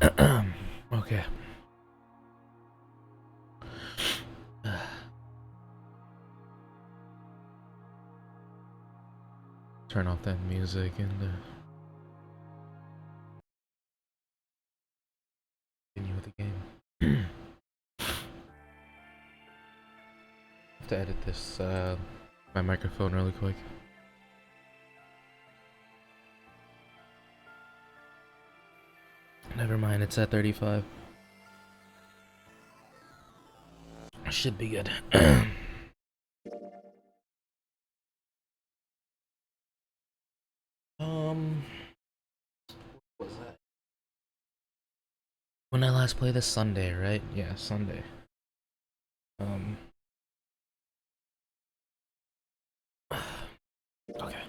Okay. Turn off that music and continue with the game. Have to edit this, my microphone really quick. Never mind, it's at 35. Should be good. What was that? When I last played this Sunday, right? Yeah, Sunday. Um. Okay.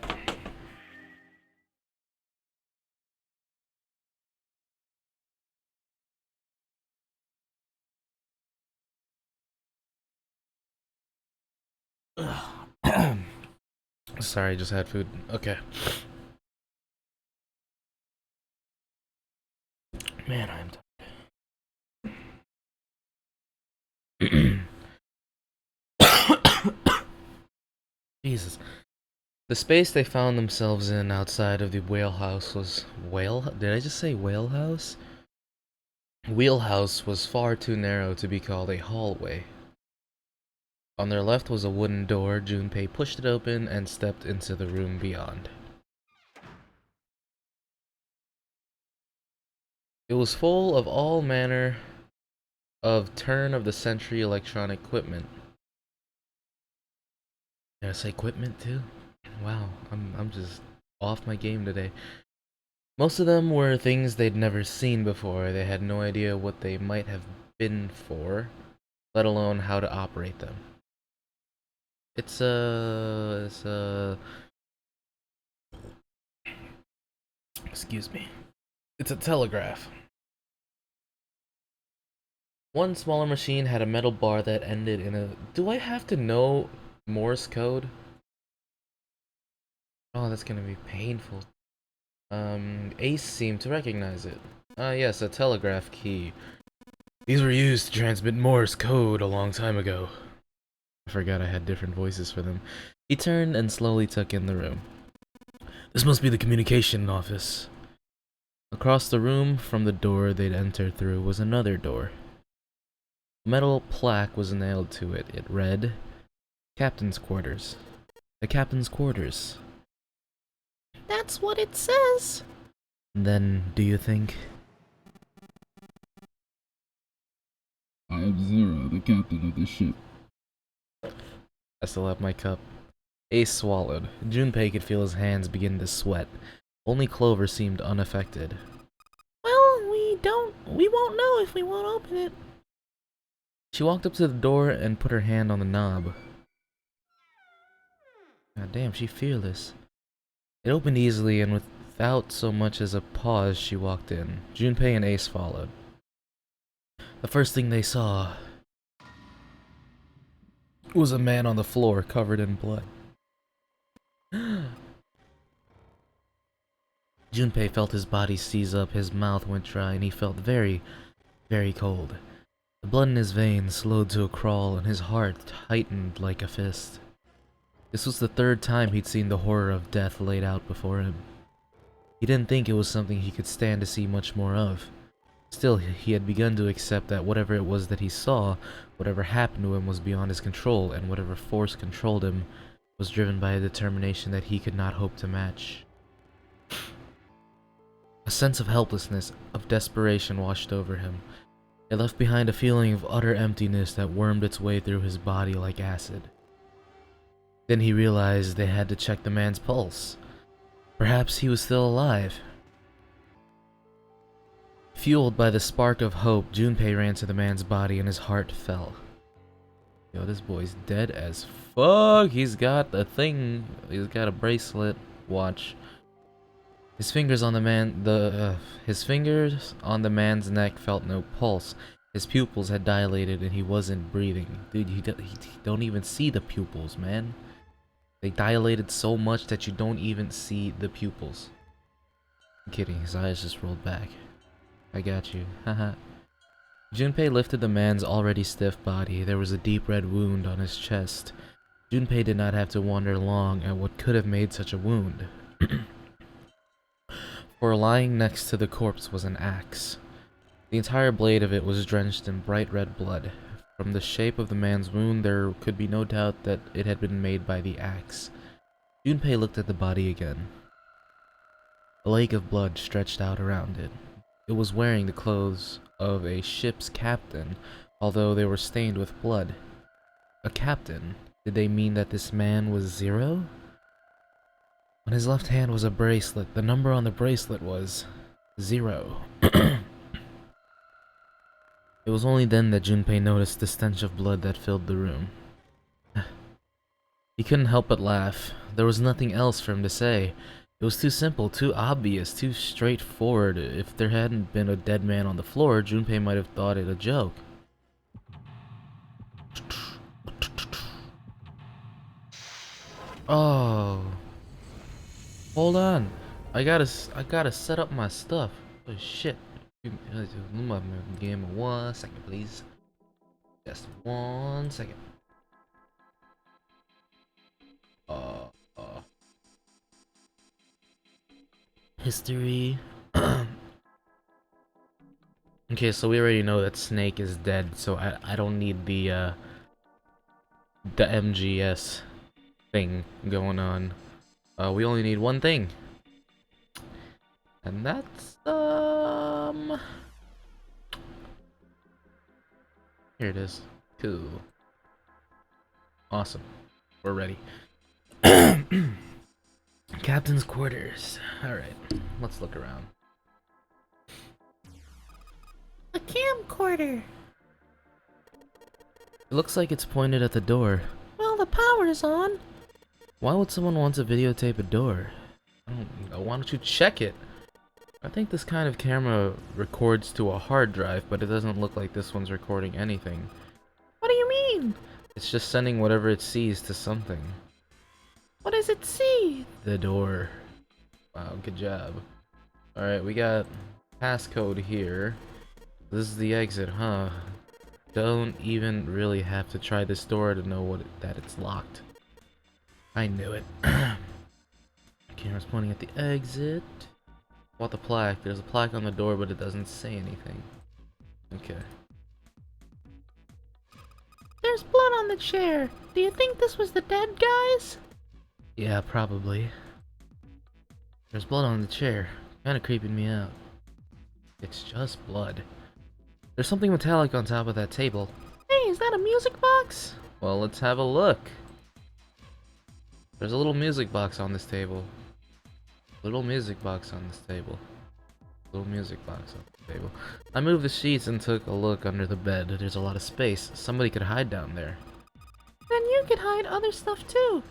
Sorry, I just had food. Okay. Man, I'm tired. Jesus. The space they found themselves in outside of the whale house was Did I just say whale house? Wheelhouse was far too narrow to be called a hallway. On their left was a wooden door. Junpei pushed it open and stepped into the room beyond. It was full of all manner of turn-of-the-century electronic equipment. Did I say equipment too? Wow, I'm just off my game today. Most of them were things they'd never seen before. They had no idea what they might have been for, let alone how to operate them. Excuse me. It's a telegraph. One smaller machine had a metal bar that ended in a... Do I have to know Morse code? Oh, that's gonna be painful. Ace seemed to recognize it. Ah, yes, a telegraph key. These were used to transmit Morse code a long time ago. I forgot I had different voices for them. He turned and slowly took in the room. This must be the communication office. Across the room from the door they'd entered through was another door. A metal plaque was nailed to it. It read, Captain's Quarters. The Captain's Quarters. That's what it says. Then, do you think? I am Zero, the captain of the ship. I still have my cup. Ace swallowed. Junpei could feel his hands begin to sweat. Only Clover seemed unaffected. Well, we won't know if we won't open it. She walked up to the door and put her hand on the knob. God damn, she's fearless. It opened easily, and without so much as a pause, she walked in. Junpei and Ace followed. The first thing they saw was a man on the floor covered in blood. Junpei felt his body seize up, his mouth went dry, and he felt very, very cold. The blood in his veins slowed to a crawl, and his heart tightened like a fist. This was the third time he'd seen the horror of death laid out before him. He didn't think it was something he could stand to see much more of. Still, he had begun to accept that whatever it was that he saw, whatever happened to him was beyond his control, and whatever force controlled him was driven by a determination that he could not hope to match. A sense of helplessness, of desperation washed over him. It left behind a feeling of utter emptiness that wormed its way through his body like acid. Then he realized they had to check the man's pulse. Perhaps he was still alive. Fueled by the spark of hope, Junpei ran to the man's body and his heart fell. Yo, this boy's dead as fuck. He's got a thing. He's got a bracelet. Watch. His fingers on the man's neck felt no pulse. His pupils had dilated and he wasn't breathing. Dude, he don't even see the pupils, man. They dilated so much that you don't even see the pupils. I'm kidding, his eyes just rolled back. I got you. Haha. Junpei lifted the man's already stiff body. There was a deep red wound on his chest. Junpei did not have to wonder long at what could have made such a wound. For lying next to the corpse was an axe. The entire blade of it was drenched in bright red blood. From the shape of the man's wound, there could be no doubt that it had been made by the axe. Junpei looked at the body again. A lake of blood stretched out around it. It was wearing the clothes of a ship's captain, although they were stained with blood. A captain? Did they mean that this man was Zero? On his left hand was a bracelet. The number on the bracelet was 0. It was only then that Junpei noticed the stench of blood that filled the room. He couldn't help but laugh. There was nothing else for him to say. It was too simple, too obvious, too straightforward. If there hadn't been a dead man on the floor, Junpei might have thought it a joke. Oh. Hold on. I gotta set up my stuff. Oh shit. Give me 1 second, please. Just 1 second. History. Okay, so we already know that Snake is dead, so I don't need the MGS thing going on. We only need one thing. And that's here it is. Cool. Awesome. We're ready. Captain's quarters. Alright, let's look around. A camcorder. It looks like it's pointed at the door. Well, the power is on. Why would someone want to videotape a door? I don't know. Why don't you check it? I think this kind of camera records to a hard drive, but it doesn't look like this one's recording anything. What do you mean? It's just sending whatever it sees to something. What does it see? The door. Wow, good job. Alright, we got passcode here. This is the exit, huh? Don't even really have to try this door to know that it's locked. I knew it. Camera's pointing at the exit. What the plaque? There's a plaque on the door, but it doesn't say anything. Okay. There's blood on the chair. Do you think this was the dead guys? Yeah, probably. There's blood on the chair. Kinda creeping me out. It's just blood. There's something metallic on top of that table. Hey, is that a music box? Well, let's have a look. There's a little music box on this table. Little music box on this table. Little music box on the table. I moved the sheets and took a look under the bed. There's a lot of space. Somebody could hide down there. Then you could hide other stuff too.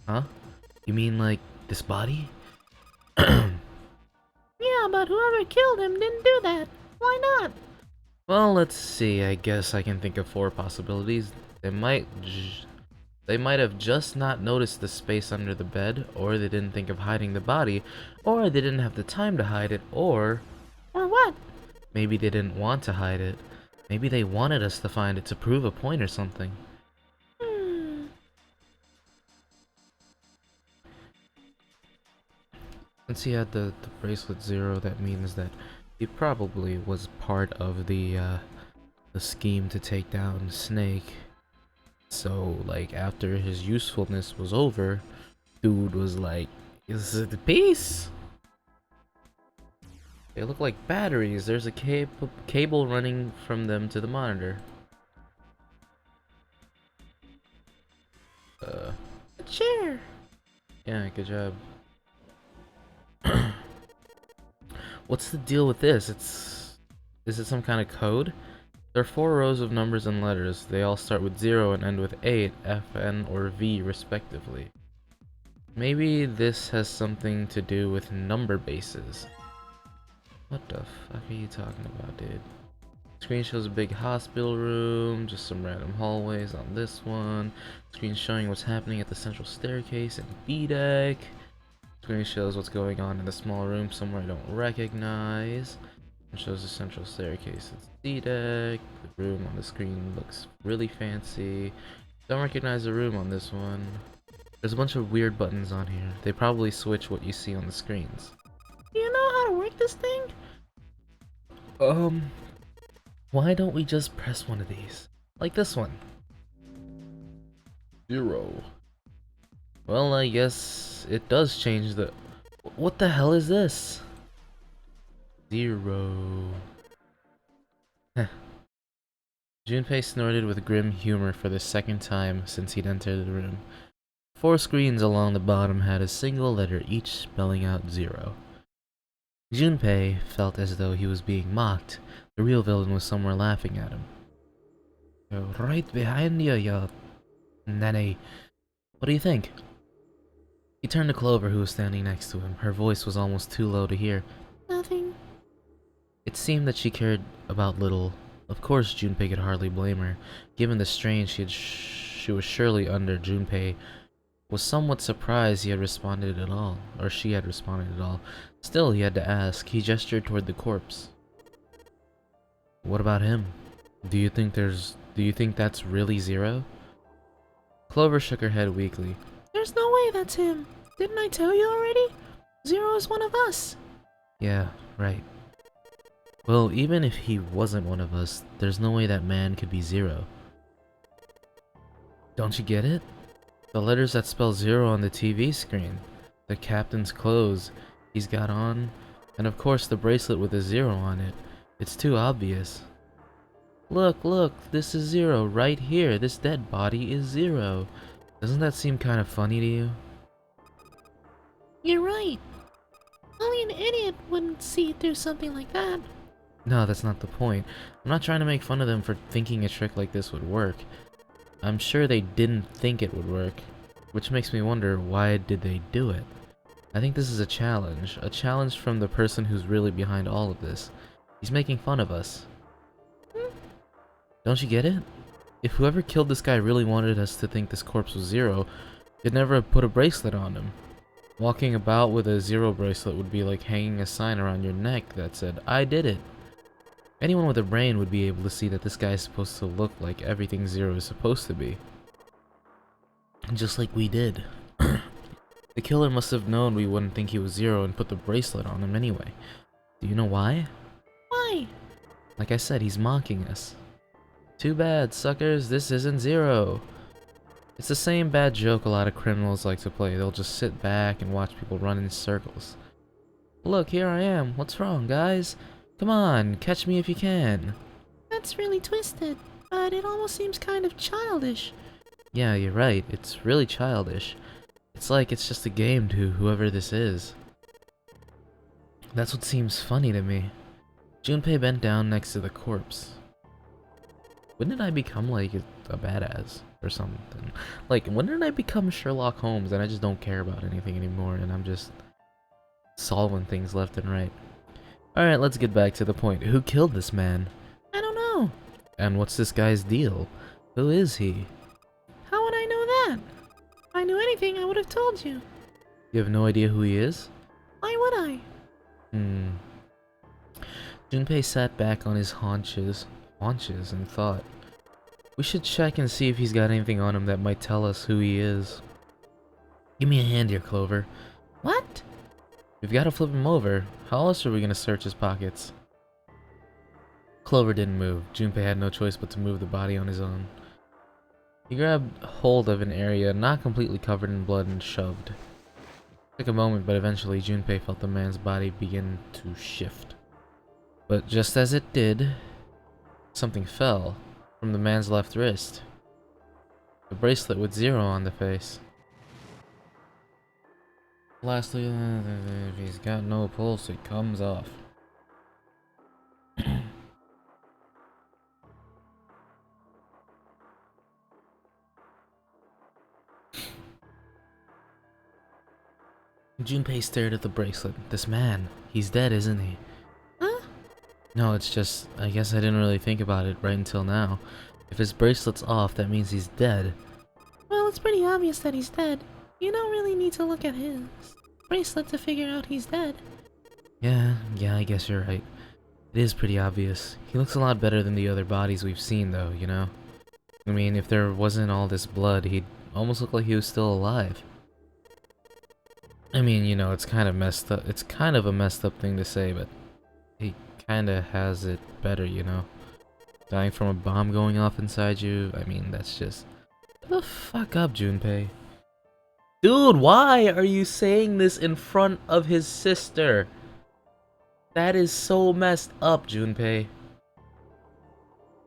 Huh? You mean like this body? Yeah, but whoever killed him didn't do that. Why not? Well, let's see. I guess I can think of 4 possibilities. They might have just not noticed the space under the bed, or they didn't think of hiding the body, or they didn't have the time to hide it, or what? maybe they didn't want to hide it. Maybe they wanted us to find it to prove a point or something. Since he had the bracelet 0, that means that he probably was part of the scheme to take down Snake. So, like, after his usefulness was over, dude was like, is it the piece? They look like batteries. There's a cable running from them to the monitor. A chair. Yeah, good job. What's the deal with this? Is it some kind of code? There are 4 rows of numbers and letters. They all start with 0 and end with 8, F, N, or V, respectively. Maybe this has something to do with number bases. What the fuck are you talking about, dude? Screen shows a big hospital room, just some random hallways on this one. Screen showing what's happening at the central staircase and B-deck. Screen shows what's going on in the small room somewhere I don't recognize. It shows the central staircase. It's D-deck. The room on the screen looks really fancy. Don't recognize the room on this one. There's a bunch of weird buttons on here. They probably switch what you see on the screens. Do you know how to work this thing? Why don't we just press one of these? Like this one. 0. Well, I guess it does change the... What the hell is this? 0. Heh. Junpei snorted with grim humor for the second time since he'd entered the room. 4 screens along the bottom had a single letter, each spelling out 0. Junpei felt as though he was being mocked. The real villain was somewhere laughing at him. "Yo, right behind you, Nene. What do you think?" He turned to Clover, who was standing next to him. Her voice was almost too low to hear. Nothing. It seemed that she cared about little. Of course, Junpei could hardly blame her. Given the strain she was surely under, Junpei was somewhat surprised he had responded at all, or she had responded at all. Still, he had to ask. He gestured toward the corpse. "What about him? Do you think that's really 0? Clover shook her head weakly. There's no way that's him. Didn't I tell you already? 0 is one of us. Yeah, right. Well, even if he wasn't one of us, there's no way that man could be 0. Don't you get it? The letters that spell 0 on the TV screen, the captain's clothes he's got on, and of course the bracelet with a 0 on it. It's too obvious. Look, this is 0 right here. This dead body is 0. Doesn't that seem kind of funny to you? You're right. Only an idiot wouldn't see through something like that. No, that's not the point. I'm not trying to make fun of them for thinking a trick like this would work. I'm sure they didn't think it would work, which makes me wonder, why did they do it? I think this is a challenge from the person who's really behind all of this. He's making fun of us. Don't you get it? If whoever killed this guy really wanted us to think this corpse was 0, they'd never have put a bracelet on him. Walking about with a 0 bracelet would be like hanging a sign around your neck that said, "I did it." Anyone with a brain would be able to see that this guy is supposed to look like everything 0 is supposed to be. Just like we did. The killer must have known we wouldn't think he was 0 and put the bracelet on him anyway. Do you know why? Why? Like I said, he's mocking us. Too bad, suckers, this isn't 0. It's the same bad joke a lot of criminals like to play. They'll just sit back and watch people run in circles. Look, here I am. What's wrong, guys? Come on, catch me if you can. That's really twisted, but it almost seems kind of childish. Yeah, you're right. It's really childish. It's like it's just a game to whoever this is. That's what seems funny to me. Junpei bent down next to the corpse. When did I become like a badass or something? Like, when did I become Sherlock Holmes and I just don't care about anything anymore and I'm just solving things left and right? Alright, let's get back to the point. Who killed this man? I don't know. And what's this guy's deal? Who is he? How would I know that? If I knew anything, I would have told you. You have no idea who he is? Why would I? Junpei sat back on his haunches and thought, we should check and see if he's got anything on him that might tell us who he is. Give me a hand here, Clover. What? We've got to flip him over. How else are we going to search his pockets? Clover didn't move. Junpei had no choice but to move the body on his own. He grabbed hold of an area not completely covered in blood and shoved. It took a moment, but eventually Junpei felt the man's body begin to shift. But just as it did, something fell from the man's left wrist. A bracelet with 0 on the face. Lastly, if he's got no pulse, it comes off. Junpei stared at the bracelet. This man, he's dead, isn't he? Huh? No, it's just, I guess I didn't really think about it right until now. If his bracelet's off, that means he's dead. Well, it's pretty obvious that he's dead. You don't really need to look at his bracelet to figure out he's dead. Yeah, I guess you're right. It It is pretty obvious. He looks a lot better than the other bodies we've seen, though, you know? I mean, if there wasn't all this blood, he'd almost look like he was still alive. I mean, you know, it's kind of messed up. It's kind of a messed up thing to say, but he kind of has it better, you know? Dying from a bomb going off inside you, I mean, that's just... Shut the fuck up, Junpei. Dude, why are you saying this in front of his sister? That is so messed up, Junpei.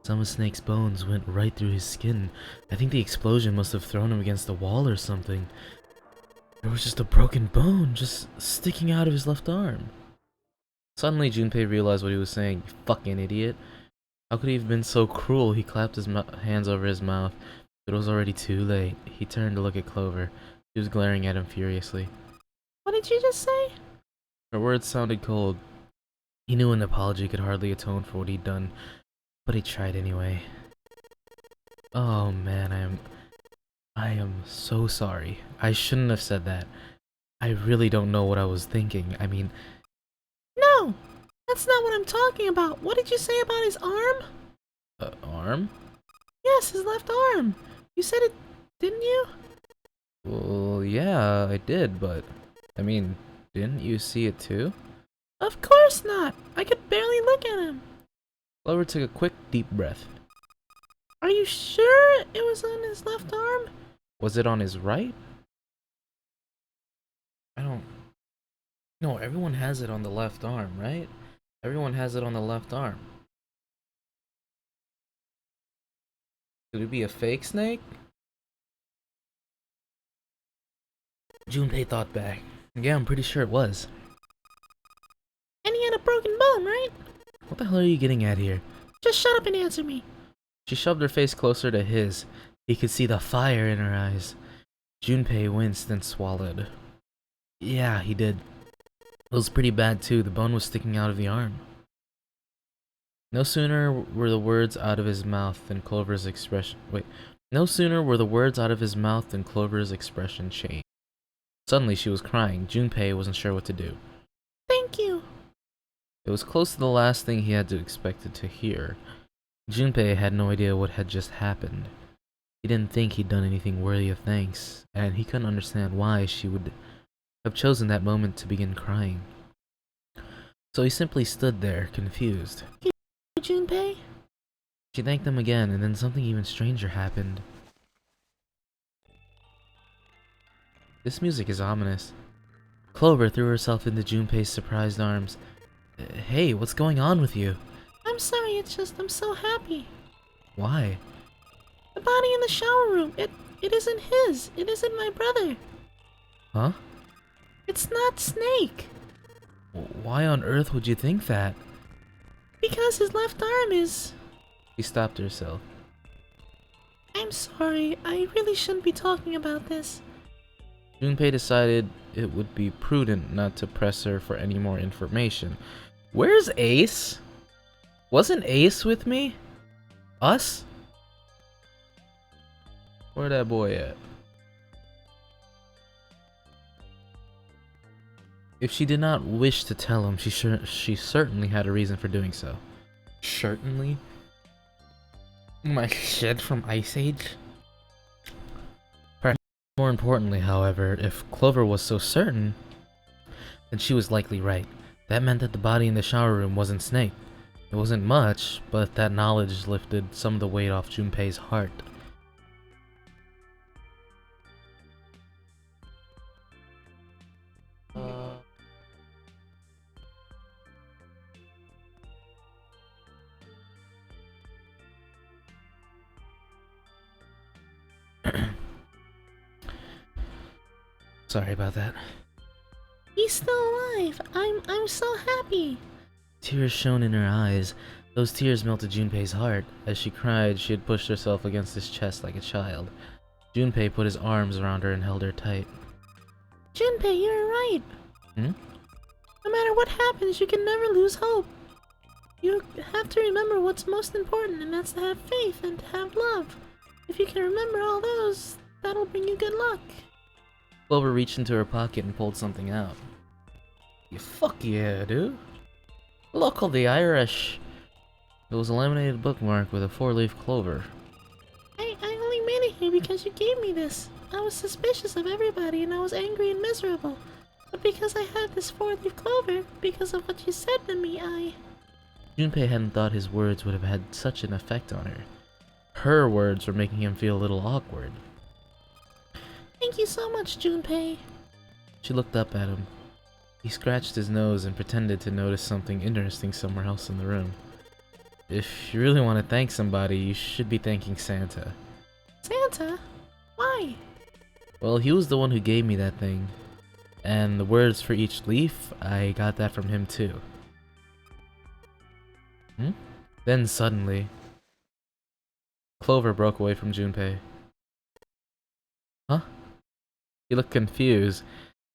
Some of Snake's bones went right through his skin. I think the explosion must have thrown him against the wall or something. There was just a broken bone just sticking out of his left arm. Suddenly, Junpei realized what he was saying. You fucking idiot. How could he have been so cruel? He clapped his hands over his mouth. But it was already too late. He turned to look at Clover. She was glaring at him furiously. What did you just say? Her words sounded cold. He knew an apology could hardly atone for what he'd done, but he tried anyway. Oh man, I am so sorry. I shouldn't have said that. I really don't know what I was thinking. I mean... No! That's not what I'm talking about. What did you say about his arm? Arm? Yes, his left arm. You said it, didn't you? Well, yeah, I did, but... I mean, didn't you see it too? Of course not. I could barely look at him. Clover took a quick, deep breath. Are you sure it was on his left arm? Was it on his right? I don't... No, everyone has it on the left arm, right? Everyone has it on the left arm. Could it be a fake snake? Junpei thought back. Yeah, I'm pretty sure it was. And he had a broken bone, right? What the hell are you getting at here? Just shut up and answer me. She shoved her face closer to his. He could see the fire in her eyes. Junpei winced and swallowed. Yeah, he did. It was pretty bad too. The bone was sticking out of the arm. No sooner were the words out of his mouth than Clover's expression... Wait. No sooner were the words out of his mouth than Clover's expression changed. Suddenly she was crying. Junpei wasn't sure what to do. Thank you. It was close to the last thing he had expected to hear. Junpei had no idea what had just happened. He didn't think he'd done anything worthy of thanks, and he couldn't understand why she would have chosen that moment to begin crying. So he simply stood there, confused. Junpei? She thanked him again, and then something even stranger happened. This music is ominous. Clover threw herself into Junpei's surprised arms. Hey, what's going on with you? I'm sorry, it's just I'm so happy. Why? The body in the shower room, it isn't his. It isn't my brother. Huh? It's not Snake. Why on earth would you think that? Because his left arm is... She stopped herself. I'm sorry, I really shouldn't be talking about this. Junpei decided it would be prudent not to press her for any more information. Where's Ace? Wasn't Ace with me? Us? Where that boy at? If she did not wish to tell him, she certainly had a reason for doing so. Certainly? My kid from Ice Age? Perhaps more importantly, however, if Clover was so certain, then she was likely right. That meant that the body in the shower room wasn't Snake. It wasn't much, but that knowledge lifted some of the weight off Junpei's heart. Sorry about that. He's still alive. I'm so happy. Tears shone in her eyes. Those tears melted Junpei's heart. As she cried, she had pushed herself against his chest like a child. Junpei put his arms around her and held her tight. Junpei, you're right. Hmm? No matter what happens, you can never lose hope. You have to remember what's most important, and that's to have faith and to have love. If you can remember all those, that'll bring you good luck. Clover reached into her pocket and pulled something out. Yeah, fuck yeah, dude. Look, the Irish. It was a laminated bookmark with a 4-leaf clover. I only made it here because you gave me this. I was suspicious of everybody and I was angry and miserable. But because I had this 4-leaf clover, because of what you said to me, Junpei hadn't thought his words would have had such an effect on her. Her words were making him feel a little awkward. Thank you so much, Junpei. She looked up at him. He scratched his nose and pretended to notice something interesting somewhere else in the room. If you really want to thank somebody, you should be thanking Santa. Santa? Why? Well, he was the one who gave me that thing. And the words for each leaf, I got that from him too. Then suddenly, Clover broke away from Junpei. Huh? He looked confused.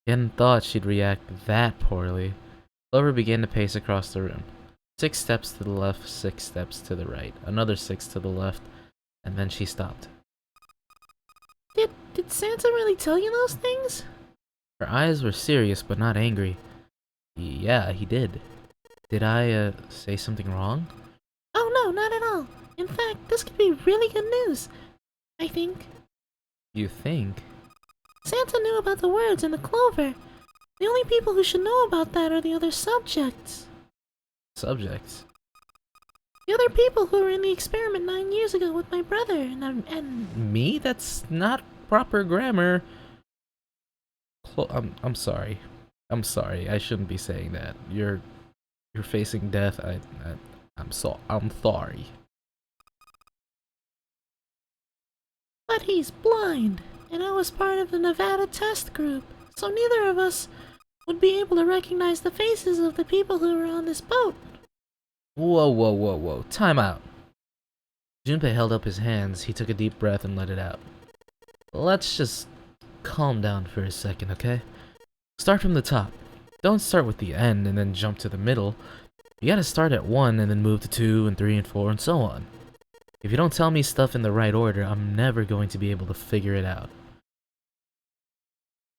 He hadn't thought she'd react that poorly. Clover began to pace across the room. 6 steps to the left, 6 steps to the right, another 6 to the left, and then she stopped. Did Santa really tell you those things? Her eyes were serious but not angry. Yeah, he did. Did I, say something wrong? Oh no, not at all. In fact, this could be really good news. I think. You think? Santa knew about the words in the clover. The only people who should know about that are the other subjects. Subjects? The other people who were in the experiment 9 years ago with my brother and Me? That's not proper grammar. I'm sorry. I'm sorry. I shouldn't be saying that. You're facing death. I'm sorry. But he's blind, and I was part of the Nevada test group, so neither of us would be able to recognize the faces of the people who were on this boat. Whoa. Time out. Junpei held up his hands. He took a deep breath and let it out. Let's just calm down for a second, okay? Start from the top. Don't start with the end and then jump to the middle. You gotta start at 1 and then move to 2 and 3 and 4 and so on. If you don't tell me stuff in the right order, I'm never going to be able to figure it out.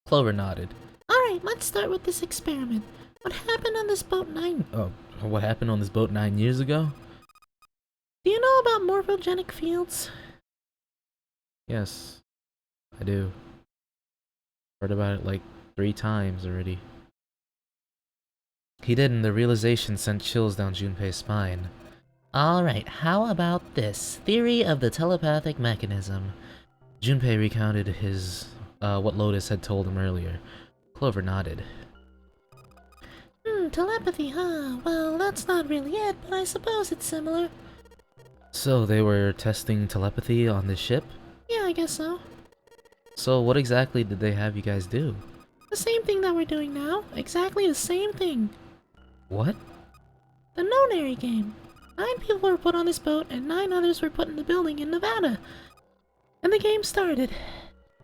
Clover nodded. Alright, let's start with this experiment. What happened on this boat 9? Oh, what happened on this boat 9 years ago? Do you know about morphogenic fields? Yes, I do. Heard about it like 3 times already. He did, and the realization sent chills down Junpei's spine. Alright, how about this? Theory of the telepathic mechanism. Junpei recounted his, what Lotus had told him earlier. Clover nodded. Telepathy, huh? Well, that's not really it, but I suppose it's similar. So they were testing telepathy on this ship? Yeah, I guess so. So what exactly did they have you guys do? The same thing that we're doing now. Exactly the same thing. What? The Nonary game. 9 people were put on this boat, and 9 others were put in the building in Nevada. And the game started.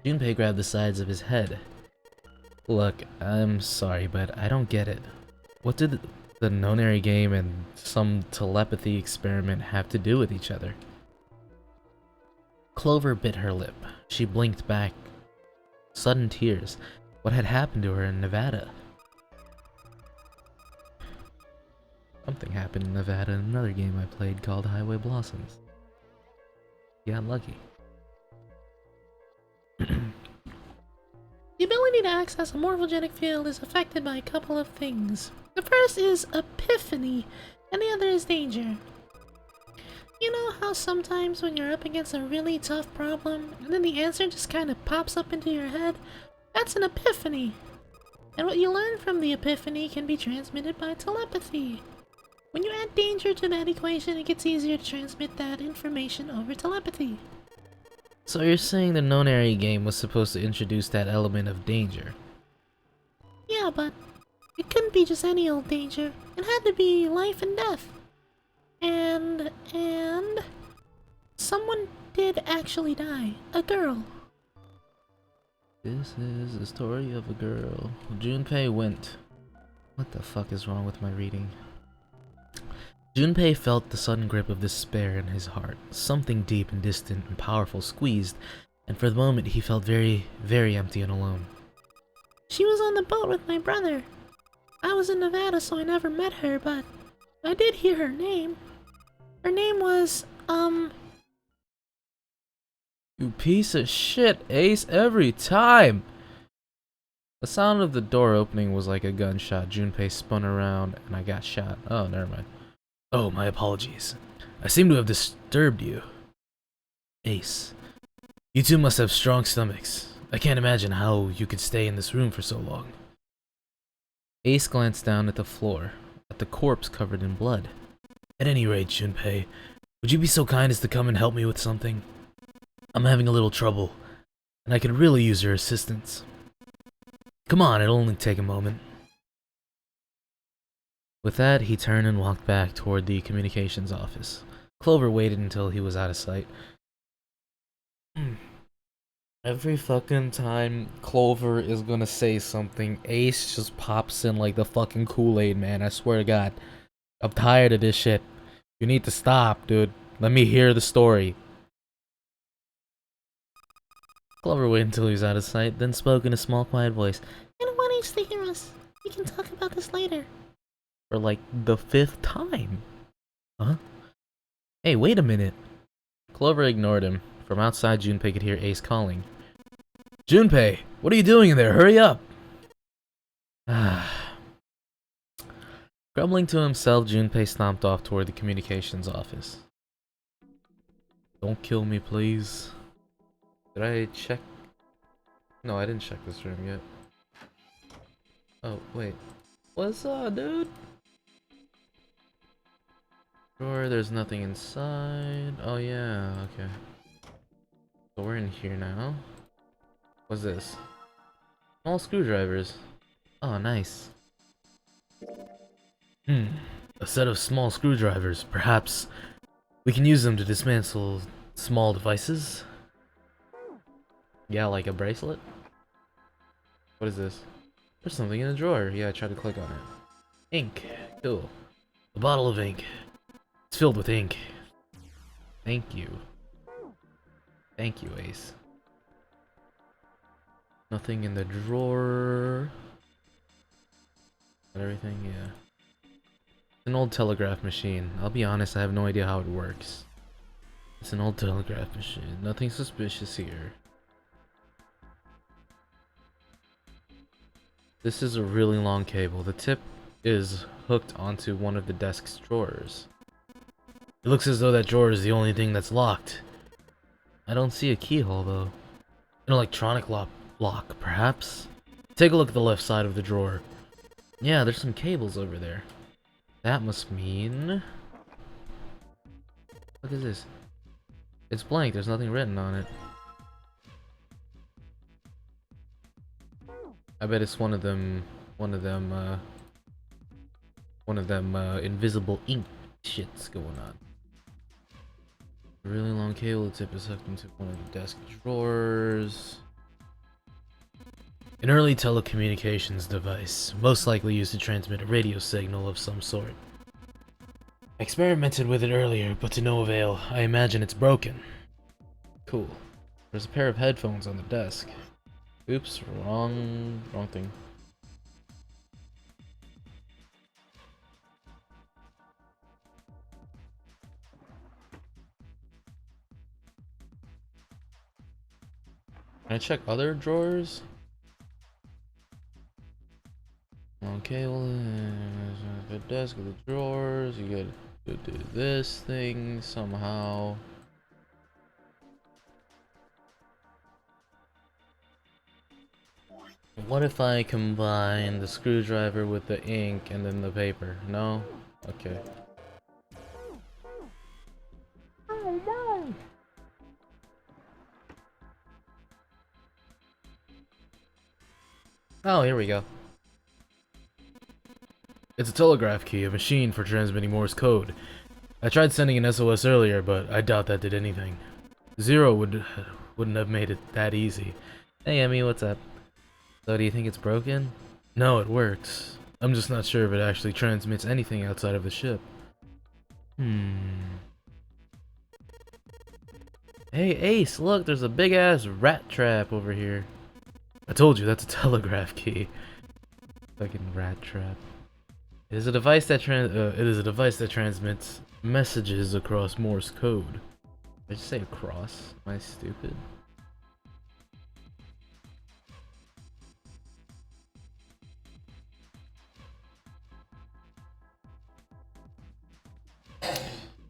Junpei grabbed the sides of his head. Look, I'm sorry, but I don't get it. What did the Nonary game and some telepathy experiment have to do with each other? Clover bit her lip. She blinked back. Sudden tears. What had happened to her in Nevada? Something happened in Nevada in another game I played called Highway Blossoms. You got lucky. The ability to access a morphogenic field is affected by a couple of things. The first is epiphany, and the other is danger. You know how sometimes when you're up against a really tough problem, and then the answer just kind of pops up into your head? That's an epiphany. And what you learn from the epiphany can be transmitted by telepathy. When you add danger to that equation, it gets easier to transmit that information over telepathy. So you're saying the Nonary game was supposed to introduce that element of danger? Yeah, but it couldn't be just any old danger. It had to be life and death. And someone did actually die. A girl. This is the story of a girl. Junpei went. What the fuck is wrong with my reading? Junpei felt the sudden grip of despair in his heart. Something deep and distant and powerful squeezed, and for the moment he felt very, very empty and alone. She was on the boat with my brother. I was in Nevada, so I never met her, but I did hear her name. Her name was, You piece of shit, Ace, every time! The sound of the door opening was like a gunshot. Junpei spun around and I got shot. Oh, never mind. Oh, my apologies. I seem to have disturbed you. Ace, you two must have strong stomachs. I can't imagine how you could stay in this room for so long. Ace glanced down at the floor, at the corpse covered in blood. At any rate, Junpei, would you be so kind as to come and help me with something? I'm having a little trouble, and I could really use your assistance. Come on, it'll only take a moment. With that, he turned and walked back toward the communications office. Clover waited until he was out of sight. Every fucking time Clover is gonna say something, Ace just pops in like the fucking Kool-Aid man, I swear to God. I'm tired of this shit. You need to stop, dude. Let me hear the story. Clover waited until he was out of sight, then spoke in a small, quiet voice. I don't want Ace to hear us. We can talk about this later. For like the 5th time. Huh? Hey, wait a minute. Clover ignored him. From outside, Junpei could hear Ace calling. Junpei, what are you doing in there? Hurry up! Grumbling to himself, Junpei stomped off toward the communications office. Don't kill me, please. Did I check? No, I didn't check this room yet. Oh, wait. What's up, dude? Sure, there's nothing inside. Oh, yeah, okay. So we're in here now. What's this? Small screwdrivers. Oh, nice. A set of small screwdrivers. Perhaps we can use them to dismantle small devices? Yeah, like a bracelet? What is this? There's something in the drawer. Yeah, I tried to click on it. Ink. Cool. A bottle of ink. It's filled with ink. Thank you. Thank you, Ace. Nothing in the drawer. Everything, yeah. It's an old telegraph machine. I'll be honest, I have no idea how it works. It's an old telegraph machine. Nothing suspicious here. This is a really long cable. The tip is hooked onto one of the desk's drawers. It looks as though that drawer is the only thing that's locked. I don't see a keyhole though. An electronic lock, perhaps? Take a look at the left side of the drawer. Yeah, there's some cables over there. That must mean... What is this? It's blank, there's nothing written on it. I bet it's one of them invisible ink shits going on. A really long cable, the tip is hooked into one of the desk drawers. An early telecommunications device, most likely used to transmit a radio signal of some sort. I experimented with it earlier, but to no avail. I imagine it's broken. Cool. There's a pair of headphones on the desk. Oops, wrong thing. Can I check other drawers? Okay, well, the desk of the drawers. You gotta do this thing somehow. What if I combine the screwdriver with the ink and then the paper? No? Okay. Oh no! Oh, here we go. It's a telegraph key, a machine for transmitting Morse code. I tried sending an SOS earlier, but I doubt that did anything. Zero wouldn't have made it that easy. Hey Emmy, what's up? So do you think it's broken? No, it works. I'm just not sure if it actually transmits anything outside of the ship. Hey Ace, look, there's a big ass rat trap over here. I told you, that's a telegraph key. Fucking rat trap. It is a device that transmits messages across Morse code. Did I just say across? Am I stupid? Can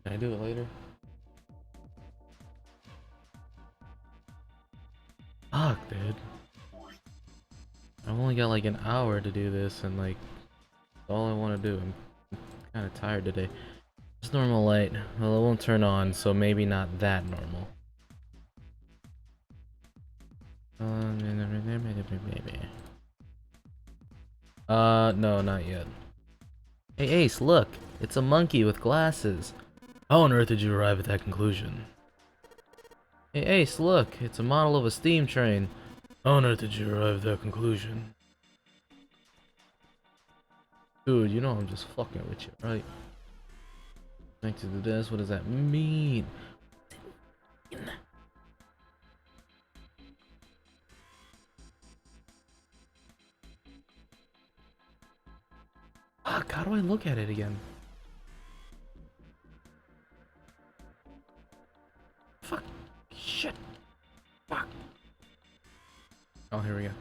I do it later? Fuck, dude. I've only got like an hour to do this, and like, that's all I want to do. I'm kind of tired today. Just normal light. Well, it won't turn on, so maybe not that normal. No, not yet. Hey Ace, look! It's a monkey with glasses. How on earth did you arrive at that conclusion? Hey Ace, look! It's a model of a steam train. How on earth did you arrive at that conclusion? Dude, you know I'm just fucking with you, right? Connected to the desk, what does that mean? Fuck, how do I look at it again? Fuck. Shit. Fuck. Oh, here we go.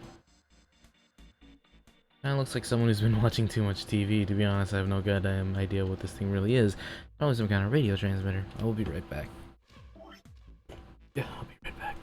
Kinda looks like someone who's been watching too much TV. To be honest, I have no goddamn idea what this thing really is. Probably some kind of radio transmitter. I will be right back. Yeah, I'll be right back.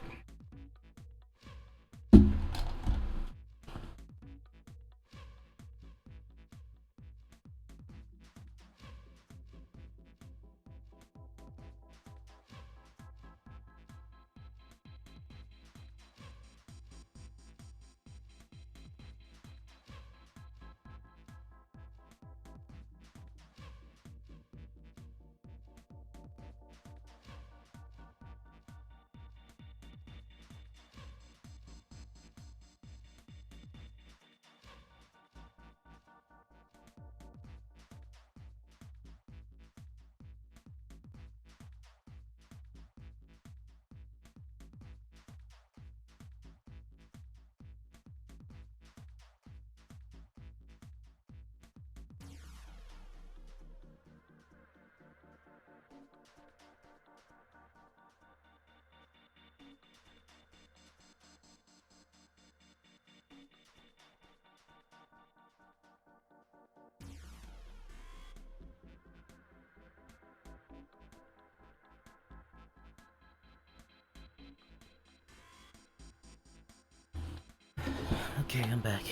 Okay, I'm back.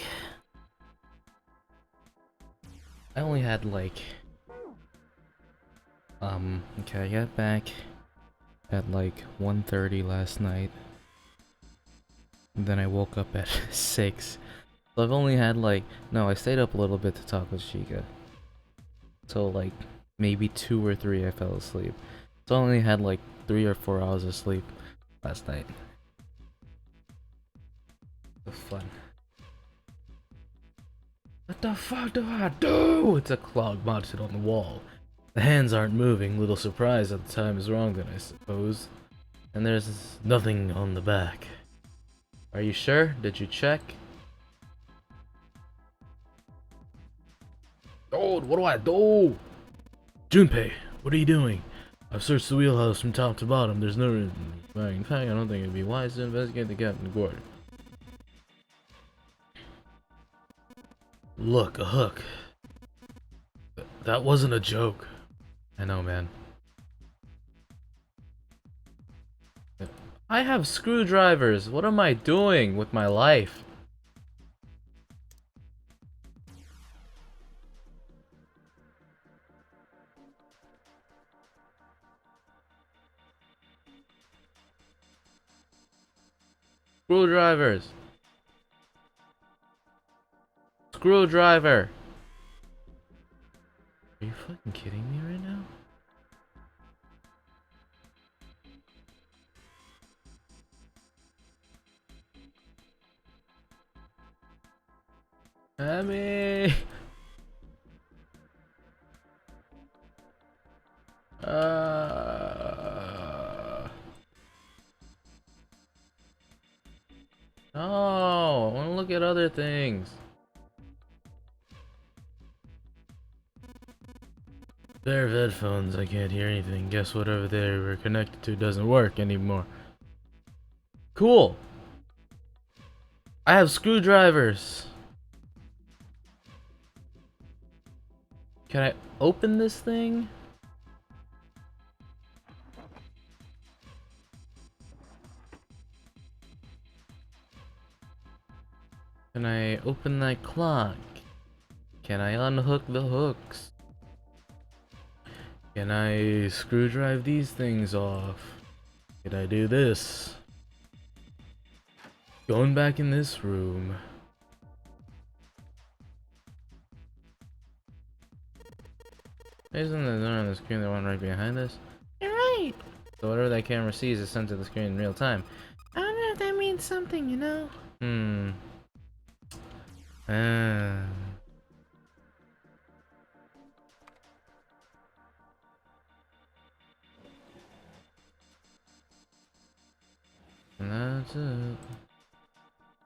I only had like... okay, I got back at like 1:30 last night. And then I woke up at 6. So I've only had like... No, I stayed up a little bit to talk with Sheikah. So like, maybe 2 or 3 I fell asleep. So I only had like 3 or 4 hours of sleep last night. It was fun. What the fuck do I do? It's a clock mounted on the wall. The hands aren't moving, little surprise that the time is wrong then, I suppose. And there's nothing on the back. Are you sure? Did you check? Dude, what do I do? Junpei, what are you doing? I've searched the wheelhouse from top to bottom. There's no reason. In fact, I don't think it'd be wise to investigate the Captain Gordon. Look, a hook. That wasn't a joke. I know, man. I have screwdrivers. What am I doing with my life? Screwdrivers. Screwdriver. Are you fucking kidding me right now? Abby! No, I want to look at other things. Pair of headphones, I can't hear anything. Guess whatever they were connected to doesn't work anymore. Cool! I have screwdrivers! Can I open this thing? Can I open that clock? Can I unhook the hooks? Can I screw drive these things off? Can I do this? Going back in this room. Isn't there on the screen the one right behind us? You're right. So whatever that camera sees is sent to the screen in real time. I wonder if that means something, you know? Hmm. Ah. And that's it.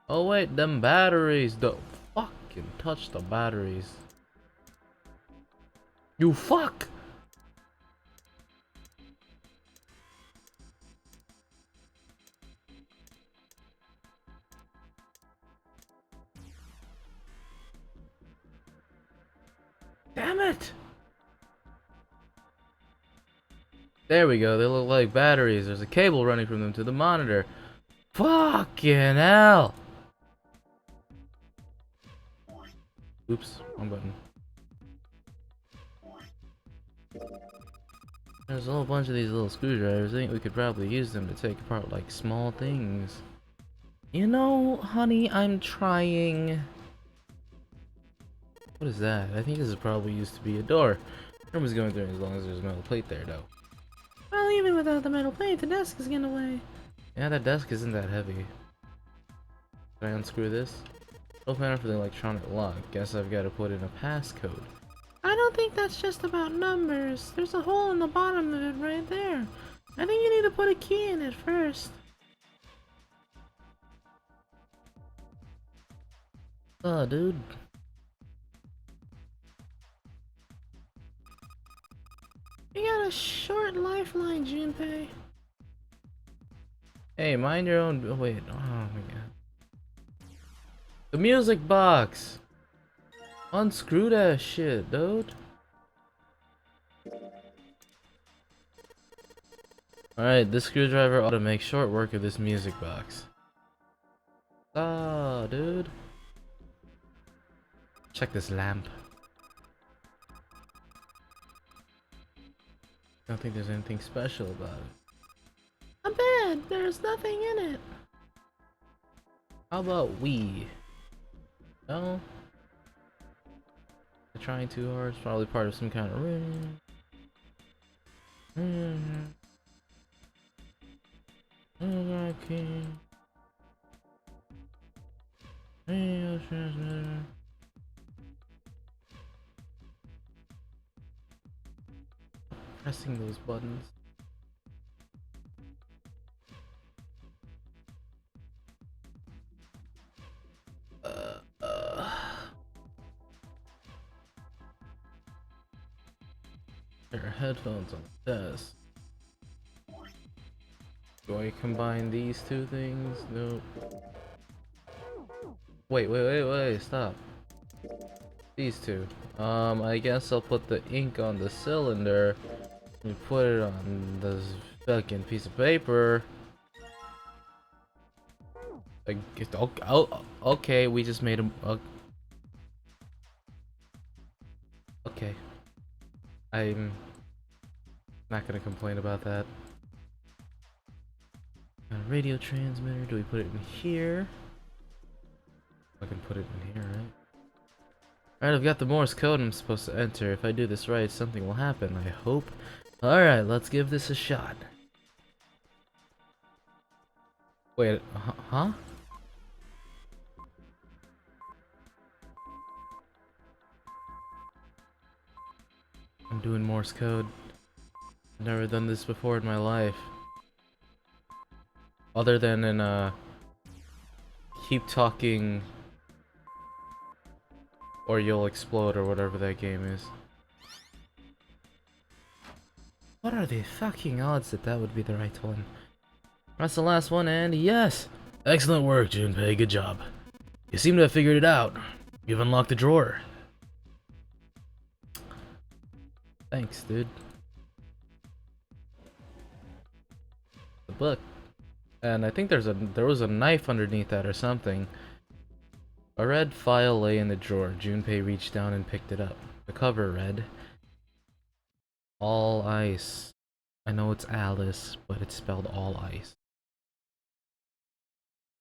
Oh wait, them batteries. Don't fucking touch the batteries. You fuck! Damn it! There we go, they look like batteries. There's a cable running from them to the monitor. Fucking hell! Oops, wrong button. There's a whole bunch of these little screwdrivers. I think we could probably use them to take apart like small things. You know, honey, I'm trying. What is that? I think this is probably used to be a door. Room's going through as long as there's a metal plate there, though. Well, even without the metal plate, the desk is getting away. Yeah, that desk isn't that heavy. Can I unscrew this? Open it for the electronic lock. Guess I've got to put in a passcode. I don't think that's just about numbers. There's a hole in the bottom of it right there. I think you need to put a key in it first. Oh, dude. You got a short lifeline, Junpei. Hey, mind your own. Oh, wait. Oh my god. The music box. Unscrew that shit, dude. Alright, this screwdriver ought to make short work of this music box. Ah, dude. Check this lamp. I don't think there's anything special about it. A bed. There's nothing in it. How about we? No? They're trying too hard. It's probably part of some kind of room. Pressing those buttons. There are headphones on the desk. Do I combine these two things? Nope. Wait, stop. These two. I guess I'll put the ink on the cylinder and put it on this fucking piece of paper. I guess, okay, we just made him. Okay. I'm not gonna complain about that. Radio transmitter, do we put it in here? I can put it in here, right? Alright, I've got the Morse code I'm supposed to enter. If I do this right, something will happen, I hope. Alright, let's give this a shot. Wait, huh? I'm doing Morse code. I've never done this before in my life. Other than in, keep talking or you'll explode or whatever that game is. What are the fucking odds that that would be the right one? That's the last one, and yes! Excellent work, Junpei. Good job. You seem to have figured it out. You've unlocked the drawer. Thanks, dude. The book. And I think there was a knife underneath that or something. A red file lay in the drawer. Junpei reached down and picked it up. The cover read, All Ice. I know it's Alice, but it's spelled All Ice.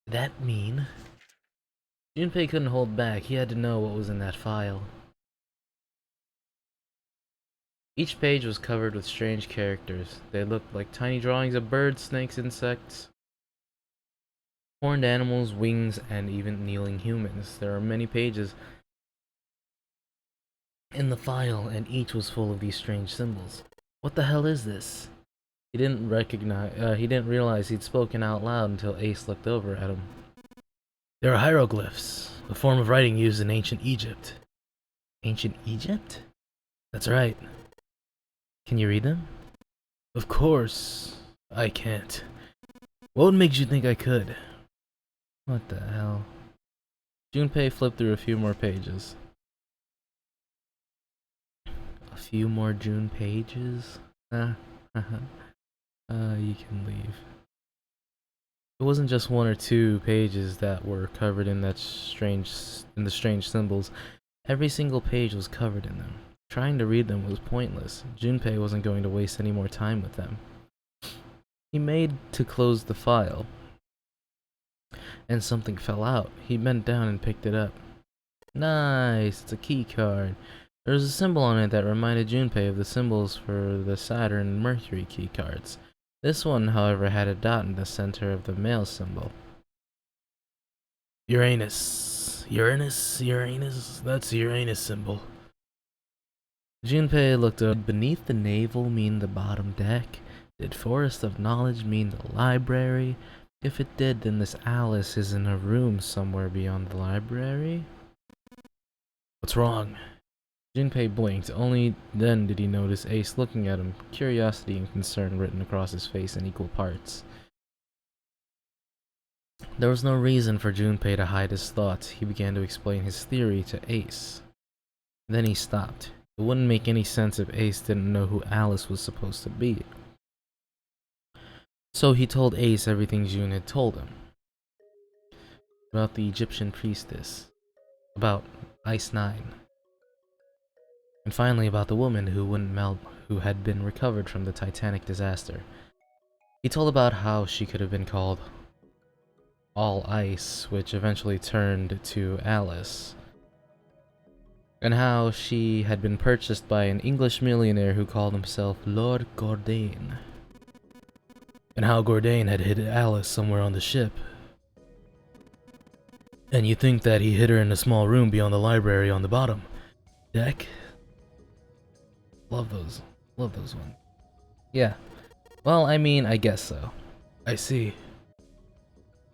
Did that mean? Junpei couldn't hold back. He had to know what was in that file. Each page was covered with strange characters. They looked like tiny drawings of birds, snakes, insects, horned animals, wings, and even kneeling humans. There are many pages in the file, and each was full of these strange symbols. What the hell is this? He didn't realize he'd spoken out loud until Ace looked over at him. There are hieroglyphs, a form of writing used in ancient Egypt. Ancient Egypt? That's right. Can you read them? Of course, I can't. What makes you think I could? What the hell? Junpei flipped through a few more pages. A few more June pages? You can leave. It wasn't just one or two pages that were covered in the strange symbols. Every single page was covered in them. Trying to read them was pointless. Junpei wasn't going to waste any more time with them. He made to close the file, and something fell out. He bent down and picked it up. Nice, it's a key card. There was a symbol on it that reminded Junpei of the symbols for the Saturn and Mercury key cards. This one, however, had a dot in the center of the male symbol. Uranus. Uranus? That's the Uranus symbol. Junpei looked up. Did beneath the navel mean the bottom deck? Did Forest of Knowledge mean the library? If it did, then this Alice is in a room somewhere beyond the library? What's wrong? Junpei blinked. Only then did he notice Ace looking at him, curiosity and concern written across his face in equal parts. There was no reason for Junpei to hide his thoughts. He began to explain his theory to Ace. Then he stopped. It wouldn't make any sense if Ace didn't know who Alice was supposed to be. So he told Ace everything June had told him. About the Egyptian priestess. About Ice 9. And finally about the woman who wouldn't melt, who had been recovered from the Titanic disaster. He told about how she could have been called All Ice, which eventually turned to Alice. And how she had been purchased by an English millionaire who called himself Lord Gordain. And how Gordain had hid Alice somewhere on the ship. And you think that he hid her in a small room beyond the library on the bottom deck? Love those ones. Yeah. Well, I mean, I guess so. I see.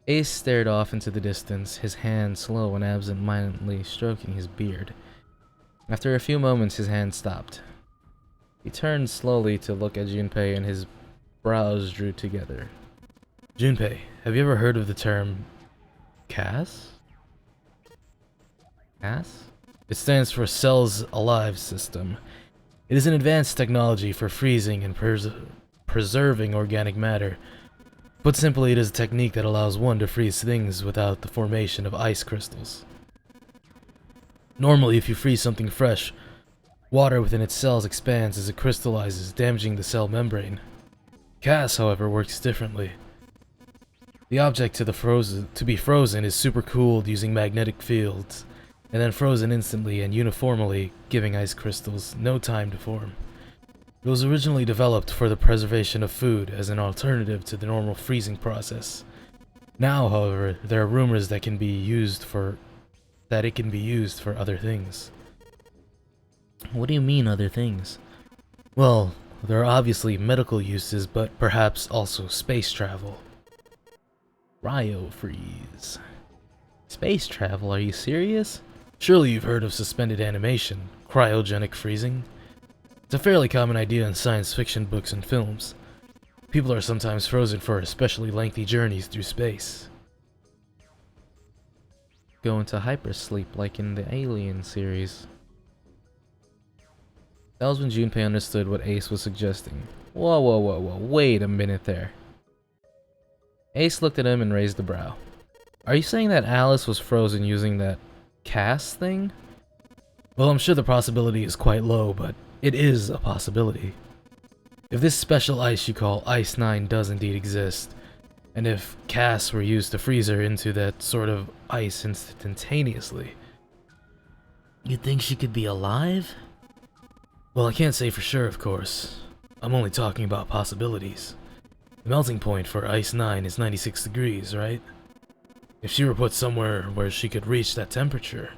Ace stared off into the distance, his hand slow and absent-mindedly stroking his beard. After a few moments, his hand stopped. He turned slowly to look at Junpei, and his brows drew together. Junpei, have you ever heard of the term CAS? CAS? It stands for Cells Alive System. It is an advanced technology for freezing and preserving organic matter. Put simply, it is a technique that allows one to freeze things without the formation of ice crystals. Normally, if you freeze something fresh, water within its cells expands as it crystallizes, damaging the cell membrane. CAS, however, works differently. The object to be frozen is supercooled using magnetic fields, and then frozen instantly and uniformly, giving ice crystals no time to form. It was originally developed for the preservation of food as an alternative to the normal freezing process. Now, however, there are rumors that it can be used for other things. What do you mean, other things? Well, there are obviously medical uses, but perhaps also space travel. Cryo-freeze. Space travel, are you serious? Surely you've heard of suspended animation, cryogenic freezing? It's a fairly common idea in science fiction books and films. People are sometimes frozen for especially lengthy journeys through space. Go into hypersleep like in the Alien series. That was when Junpei understood what Ace was suggesting. Whoa, whoa, whoa, whoa, wait a minute there. Ace looked at him and raised a brow. Are you saying that Alice was frozen using that cast thing? Well, I'm sure the possibility is quite low, but it is a possibility. If this special ice you call Ice 9 does indeed exist, and if casts were used to freeze her into that sort of ice instantaneously, you think she could be alive? Well, I can't say for sure, of course. I'm only talking about possibilities. The melting point for Ice 9 is 96 degrees, right? If she were put somewhere where she could reach that temperature...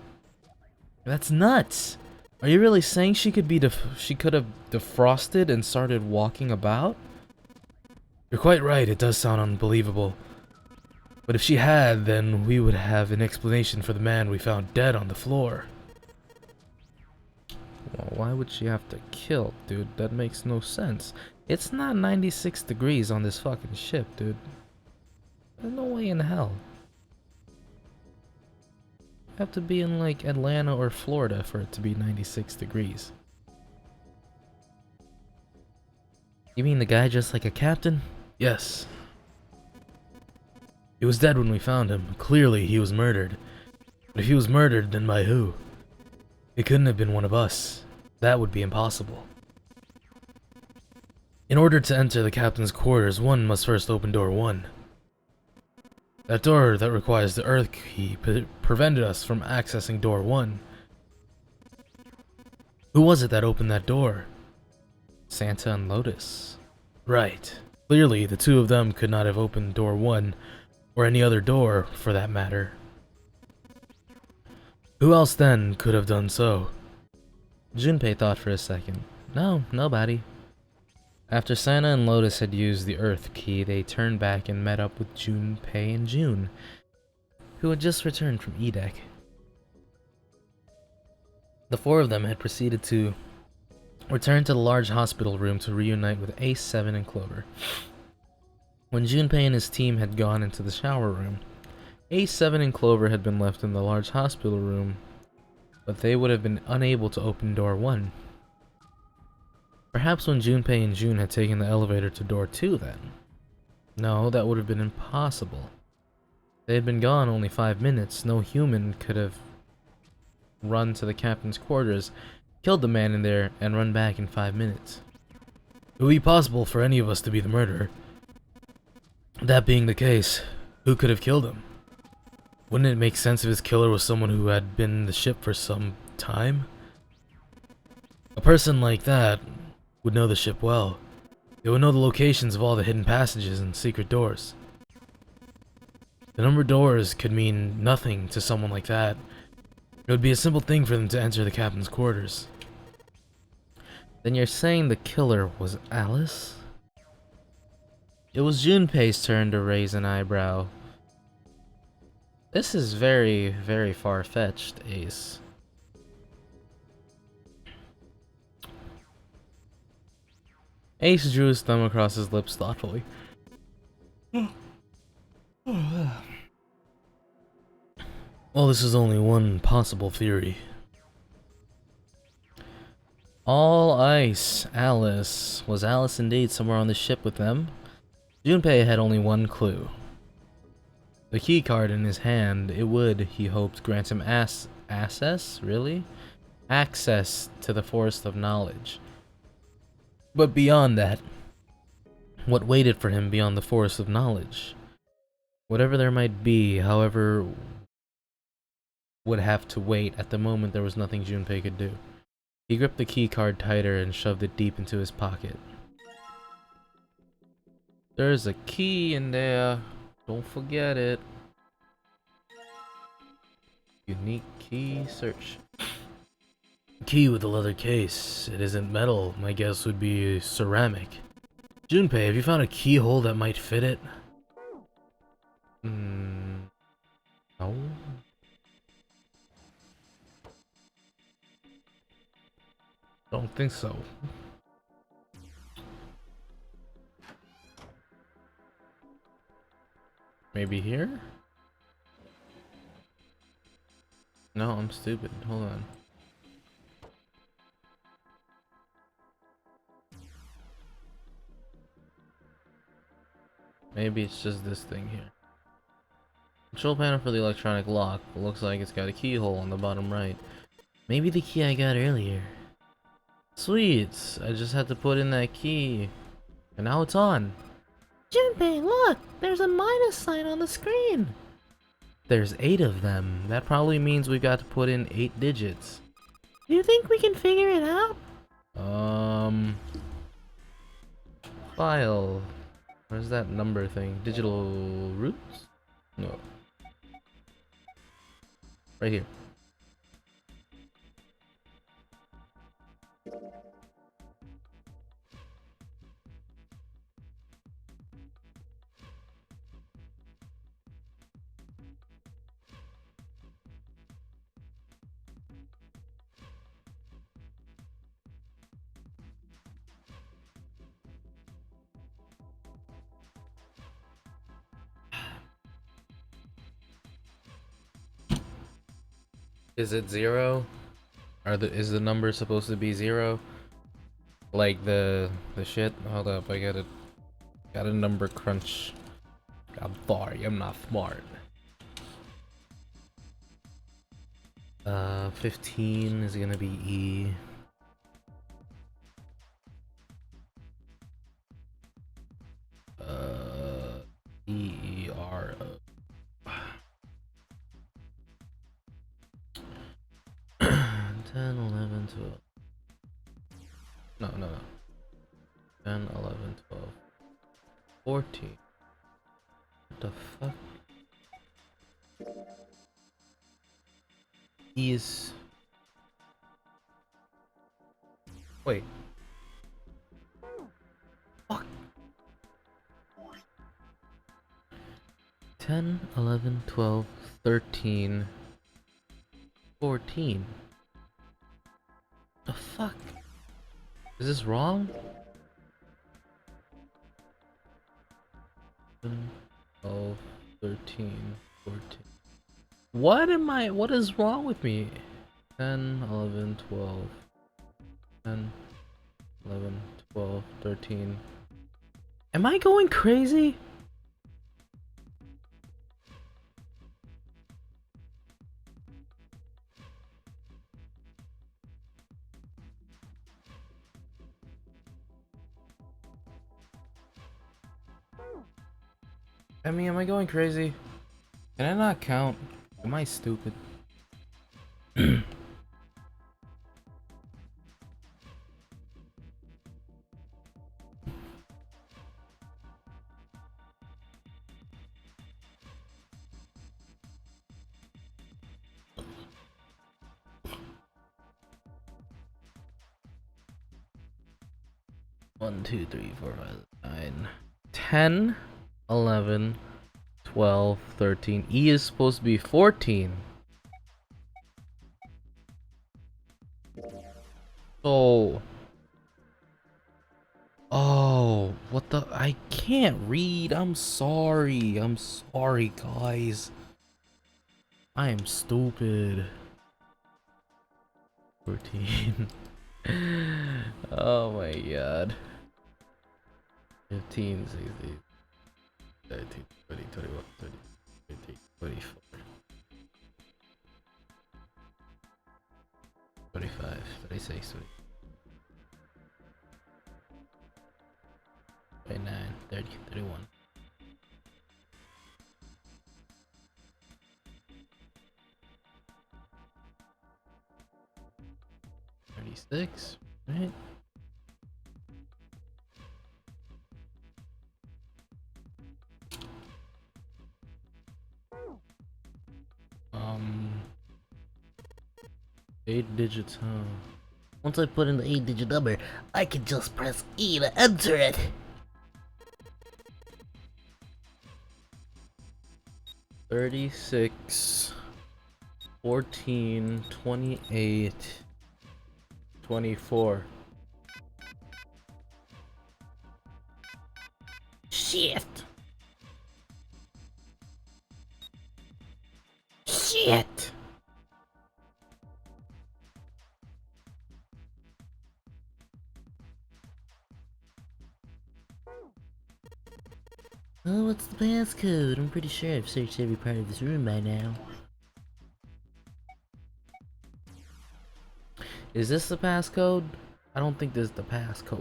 That's nuts! Are you really saying she could have defrosted and started walking about? You're quite right, it does sound unbelievable. But if she had, then we would have an explanation for the man we found dead on the floor. Well, why would she have to kill, dude? That makes no sense. It's not 96 degrees on this fucking ship, dude. There's no way in hell. You have to be in like Atlanta or Florida for it to be 96 degrees. You mean the guy just like a captain? Yes. He was dead when we found him. Clearly he was murdered. But if he was murdered, then by who? It couldn't have been one of us. That would be impossible. In order to enter the captain's quarters, one must first open door 1. That door that requires the Earth key prevented us from accessing door 1. Who was it that opened that door? Santa and Lotus. Right. Clearly, the two of them could not have opened door 1, or any other door, for that matter. Who else then could have done so? Junpei thought for a second. No, nobody. After Santa and Lotus had used the Earth key, they turned back and met up with Junpei and June, who had just returned from EDEC. The four of them had proceeded to return to the large hospital room to reunite with Ace, 7, and Clover. When Junpei and his team had gone into the shower room, Ace, 7, and Clover had been left in the large hospital room, but they would have been unable to open door 1. Perhaps when Junpei and June had taken the elevator to door 2 then. No, that would have been impossible. They had been gone only 5 minutes. No human could have run to the captain's quarters, killed the man in there, and run back in 5 minutes. It would be possible for any of us to be the murderer. That being the case, who could have killed him? Wouldn't it make sense if his killer was someone who had been in the ship for some time? A person like that would know the ship well. They would know the locations of all the hidden passages and secret doors. The number of doors could mean nothing to someone like that. It would be a simple thing for them to enter the captain's quarters. Then you're saying the killer was Alice? It was Junpei's turn to raise an eyebrow. This is very, very far-fetched, Ace. Ace drew his thumb across his lips thoughtfully. Well, this is only one possible theory. All ice. Alice. Was Alice indeed somewhere on the ship with them? Junpei had only one clue. The key card in his hand, it would, he hoped, grant him access? Really? Access to the Forest of Knowledge. But beyond that, what waited for him beyond the Forest of Knowledge? Whatever there might be, however, would have to wait. At the moment, there was nothing Junpei could do. He gripped the key card tighter and shoved it deep into his pocket. There's a key in there. Don't forget it. Unique key search. Key with a leather case. It isn't metal. My guess would be ceramic. Junpei, have you found a keyhole that might fit it? No. Don't think so. Maybe here? No, I'm stupid. Hold on. Maybe it's just this thing here. Control panel for the electronic lock. Looks like it's got a keyhole on the bottom right. Maybe the key I got earlier. Sweet. I just had to put in that key. And now it's on. Junpei, look! There's a minus sign on the screen! There's 8 of them. That probably means we got to put in 8 digits. Do you think we can figure it out? File. Where's that number thing? Digital roots? No. Right here. Is it 0? Is the number supposed to be 0? Like the shit? Hold up, I got a number crunch. I'm sorry, I'm not smart. 15 is gonna be E. E-E-R-O. 10, 11, 12. No. 10, 11, 12. 14. What the fuck? Is... Wait. Fuck. 10, 11, 12, 13, 14. The fuck? Is this wrong? 11, 12, 13, 14. What is wrong with me? 10, 11, 12, 10, 11, 12, 13. Am I going crazy? I mean, am I going crazy? Can I not count? Am I stupid? One, 2, 3, 4, 5, 9, 10, 11, 12, 13. E is supposed to be 14. Oh. Oh, what the? I can't read. I'm sorry. I'm sorry, guys. I am stupid. 14. Oh my god. 15, 16, 13, 20, 21, 30, 23, 24, 25, 26, 29, 30, 31. 36, right? Um, 8 digits, huh? Once I put in the 8-digit number, I can just press E to enter it. 36, 14, 28, 24. Shift. Shit! Oh, what's the passcode? I'm pretty sure I've searched every part of this room by now. Is this the passcode? I don't think this is the passcode.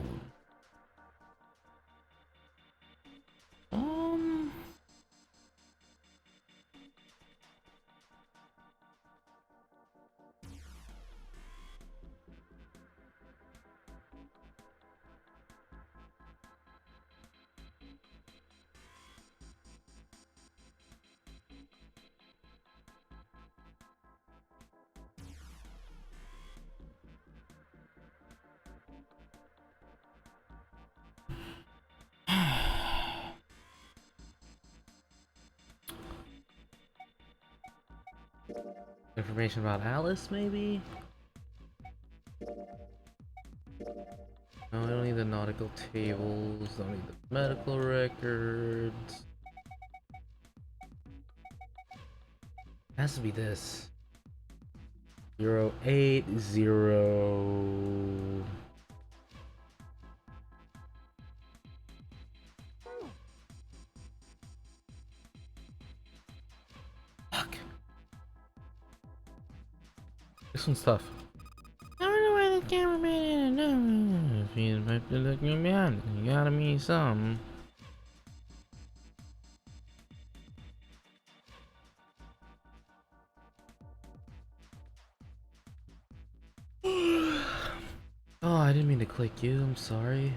Information about Alice, maybe? No, I don't need the nautical tables, don't need the medical records. Has to be this. 080. Fuck. This one's tough. I wonder why the camera made it. No, if he's about to look me behind, you gotta mean something. Oh, I didn't mean to click you, I'm sorry.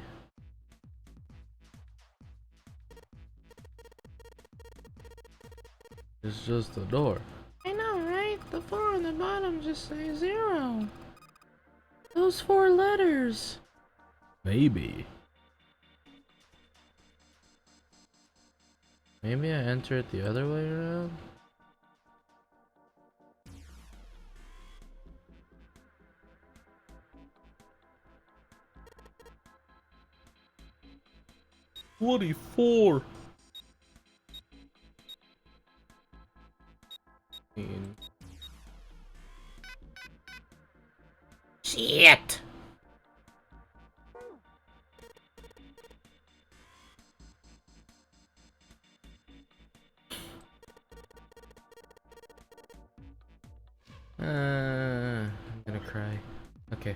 It's just a door. I know, right? The 4 on the bottom just say 0. Those 4 letters. Maybe. Maybe I enter it the other way around? $24. Shit! I'm gonna cry. Okay.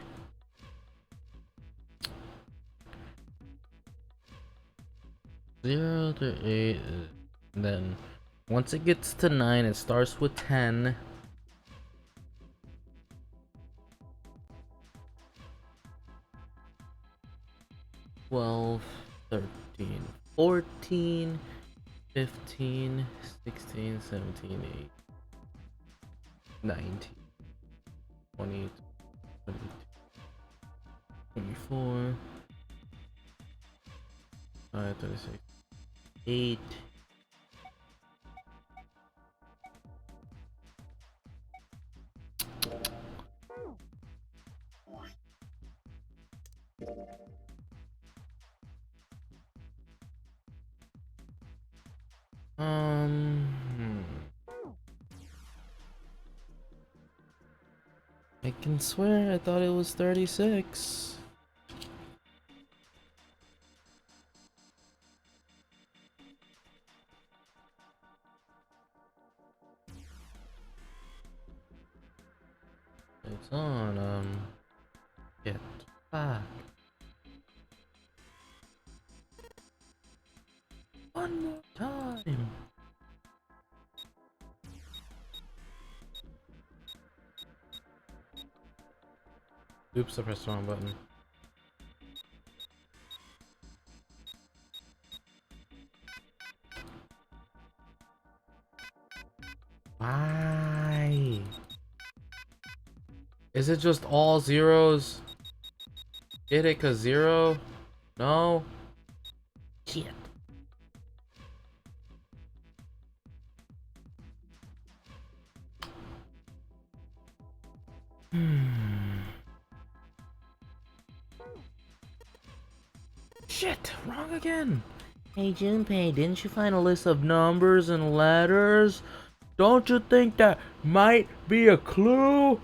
Zero to 8, then once it gets to 9, it starts with 10. $12, $13, $14, $15, $16, $17, $18, $19, $20, $22, $24, $26, $8. I can swear I thought it was 36. It's on, get back. One more time. Oops, I pressed the wrong button. Why? Is it just all zeros? Get it, cause 0? No? Shit. Shit, wrong again. Hey Junpei, didn't you find a list of numbers and letters? Don't you think that might be a clue?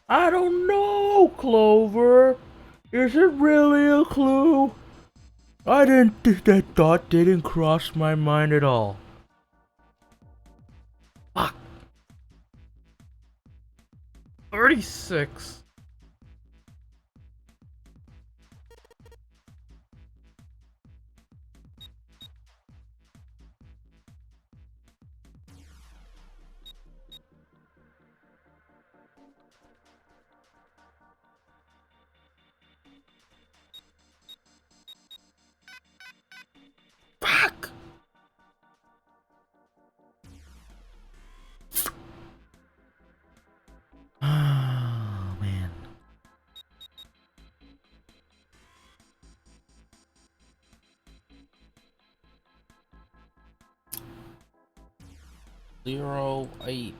I don't know, Clover. Is it really a clue? I didn't think that thought didn't cross my mind at all. Fuck. 36. Fuck. Oh man. Zero 8.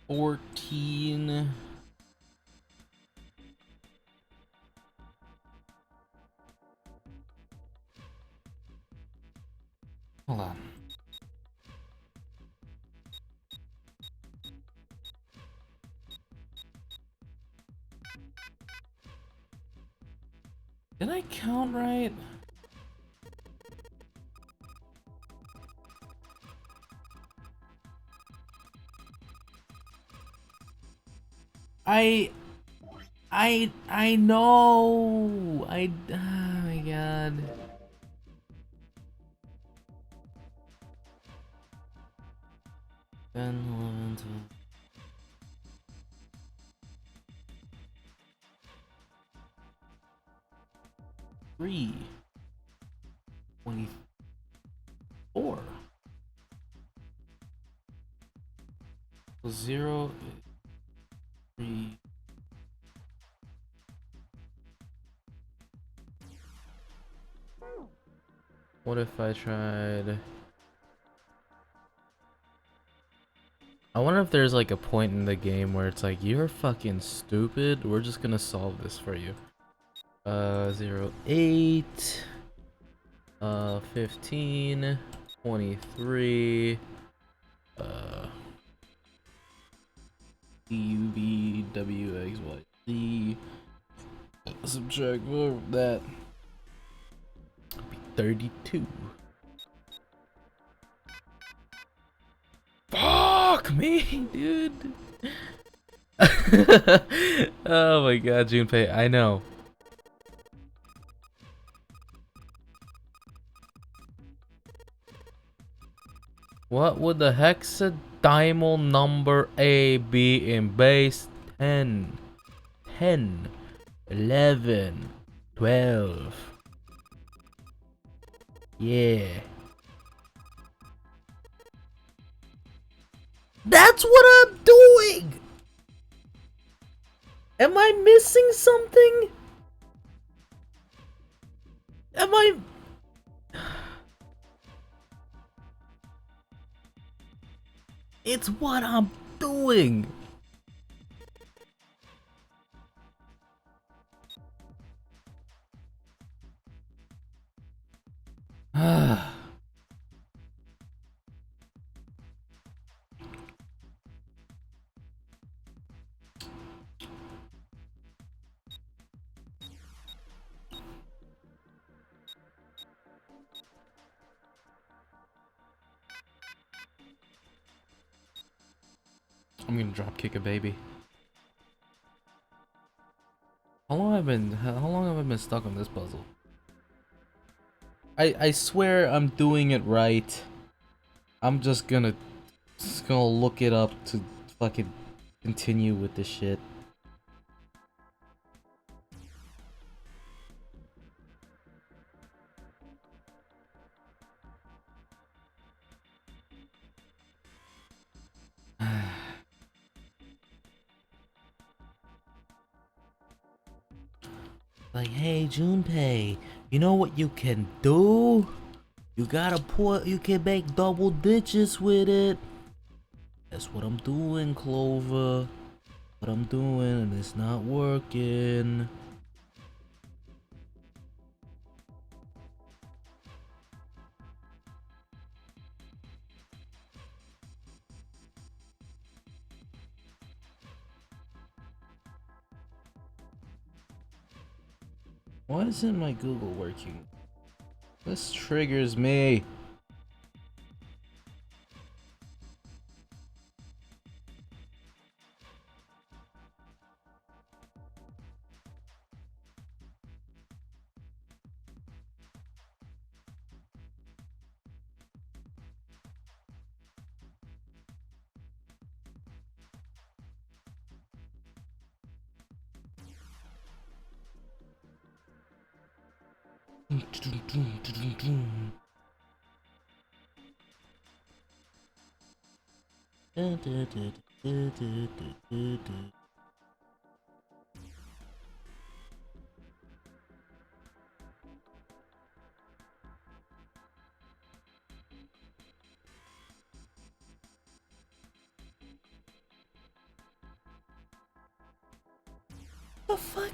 14. Hold on. Did I count right? I know. Oh my god. Ten, 11, 12. 3. 24. 0, 3. What if I tried? I wonder if there's like a point in the game where it's like, you're fucking stupid, we're just gonna solve this for you. 0, 8, 15, 23, U, V, W, X, Y, Z, subtract that, be 32. Fuck me, dude. Oh my god, Junpei, I know. What would the hexadecimal number A be in base 10, 10, 11, 12? Yeah. That's what I'm doing! Am I missing something? Am I... It's what I'm doing! Ah. I'm gonna drop kick a baby. How long have I been stuck on this puzzle? I swear I'm doing it right. I'm just gonna look it up to fucking continue with this shit. Like, hey Junpei, you know what you can do? You can make double digits with it. That's what I'm doing, Clover. What I'm doing, and it's not working. Why isn't my Google working? This triggers me. The fuck?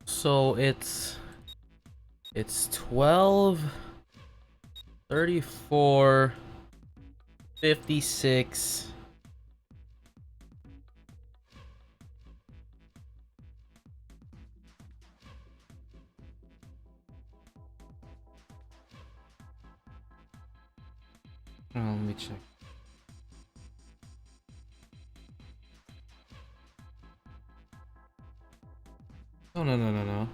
So it's 12, 34, 56. Oh, let me check. Oh, no.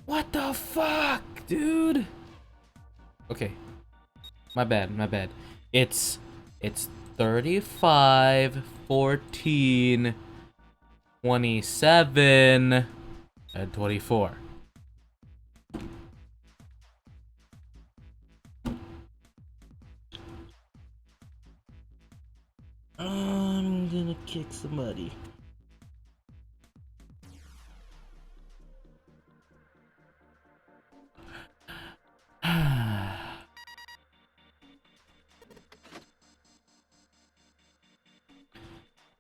What the fuck, dude? Okay. My bad. It's 35, 14, 27, and 24. I'm gonna kick somebody.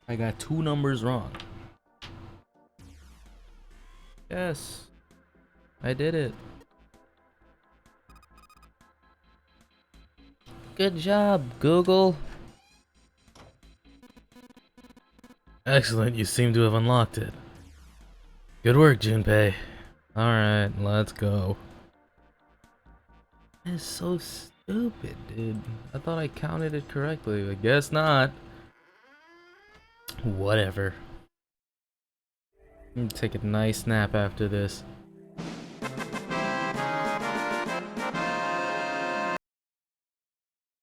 I got 2 numbers wrong. Yes, I did it. Good job, Google. Excellent, you seem to have unlocked it. Good work, Junpei. Alright, let's go. That is so stupid, dude. I thought I counted it correctly, but guess not. Whatever. I'm gonna take a nice nap after this.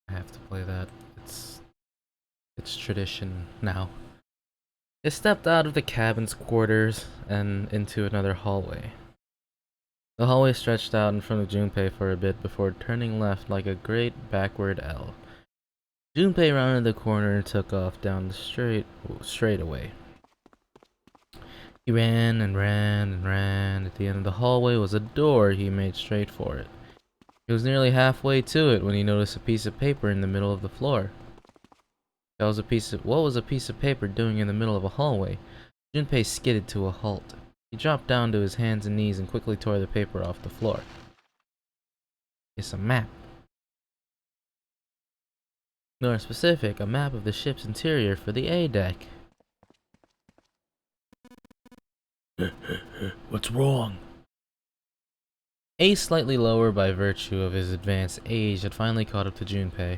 I have to play that. It's tradition now. I stepped out of the cabin's quarters and into another hallway. The hallway stretched out in front of Junpei for a bit before turning left like a great backward L. Junpei rounded the corner and took off down the straight away. He ran and ran and ran. At the end of the hallway was a door. He made straight for it. He was nearly halfway to it when he noticed a piece of paper in the middle of the floor. What was a piece of paper doing in the middle of a hallway? Junpei skidded to a halt. He dropped down to his hands and knees and quickly tore the paper off the floor. It's a map. More specific, a map of the ship's interior for the A deck. What's wrong? Ace, slightly lower by virtue of his advanced age, had finally caught up to Junpei.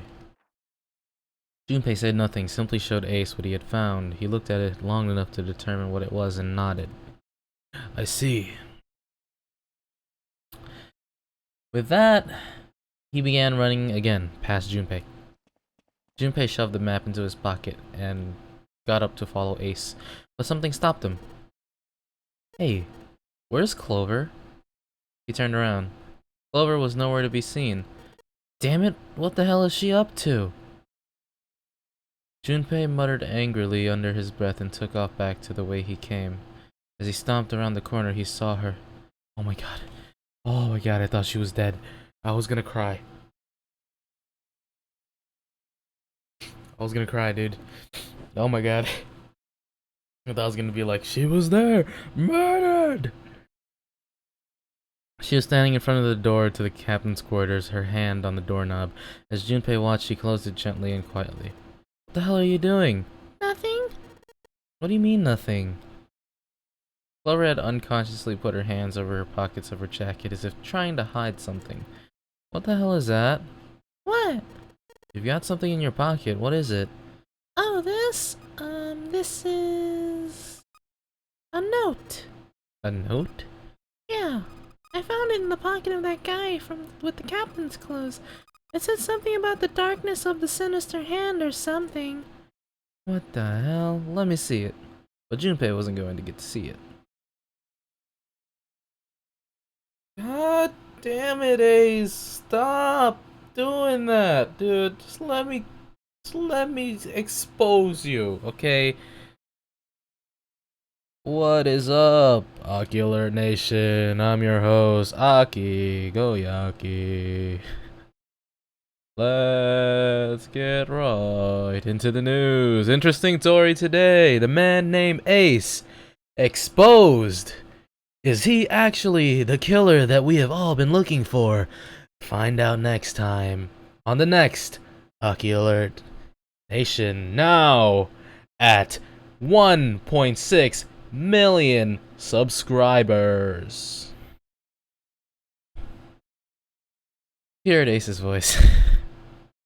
Junpei said nothing, simply showed Ace what he had found. He looked at it long enough to determine what it was and nodded. I see. With that, he began running again, past Junpei. Junpei shoved the map into his pocket and got up to follow Ace, but something stopped him. Hey, where's Clover? He turned around. Clover was nowhere to be seen. Damn it, what the hell is she up to? Junpei muttered angrily under his breath and took off back to the way he came. As he stomped around the corner, he saw her. Oh my god. Oh my god, I thought she was dead. I was gonna cry. I was gonna cry, dude. Oh my god. I thought I was gonna be like, she was there! Murdered! She was standing in front of the door to the captain's quarters, her hand on the doorknob. As Junpei watched, she closed it gently and quietly. What the hell are you doing? Nothing? What do you mean, nothing? Clover had unconsciously put her hands over her pockets of her jacket as if trying to hide something. What the hell is that? What? You've got something in your pocket. What is it? Oh, this? This is... a note. A note? Yeah. I found it in the pocket of that guy with the captain's clothes. It said something about the darkness of the sinister hand or something. What the hell? Let me see it. But Junpei wasn't going to get to see it. God damn it, Ace! Stop doing that, dude. Just let me expose you, okay? What is up, Aki Alert Nation? I'm your host, Aki. Go Yaki. Let's get right into the news. Interesting story today. The man named Ace exposed. Is he actually the killer that we have all been looking for? Find out next time on the next Aki Alert Nation. Now at 1.6 million subscribers. Hear Ace's voice.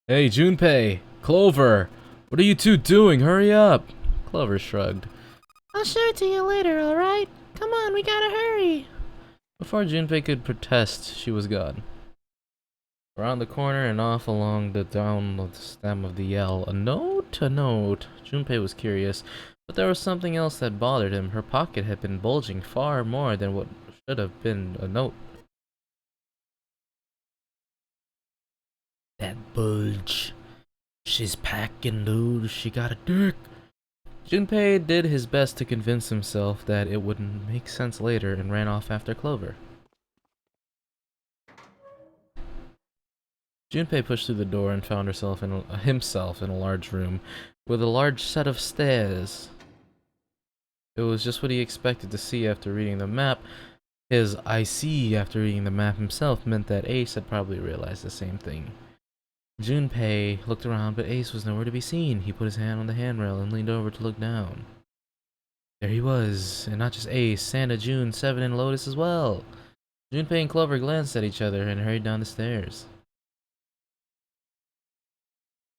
Hey, Junpei, Clover, what are you two doing? Hurry up. Clover shrugged. I'll show it to you later, alright? Come on, we gotta hurry. Before Junpei could protest, she was gone. Around the corner and off along down the stem of the yell. A note? Junpei was curious, but there was something else that bothered him. Her pocket had been bulging far more than what should have been a note. That bulge. She's packing, dude. She got a dick. Junpei did his best to convince himself that it wouldn't make sense later and ran off after Clover. Junpei pushed through the door and found himself in a large room with a large set of stairs. It was just what he expected to see after reading the map. His "I see" after reading the map himself meant that Ace had probably realized the same thing. Junpei looked around, but Ace was nowhere to be seen. He put his hand on the handrail and leaned over to look down. There he was, and not just Ace, Santa, June, Seven, and Lotus as well. Junpei and Clover glanced at each other and hurried down the stairs.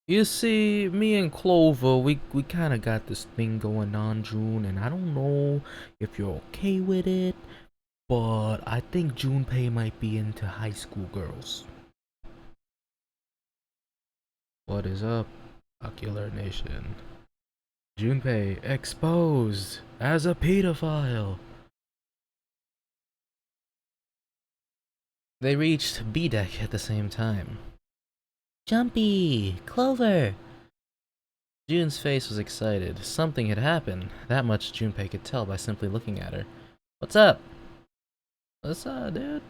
You see, me and Clover, we kind of got this thing going on, June, and I don't know if you're okay with it, but I think Junpei might be into high school girls. What is up, Aki Alert Nation? Junpei exposed as a pedophile. They reached B deck at the same time. Jumpy! Clover! June's face was excited. Something had happened. That much Junpei could tell by simply looking at her. What's up? What's up, dude?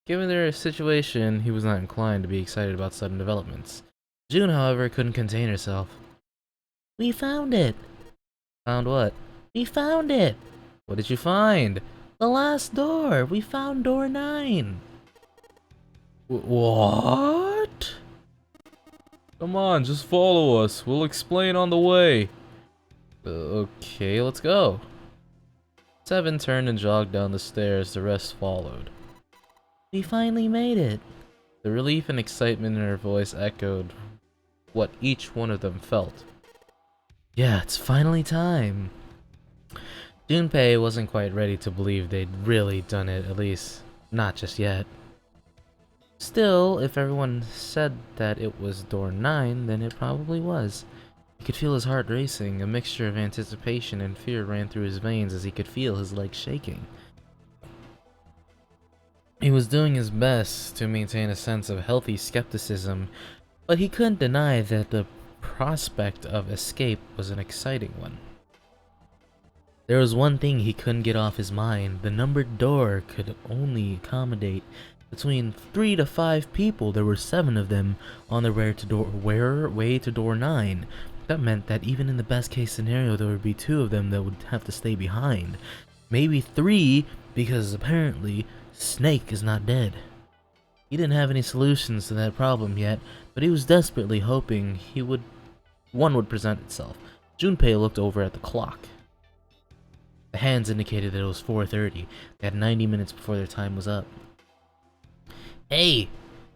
Given their situation, he was not inclined to be excited about sudden developments. June, however, couldn't contain herself. We found it! Found what? We found it! What did you find? The last door! We found door 9! What? Come on, just follow us. We'll explain on the way. Okay, let's go. Seven turned and jogged down the stairs. The rest followed. We finally made it. The relief and excitement in her voice echoed what each one of them felt. Yeah, it's finally time. Junpei wasn't quite ready to believe they'd really done it, at least not just yet. Still, if everyone said that it was door 9, then it probably was. He could feel his heart racing. A mixture of anticipation and fear ran through his veins as he could feel his legs shaking. He was doing his best to maintain a sense of healthy skepticism, but he couldn't deny that the prospect of escape was an exciting one. There was one thing he couldn't get off his mind. The numbered door could only accommodate between 3 to 5 people. There were 7 of them on their way to door 9. That meant that even in the best case scenario, there would be 2 of them that would have to stay behind. Maybe 3, because apparently Snake is not dead. He didn't have any solutions to that problem yet, but he was desperately hoping one would present itself. Junpei looked over at the clock. The hands indicated that it was 4:30. They had 90 minutes before their time was up. Hey!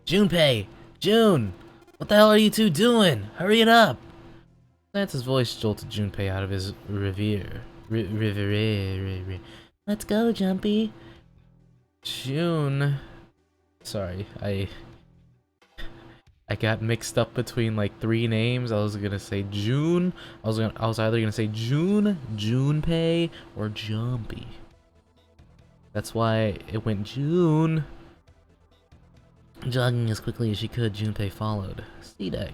Junpei! June! What the hell are you two doing? Hurry it up! Santa's voice jolted Junpei out of his reverie. Let's go, Jumpy. June... Sorry, I got mixed up between like 3 names. I was gonna say June. I was either gonna say June, Junpei, or Jumpy. That's why it went June. Jogging as quickly as she could, Junpei followed. C deck.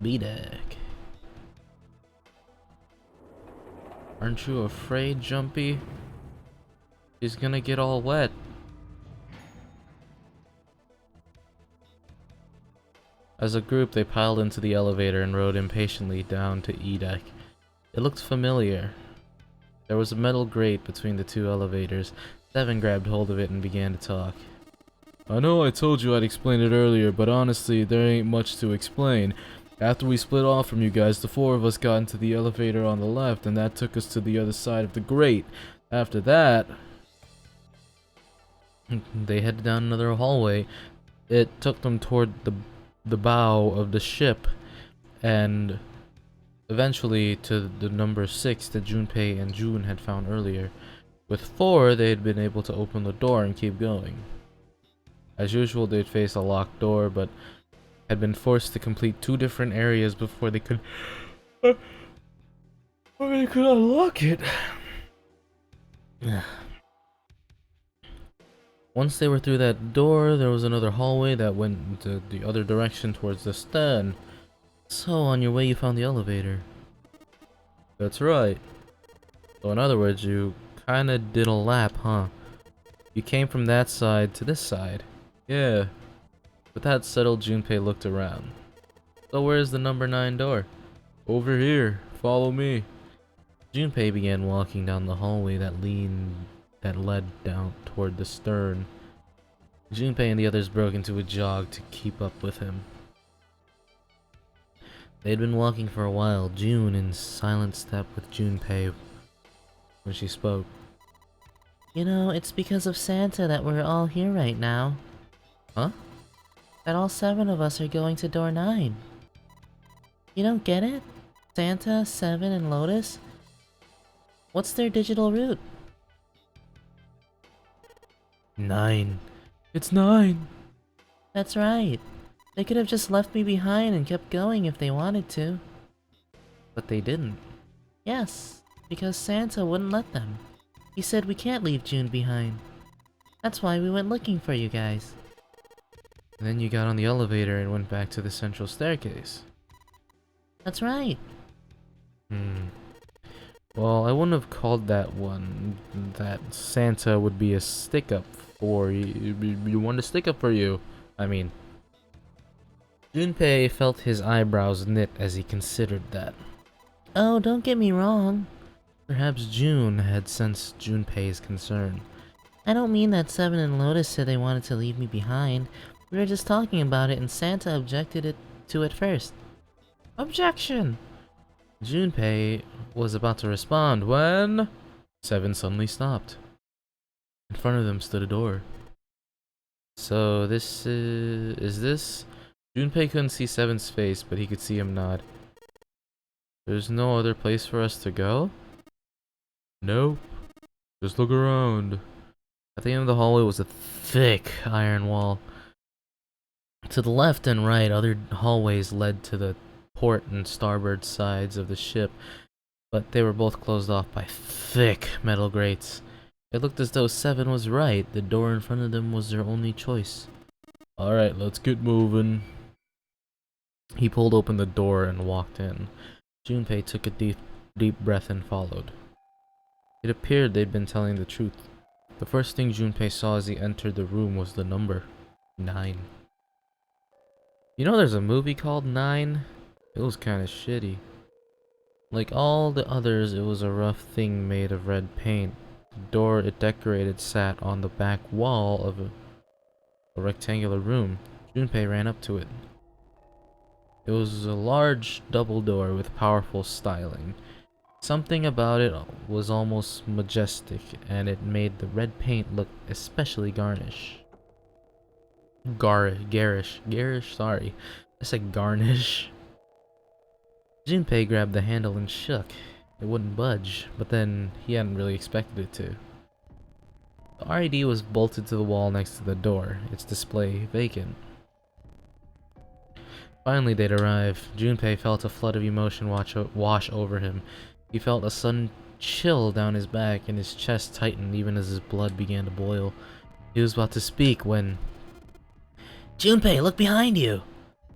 B deck. Aren't you afraid, Jumpy? She's gonna get all wet. As a group, they piled into the elevator and rode impatiently down to E deck. It looked familiar. There was a metal grate between the 2 elevators. Seven grabbed hold of it and began to talk. I know I told you I'd explain it earlier, but honestly, there ain't much to explain. After we split off from you guys, the 4 of us got into the elevator on the left, and that took us to the other side of the grate. After that, they headed down another hallway. It took them toward the bow of the ship, and eventually to the number 6 that Junpei and June had found earlier. With 4, they had been able to open the door and keep going. As usual, they'd face a locked door, but had been forced to complete 2 different areas before they could unlock it. Once they were through that door, there was another hallway that went into the other direction towards the stern. So, on your way you found the elevator. That's right. So in other words, you kinda did a lap, huh? You came from that side to this side. Yeah. With that settled, Junpei looked around. So where's the number 9 door? Over here. Follow me. Junpei began walking down the hallway that led down toward the stern. Junpei and the others broke into a jog to keep up with him. They had been walking for a while, June in silent step with Junpei when she spoke. You know, it's because of Santa that we're all here right now. Huh? That all 7 of us are going to door 9. You don't get it? Santa, 7, and Lotus? What's their digital route? 9. It's 9. That's right. They could have just left me behind and kept going if they wanted to. But they didn't. Yes, because Santa wouldn't let them. He said we can't leave June behind. That's why we went looking for you guys. And then you got on the elevator and went back to the central staircase. That's right. Well, I wouldn't have called that one that Santa would be a stick-up for you. You want a stick-up for you. I mean... Junpei felt his eyebrows knit as he considered that. Oh, don't get me wrong. Perhaps June had sensed Junpei's concern. I don't mean that 7 and Lotus said they wanted to leave me behind. We were just talking about it and Santa objected to it first. Objection! Junpei was about to respond when 7 suddenly stopped. In front of them stood a door. So this is this? Junpei couldn't see 7's face, but he could see him nod. There's no other place for us to go? Nope. Just look around. At the end of the hallway was a thick iron wall. To the left and right, other hallways led to the port and starboard sides of the ship, but they were both closed off by thick metal grates. It looked as though 7 was right. The door in front of them was their only choice. Alright, let's get moving. He pulled open the door and walked in. Junpei took a deep breath and followed. It appeared they'd been telling the truth. The first thing Junpei saw as he entered the room was the number 9. You know there's a movie called 9? It was kinda shitty. Like all the others, it was a rough thing made of red paint. The door it decorated sat on the back wall of a rectangular room. Junpei ran up to it. It was a large double door with powerful styling. Something about it was almost majestic, and it made the red paint look especially garish. Garish, sorry. I said garnish. Junpei grabbed the handle and shook. It wouldn't budge, but then he hadn't really expected it to. The RED was bolted to the wall next to the door, its display vacant. Finally they'd arrive. Junpei felt a flood of emotion wash over him. He felt a sudden chill down his back, and his chest tightened even as his blood began to boil. He was about to speak when... "Junpei, look behind you!"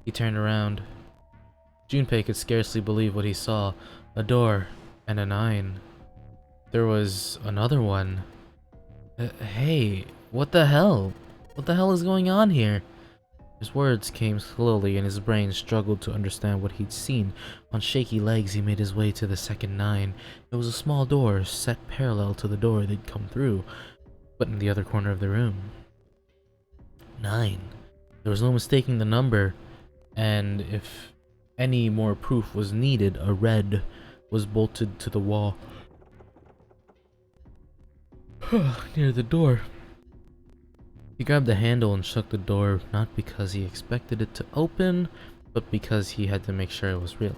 He turned around. Junpei could scarcely believe what he saw. A door and a 9. There was another one. Hey, what the hell? What the hell is going on here? His words came slowly, and his brain struggled to understand what he'd seen. On shaky legs, he made his way to the second 9. It was a small door, set parallel to the door they'd come through, but in the other corner of the room. 9. There was no mistaking the number, and if any more proof was needed, a red was bolted to the wall near the door. He grabbed the handle and shook the door, not because he expected it to open, but because he had to make sure it was real.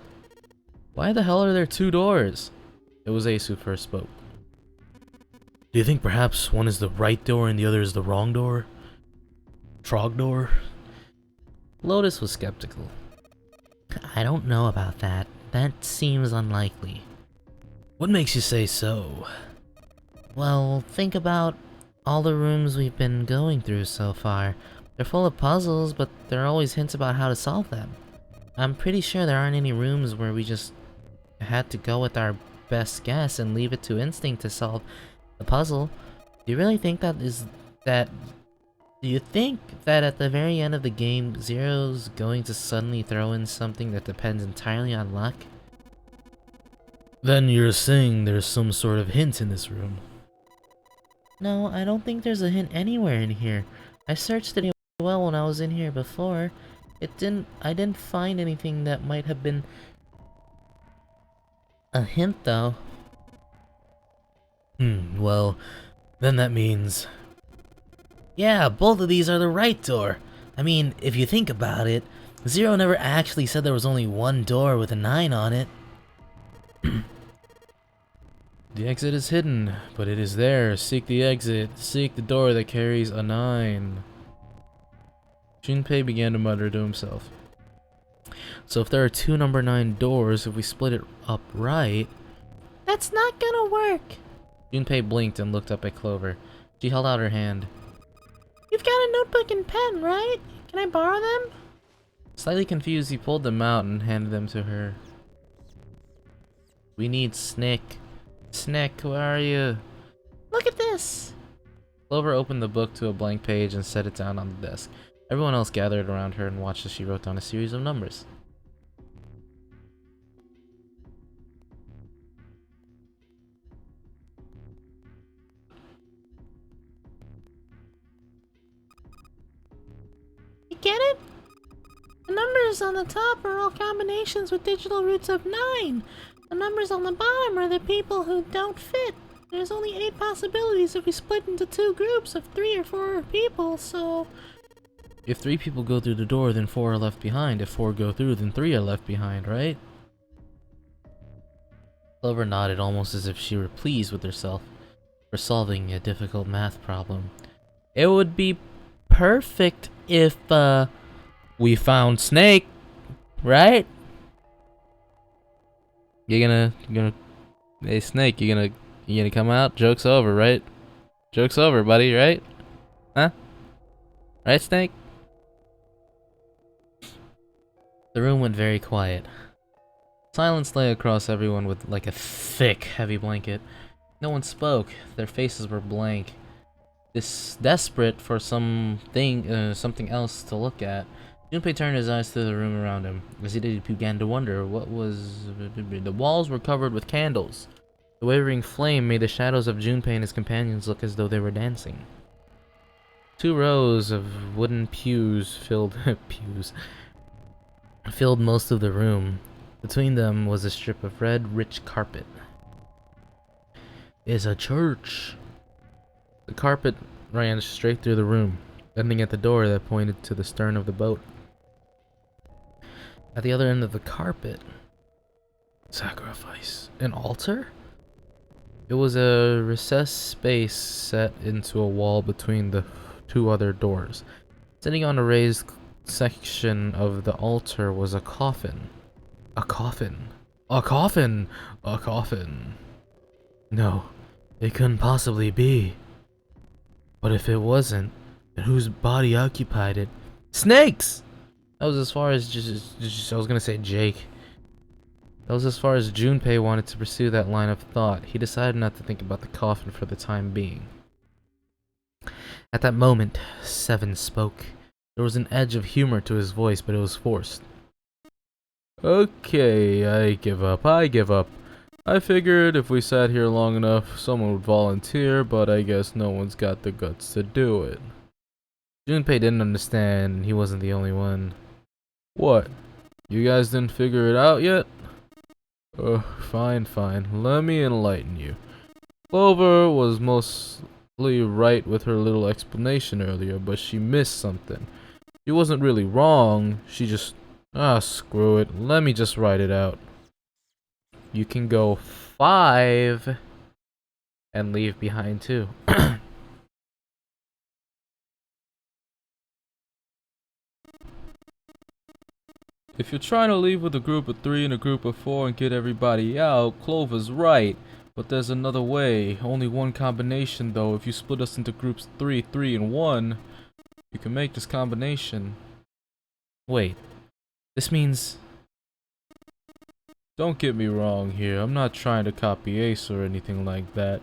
Why the hell are there 2 doors? It was Ace who first spoke. Do you think perhaps one is the right door and the other is the wrong door? Trog door? Lotus was skeptical. I don't know about that. That seems unlikely. What makes you say so? Well, think about all the rooms we've been going through so far. They're full of puzzles, but there are always hints about how to solve them. I'm pretty sure there aren't any rooms where we just had to go with our best guess and leave it to instinct to solve the puzzle. Do you really think that do you think that at the very end of the game, Zero's going to suddenly throw in something that depends entirely on luck? Then you're saying there's some sort of hint in this room? No, I don't think there's a hint anywhere in here. I searched it well when I was in here before. I didn't find anything that might have been a hint though. Well, then that means... Yeah, both of these are the right door. I mean, if you think about it, Zero never actually said there was only one door with a 9 on it. The exit is hidden, but it is there. Seek the exit. Seek the door that carries a 9. Junpei began to mutter to himself. So if there are 2 number 9 doors, if we split it up right... That's not gonna work! Junpei blinked and looked up at Clover. She held out her hand. You've got a notebook and pen, right? Can I borrow them? Slightly confused, he pulled them out and handed them to her. We need Snick. Snick, where are you? Look at this! Clover opened the book to a blank page and set it down on the desk. Everyone else gathered around her and watched as she wrote down a series of numbers. You get it? The numbers on the top are all combinations with digital roots of 9. The numbers on the bottom are the people who don't fit. There's only 8 possibilities if we split into 2 groups of 3 or 4 people, so... If 3 people go through the door, then 4 are left behind. If 4 go through, then 3 are left behind, right? Clover nodded almost as if she were pleased with herself for solving a difficult math problem. It would be perfect if, we found Snake, right? You gonna, hey Snake, you gonna come out? Joke's over, right? Joke's over, buddy, right? Huh? Right, Snake? The room went very quiet. Silence lay across everyone with like a thick, heavy blanket. No one spoke. Their faces were blank. Desperate for something else to look at. Junpei turned his eyes to the room around him. As he did, he began to wonder what was... The walls were covered with candles. The wavering flame made the shadows of Junpei and his companions look as though they were dancing. 2 rows of wooden pews filled most of the room. Between them was a strip of red, rich carpet. It's a church. The carpet ran straight through the room, ending at the door that pointed to the stern of the boat. At the other end of the carpet, sacrifice. An altar? It was a recessed space set into a wall between the 2 other doors. Sitting on a raised section of the altar was a coffin. A coffin. A coffin! A coffin. No, it couldn't possibly be. But if it wasn't, then whose body occupied it? Snakes! That was as far as I was gonna say Jake. That was as far as Junpei wanted to pursue that line of thought. He decided not to think about the coffin for the time being. At that moment, Seven spoke. There was an edge of humor to his voice, but it was forced. Okay, I give up. I figured if we sat here long enough, someone would volunteer, but I guess no one's got the guts to do it. Junpei didn't understand, and he wasn't the only one. What? You guys didn't figure it out yet? Fine. Let me enlighten you. Clover was mostly right with her little explanation earlier, but she missed something. She wasn't really wrong, she just... screw it. Let me just write it out. You can go 5 and leave behind 2. If you're trying to leave with a group of 3 and a group of 4 and get everybody out, Clover's right. But there's another way. Only one combination though. If you split us into groups 3, 3, and 1, you can make this combination. Wait. This means... Don't get me wrong here. I'm not trying to copy Ace or anything like that.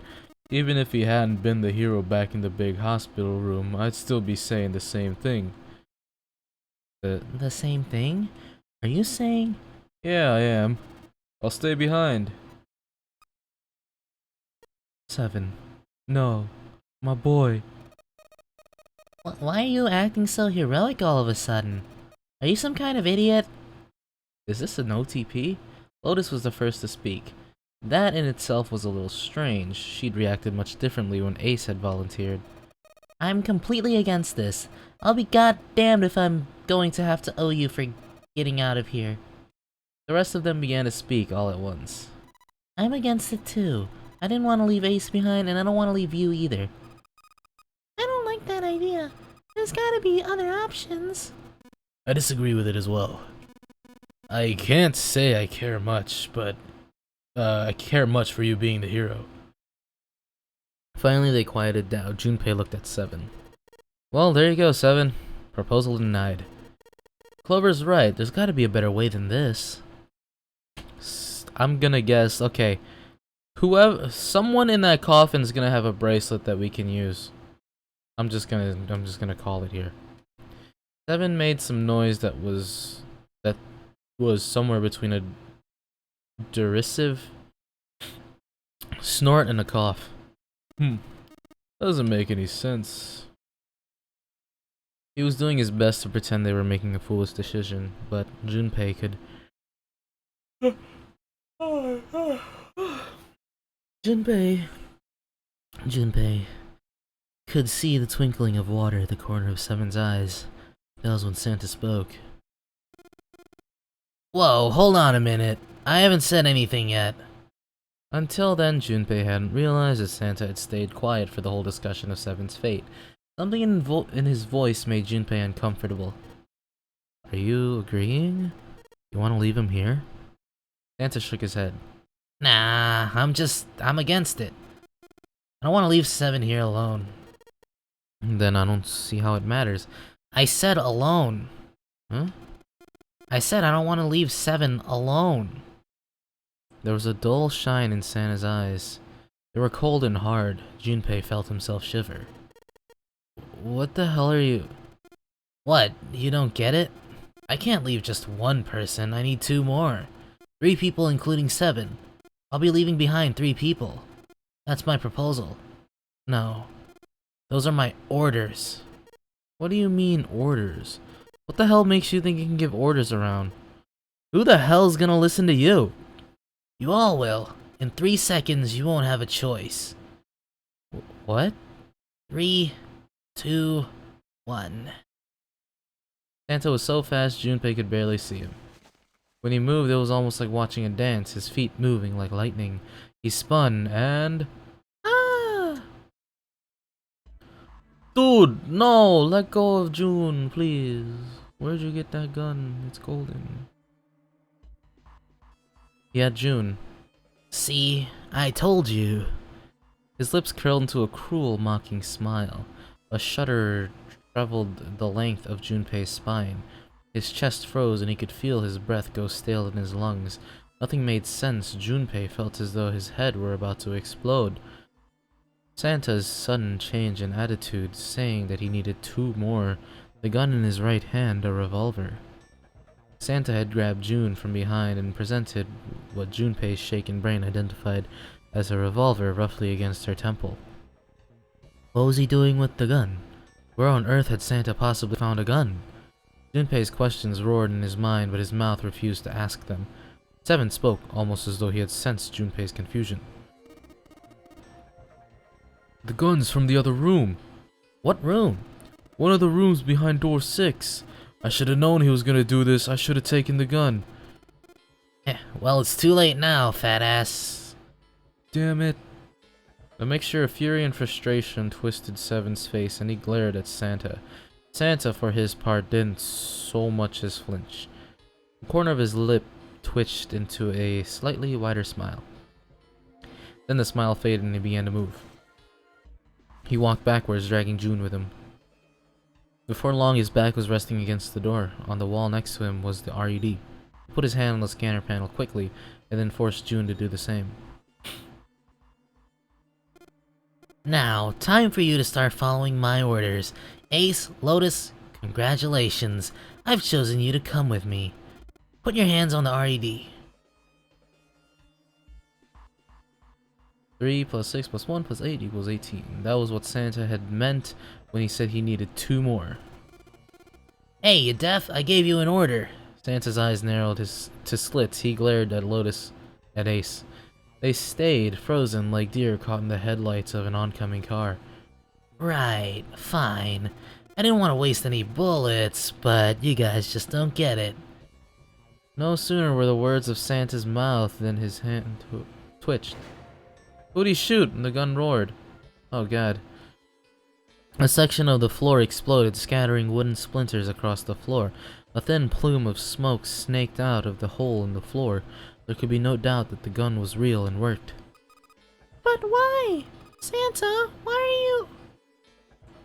Even if he hadn't been the hero back in the big hospital room, I'd still be saying the same thing. The same thing? Are you saying? Yeah, I am. I'll stay behind. 7. No. My boy. Why are you acting so heroic all of a sudden? Are you some kind of idiot? Is this an OTP? Lotus was the first to speak. That in itself was a little strange. She'd reacted much differently when Ace had volunteered. I'm completely against this. I'll be goddamned if I'm going to have to owe you for getting out of here. The rest of them began to speak all at once. I'm against it too. I didn't want to leave Ace behind, and I don't want to leave you either. I don't like that idea. There's gotta be other options. I disagree with it as well. I can't say I care much, but I care much for you being the hero. Finally, they quieted down. Junpei looked at 7. Well, there you go, 7. Proposal denied. Clover's right. There's gotta be a better way than this. I'm gonna guess. Okay. Someone in that coffin is gonna have a bracelet that we can use. I'm just gonna call it here. 7 made some noise that was somewhere between a derisive snort and a cough. Doesn't make any sense. He was doing his best to pretend they were making a foolish decision, but Junpei could... Junpei could see the twinkling of water at the corner of 7's eyes. That was when Santa spoke. Whoa, hold on a minute. I haven't said anything yet. Until then, Junpei hadn't realized that Santa had stayed quiet for the whole discussion of 7's fate. Something in his voice made Junpei uncomfortable. Are you agreeing? You want to leave him here? Santa shook his head. Nah, I'm against it. I don't want to leave 7 here alone. Then I don't see how it matters. I said alone. Huh? I said I don't want to leave 7 alone. There was a dull shine in Santa's eyes. They were cold and hard. Junpei felt himself shiver. What the hell are you... What? You don't get it? I can't leave just one person. I need 2 more. 3 people including 7. I'll be leaving behind 3 people. That's my proposal. No. Those are my orders. What do you mean, orders? What the hell makes you think you can give orders around? Who the hell's gonna listen to you? You all will. In 3 seconds, you won't have a choice. What? 3, 2, 1. Santa was so fast, Junpei could barely see him. When he moved, it was almost like watching a dance, his feet moving like lightning. He spun and... Ah! Dude, no! Let go of June, please. Where'd you get that gun? It's golden. He had June. See? I told you. His lips curled into a cruel, mocking smile. A shudder traveled the length of Junpei's spine. His chest froze and he could feel his breath go stale in his lungs. Nothing made sense. Junpei felt as though his head were about to explode. Santa's sudden change in attitude, saying that he needed 2 more, the gun in his right hand, a revolver. Santa had grabbed June from behind and presented what Junpei's shaken brain identified as a revolver roughly against her temple. What was he doing with the gun? Where on earth had Santa possibly found a gun? Junpei's questions roared in his mind, but his mouth refused to ask them. Seven spoke, almost as though he had sensed Junpei's confusion. The gun's from the other room. What room? One of the rooms behind door 6. I should have known he was gonna do this. I should have taken the gun. Well, it's too late now, fat ass. Damn it. A mixture of fury and frustration twisted Seven's face, and he glared at Santa. Santa, for his part, didn't so much as flinch. The corner of his lip twitched into a slightly wider smile. Then the smile faded and he began to move. He walked backwards, dragging June with him. Before long, his back was resting against the door. On the wall next to him was the RED. He put his hand on the scanner panel quickly, and then forced June to do the same. Now, time for you to start following my orders. Ace, Lotus, congratulations. I've chosen you to come with me. Put your hands on the RED. 3 plus 6 plus 1 plus 8 equals 18. That was what Santa had meant when he said he needed 2 more. Hey, you deaf? I gave you an order. Santa's eyes narrowed to slits. He glared at Lotus, at Ace. They stayed frozen like deer caught in the headlights of an oncoming car. Right, fine. I didn't want to waste any bullets, but you guys just don't get it. No sooner were the words of Santa's mouth than his hand twitched. Who'd he shoot? And the gun roared. Oh god. A section of the floor exploded, scattering wooden splinters across the floor. A thin plume of smoke snaked out of the hole in the floor. There could be no doubt that the gun was real and worked. But why? Santa, why are you...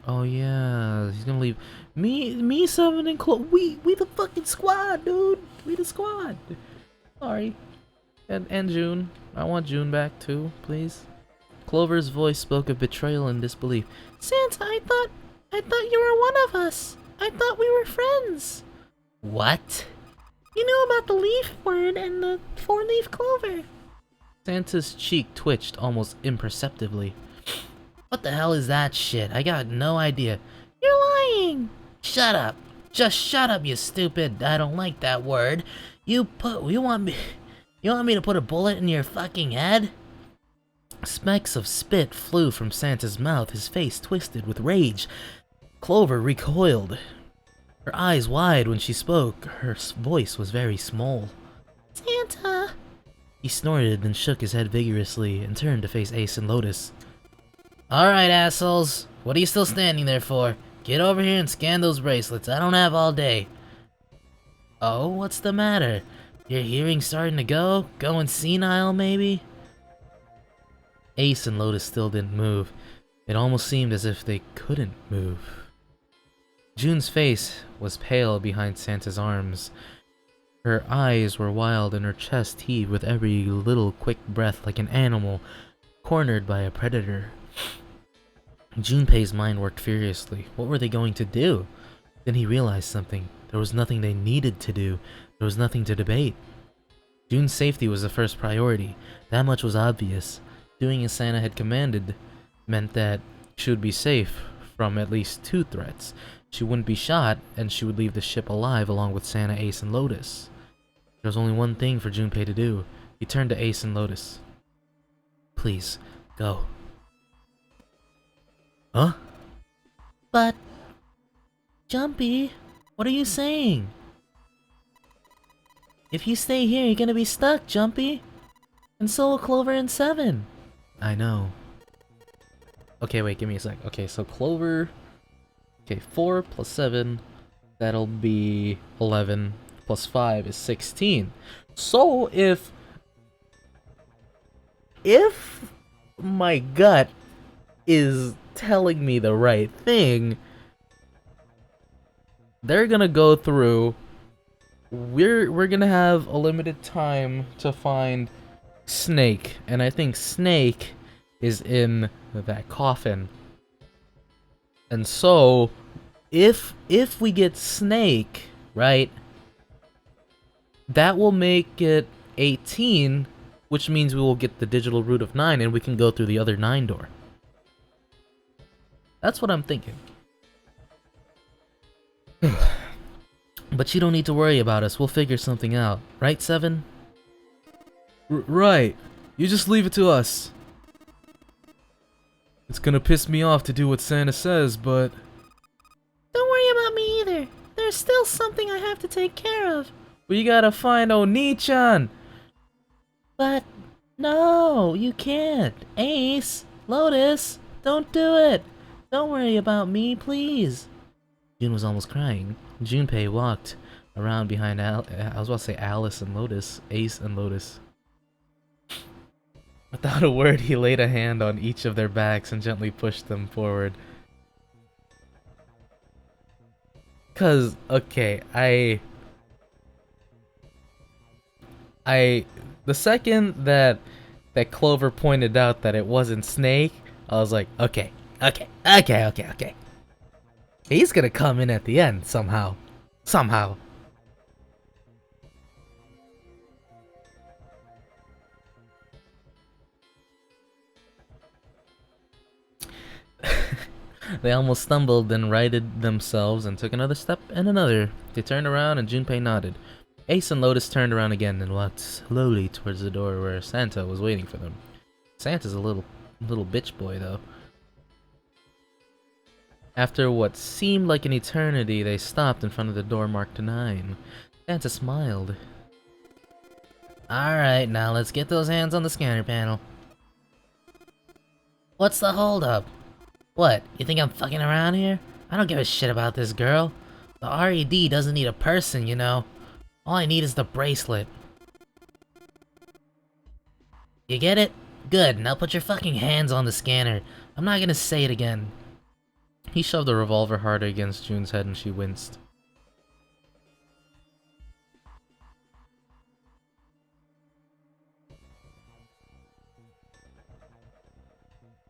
Oh yeah, he's gonna leave me, Seven, and Chloe. We the fucking squad, dude. We the squad. Sorry. And June. I want June back too, please. Clover's voice spoke of betrayal and disbelief. Santa, I thought you were one of us. I thought we were friends. What? You knew about the leaf word and the 4-leaf clover. Santa's cheek twitched almost imperceptibly. What the hell is that shit? I got no idea. You're lying. Shut up. Just shut up, you stupid. I don't like that word. You want me to put a bullet in your fucking head? Specks of spit flew from Santa's mouth, his face twisted with rage. Clover recoiled, her eyes wide when she spoke. Her voice was very small. Santa! He snorted, then shook his head vigorously and turned to face Ace and Lotus. Alright, assholes. What are you still standing there for? Get over here and scan those bracelets. I don't have all day. Oh, what's the matter? Your hearing's starting to go? Going senile, maybe? Ace and Lotus still didn't move. It almost seemed as if they couldn't move. June's face was pale behind Santa's arms. Her eyes were wild and her chest heaved with every little quick breath like an animal cornered by a predator. Junpei's mind worked furiously. What were they going to do? Then he realized something. There was nothing they needed to do. There was nothing to debate. June's safety was the first priority. That much was obvious. Doing as Santa had commanded meant that she would be safe from at least 2 threats. She wouldn't be shot, and she would leave the ship alive along with Santa, Ace, and Lotus. There was only one thing for Junpei to do. He turned to Ace and Lotus. Please, go. Huh? But... Jumpy, what are you saying? If you stay here, you're gonna be stuck, Jumpy. And so will Clover and Seven. I know. Okay, wait, give me a sec. Okay, so Clover... Okay, 4 plus 7, that'll be 11, plus 5 is 16. So, if my gut is telling me the right thing, they're gonna go through... We're gonna have a limited time to find Snake, and I think Snake is in that coffin. And so, if we get Snake, right, that will make it 18, which means we will get the digital root of 9, and we can go through the other 9 door. That's what I'm thinking. But you don't need to worry about us. We'll figure something out. Right, Seven? Right. You just leave it to us. It's gonna piss me off to do what Santa says, but... Don't worry about me either. There's still something I have to take care of. We gotta find Oni-chan! But... No, you can't. Ace, Lotus, don't do it. Don't worry about me, please. June was almost crying. Junpei walked around behind I was about to say Alice and Lotus. Ace and Lotus. Without a word, he laid a hand on each of their backs and gently pushed them forward. Cause, okay, the second that Clover pointed out that it wasn't Snake, I was like, okay. He's gonna come in at the end somehow. Somehow. They almost stumbled, then righted themselves and took another step and another. They turned around and Junpei nodded. Ace and Lotus turned around again and walked slowly towards the door where Santa was waiting for them. Santa's a little bitch boy though. After what seemed like an eternity, they stopped in front of the door marked 9. Santa smiled. Alright, now let's get those hands on the scanner panel. What's the holdup? What, you think I'm fucking around here? I don't give a shit about this girl. The RED doesn't need a person, you know. All I need is the bracelet. You get it? Good, now put your fucking hands on the scanner. I'm not gonna say it again. He shoved the revolver harder against June's head and she winced.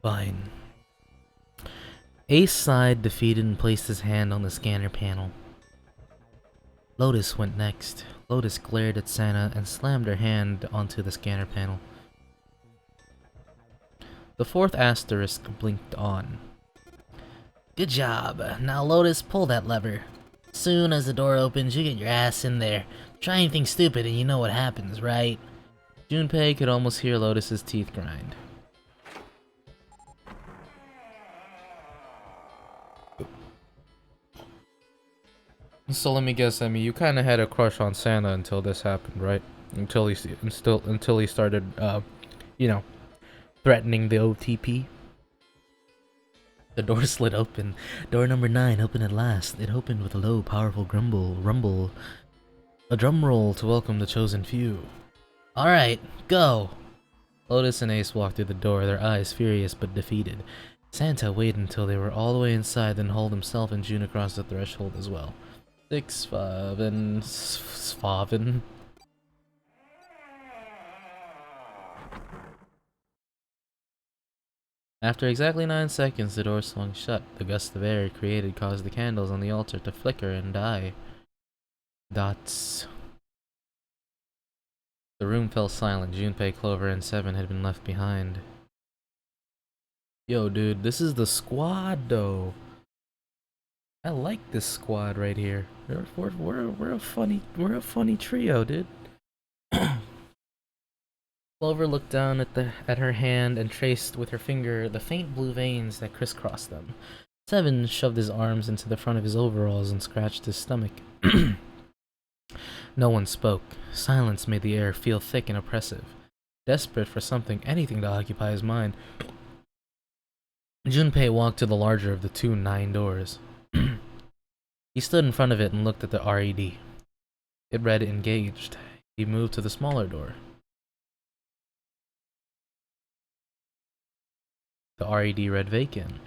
Fine. Ace sighed, defeated, and placed his hand on the scanner panel. Lotus went next. Lotus glared at Santa and slammed her hand onto the scanner panel. The 4th asterisk blinked on. Good job. Now Lotus, pull that lever. Soon as the door opens, you get your ass in there. Try anything stupid and you know what happens, right? Junpei could almost hear Lotus's teeth grind. So let me guess, Emmy, you kind of had a crush on Santa until this happened, right? Until he started, you know, threatening the OTP. The door slid open. Door number 9 opened at last. It opened with a low, powerful rumble. A drum roll to welcome the chosen few. Alright, go! Lotus and Ace walked through the door, their eyes furious but defeated. Santa waited until they were all the way inside, then hauled himself and June across the threshold as well. 6, 5, and 7. After exactly 9 seconds, the door swung shut. The gust of air it created caused the candles on the altar to flicker and die. Dots. The room fell silent. Junpei, Clover, and Seven had been left behind. Yo, dude, this is the squad, though. I like this squad right here. We're a funny trio, dude. Clover looked down at her hand and traced with her finger the faint blue veins that crisscrossed them. Seven shoved his arms into the front of his overalls and scratched his stomach. No one spoke. Silence made the air feel thick and oppressive. Desperate for anything to occupy his mind, Junpei walked to the larger of the two 9 doors. He stood in front of it and looked at the RED. It read engaged. He moved to the smaller door. The RED read vacant.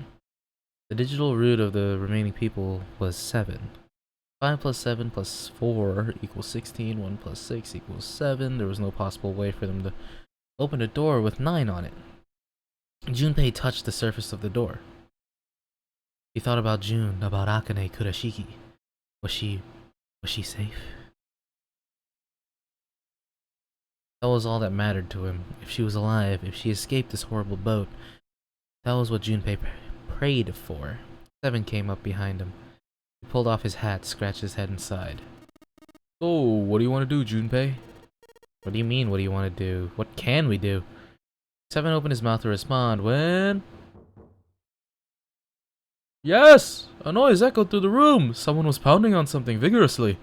The digital root of the remaining people was 7. 5 plus 7 plus 4 equals 16. 1 plus 6 equals 7. There was no possible way for them to open a door with 9 on it. Junpei touched the surface of the door. He thought about June, about Akane Kurashiki. Was she safe? That was all that mattered to him. If she was alive, if she escaped this horrible boat, that was what Junpei prayed for. 7 came up behind him. He pulled off his hat, scratched his head, and sighed. So, what do you want to do, Junpei? What do you mean, what do you want to do? What can we do? 7 opened his mouth to respond when... Yes! A noise echoed through the room. Someone was pounding on something vigorously.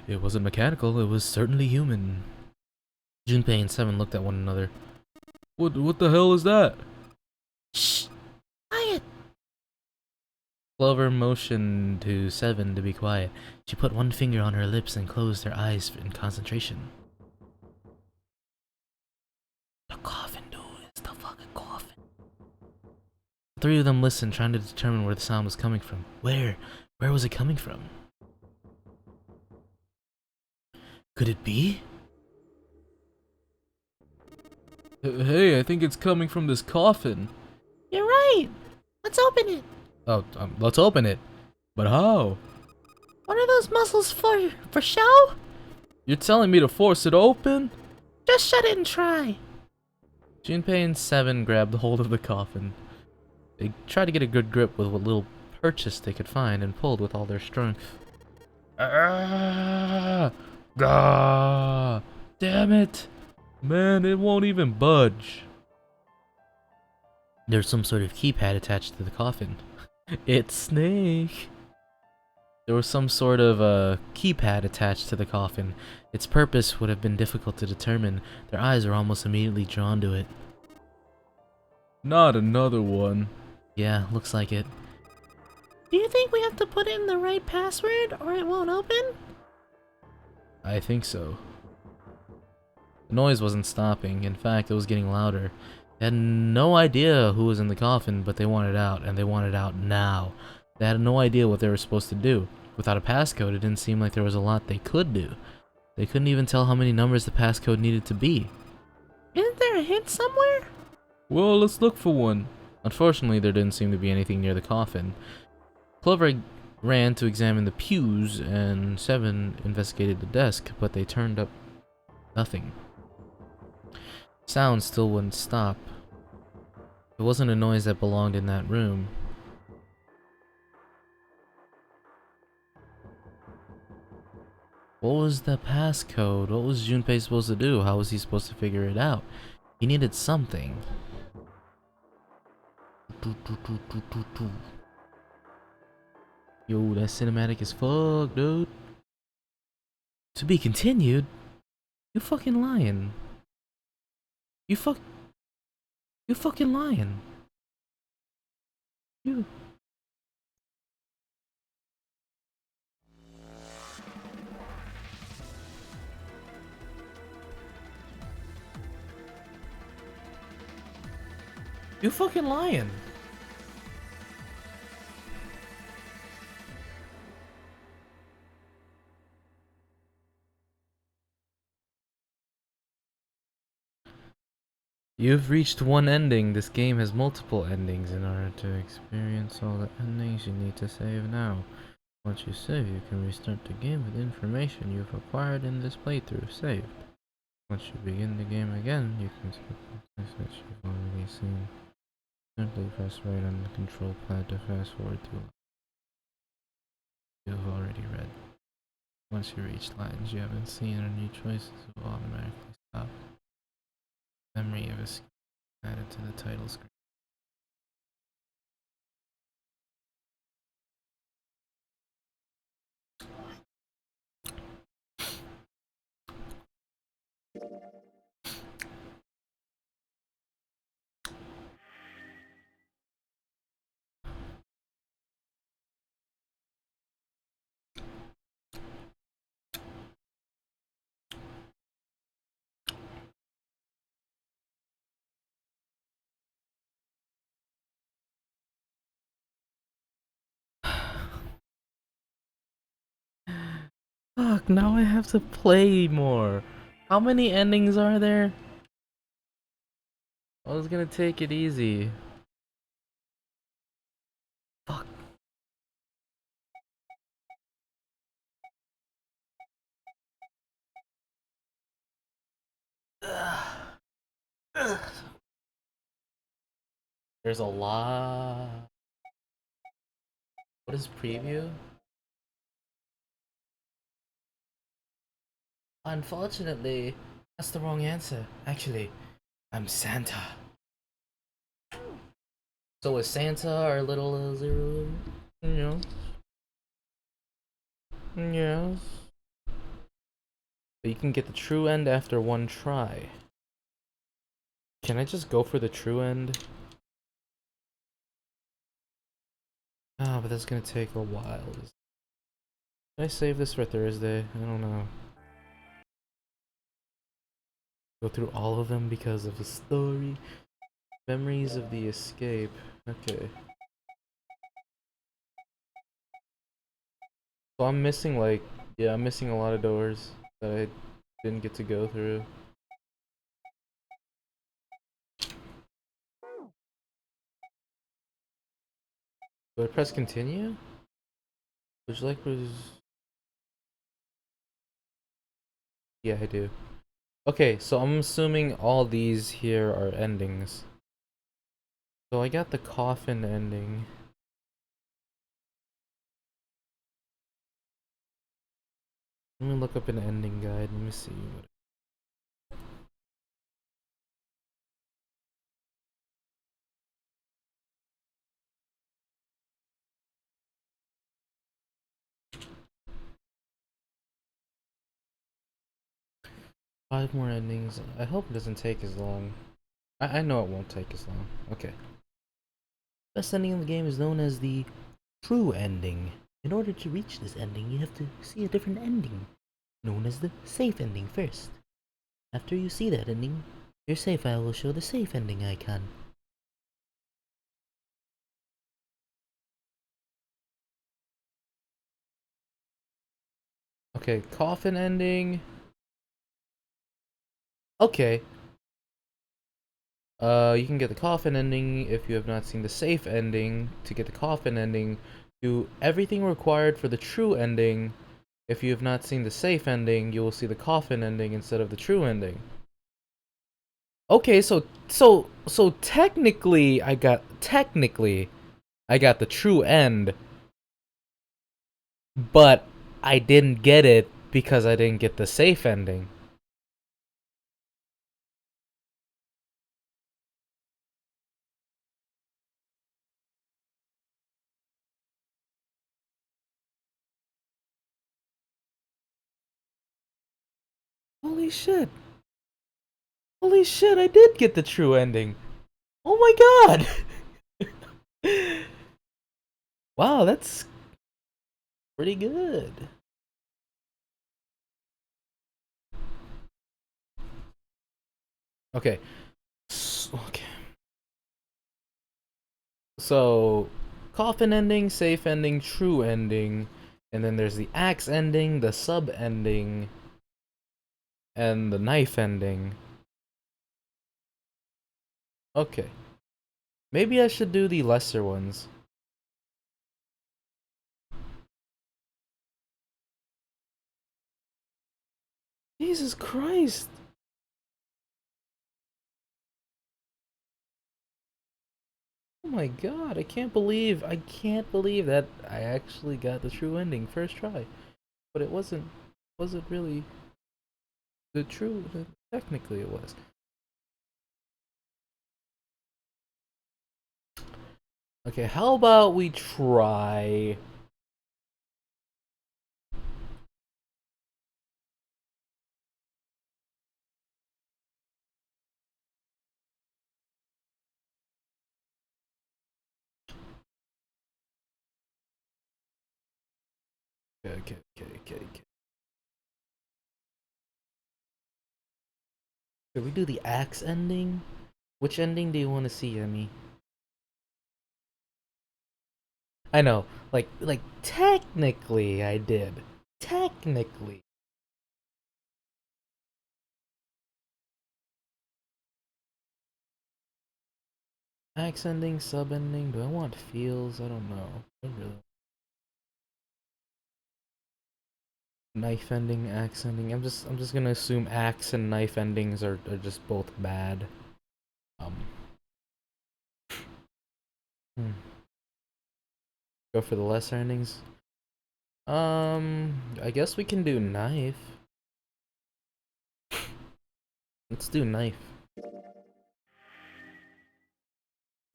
It wasn't mechanical, it was certainly human. Junpei and 7 looked at one another. What the hell is that? Shh! Quiet! Clover motioned to 7 to be quiet. She put one finger on her lips and closed her eyes in concentration. The coffin, dude. It's the fucking coffin. The 3 of them listened, trying to determine where the sound was coming from. Where? Where was it coming from? Could it be? Hey, I think it's coming from this coffin. You're right! Let's open it! Oh, let's open it. But how? What are those muscles for? For show? You're telling me to force it open? Just shut it and try. Junpei and 7 grabbed hold of the coffin. They tried to get a good grip with what little purchase they could find and pulled with all their strength. Ah! Ah! Damn it! Man, it won't even budge. There's some sort of keypad attached to the coffin. It's Snake. There was some sort of keypad attached to the coffin. Its purpose would have been difficult to determine. Their eyes were almost immediately drawn to it. Not another one. Yeah, looks like it. Do you think we have to put in the right password or it won't open? I think so. The noise wasn't stopping. In fact, it was getting louder. They had no idea who was in the coffin, but they wanted out, and they wanted out now. They had no idea what they were supposed to do. Without a passcode, it didn't seem like there was a lot they could do. They couldn't even tell how many numbers the passcode needed to be. Isn't there a hint somewhere? Well, let's look for one. Unfortunately, there didn't seem to be anything near the coffin. Clover ran to examine the pews, and 7 investigated the desk, but they turned up nothing. Sound still wouldn't stop. It wasn't a noise that belonged in that room. What was the passcode? What was Junpei supposed to do? How was he supposed to figure it out? He needed something. Yo, that cinematic is fuck, dude. To be continued? You fucking lying. You fucking lying. You fucking lying. You've reached one ending. This game has multiple endings. In order to experience all the endings, you need to save now. Once you save, you can restart the game with information you've acquired in this playthrough saved. Once you begin the game again, you can skip the text that you've already seen. Simply press right on the control pad to fast forward to you've already read. Once you reach lines you haven't seen or new choices will automatically stop. Memory of escape added to the title screen. Fuck, now I have to play more. How many endings are there? I was gonna take it easy. Fuck. There's a lot. What is preview? Unfortunately, that's the wrong answer. Actually, I'm Santa. So is Santa our little zero? You know? Yes. But you can get the true end after one try. Can I just go for the true end? Ah, but that's gonna take a while. Can I save this for Thursday? I don't know. Go through all of them because of the story. Memories of the escape. Okay. So I'm missing like, yeah, I'm missing a lot of doors that I didn't get to go through. Do I press continue? Would you like to... Yeah, I do. Okay, so I'm assuming all these here are endings. So I got the coffin ending. Let me look up an ending guide. Let me see. 5 more endings. I hope it doesn't take as long. I know it won't take as long. Okay. Best ending in the game is known as the true ending. In order to reach this ending, you have to see a different ending, known as the safe ending first. After you see that ending, your save file will show the safe ending icon. Okay, coffin ending. Okay. You can get the coffin ending if you have not seen the safe ending. To get the coffin ending, do everything required for the true ending. If you have not seen the safe ending, you will see the coffin ending instead of the true ending. Okay, so technically I got the true end, but I didn't get it because I didn't get the safe ending. Holy shit. Holy shit, I did get the true ending. Oh my god. Wow, that's pretty good. Okay. Okay. So, coffin ending, safe ending, true ending, and then there's the axe ending, the sub ending, and the knife ending. Okay. Maybe I should do the lesser ones. Jesus Christ. Oh my god, I can't believe that I actually got the true ending first try. But it wasn't really the true, technically it was. Okay, how about we try... Okay. Should we do the axe ending? Which ending do you want to see, Emmy? I know, like technically I did. Technically. Axe ending, sub ending, do I want feels? I don't know. I don't really. Knife ending, axe ending. I'm just gonna assume axe and knife endings are just both bad. Um hmm. Go for the lesser endings. I guess we can do knife. Let's do knife.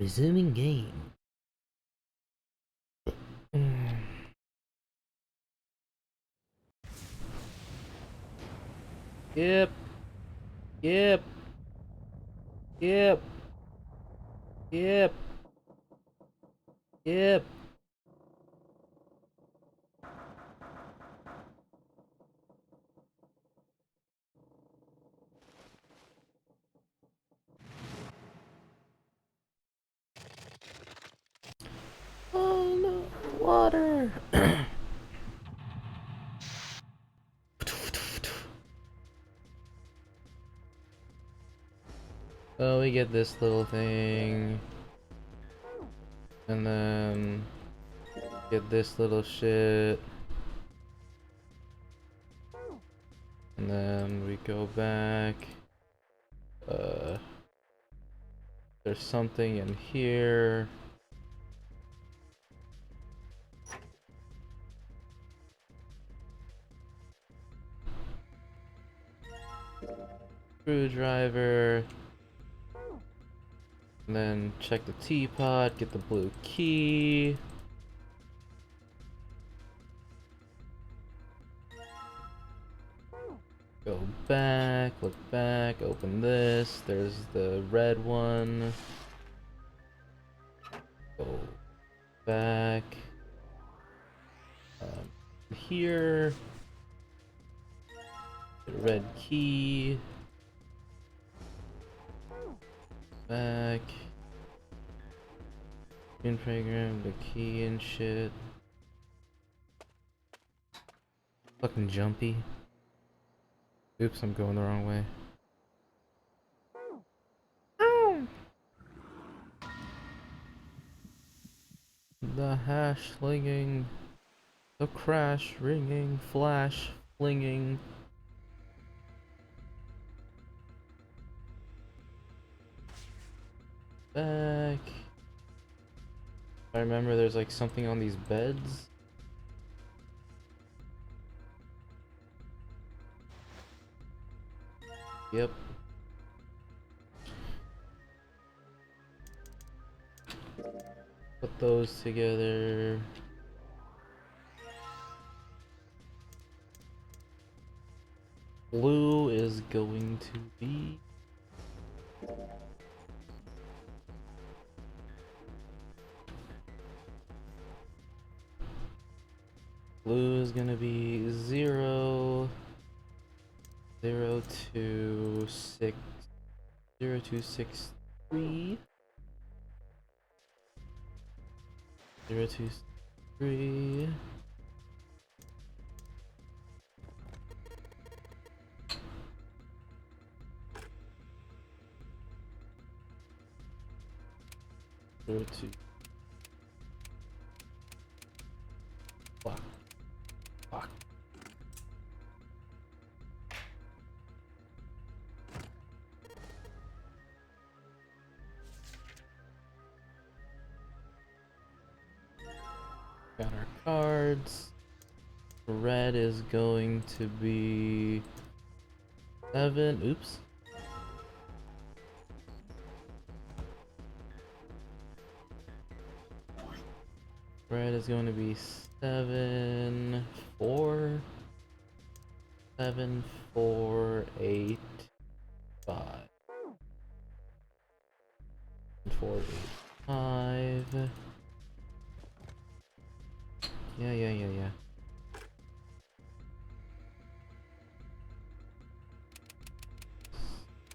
Resuming game. Yep. Yep. Yep. Yep. Yep. Oh no, water. Oh, we get this little thing. And then get this little shit. And then we go back. There's something in here. Screwdriver. And then check the teapot, get the blue key. Go back, look back, open this. There's the red one. Go back. Here. The red key. Back. In program, the key and shit. Fucking jumpy. Oops, I'm going the wrong way. The hash slinging. The crash ringing. Flash flinging. Back. I remember there's like something on these beds. Yep. Put those together. Blue is going to be... Blue is gonna be 0, 0, 2, 6, 0, 2, 6, 3, 0, 2, 3. Zero, two. Fuck. Fuck. Got our cards. Red is going to be 7. Oops. Red is going to be 7, 4, 7, 4, 8, 5. 4, 8, 5. Yeah.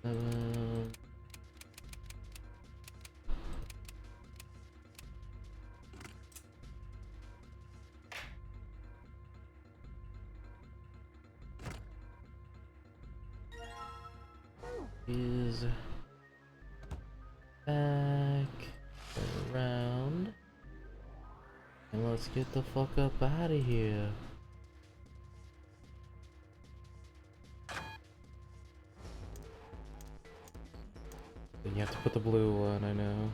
7. Is back around, and let's get the fuck up out of here. Then you have to put the blue one, I know.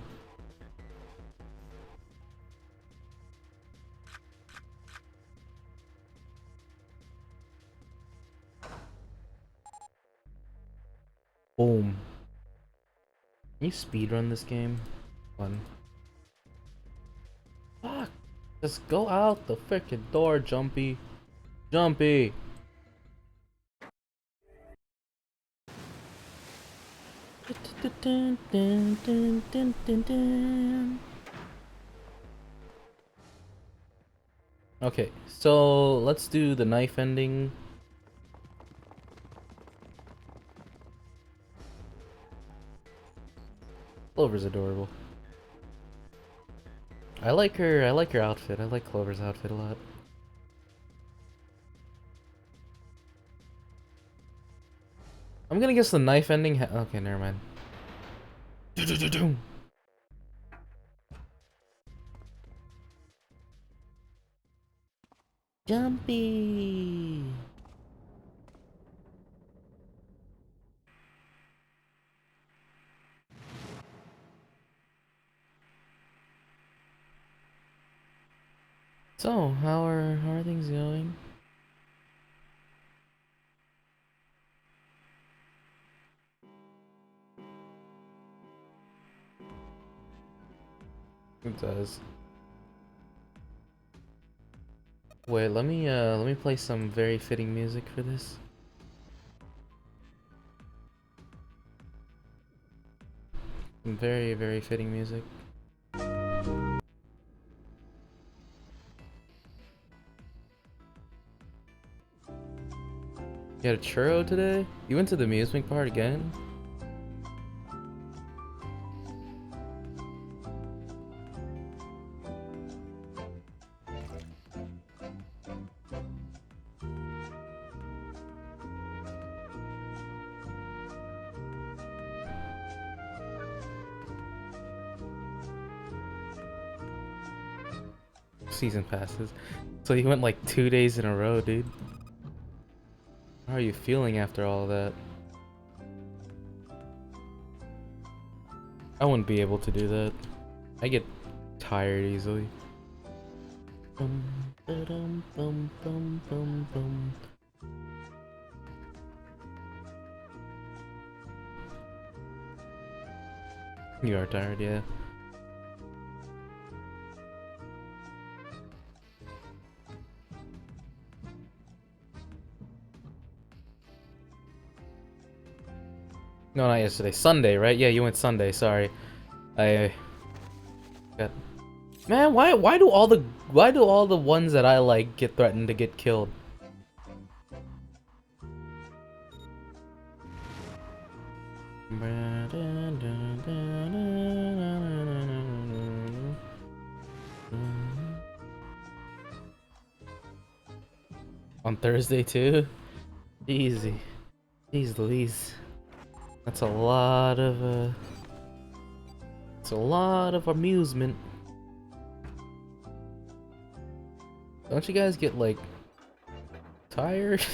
Boom. Can you speedrun this game? One. Fuck! Just go out the frickin' door, Jumpy. Jumpy! Okay, so let's do the knife ending. Clover's adorable. I like her outfit. I like Clover's outfit a lot. I'm gonna guess the knife ending okay, never mind. Jumpy! So, how are things going? It does. Wait, let me play some very fitting music for this. Some very, very fitting music. You had a churro today? You went to the amusement park again? Season passes. So you went like 2 days in a row, dude. How are you feeling after all that? I wouldn't be able to do that. I get tired easily. Bum, ba-dum, bum, bum, bum, bum. You are tired, yeah. No, not yesterday. Sunday, right? Yeah, you went Sunday. Sorry, I got. Man, why do all the ones that I like get threatened to get killed? On Thursday too? Easy. Jeez Louise. That's a lot of it's a lot of amusement. Don't you guys get like tired?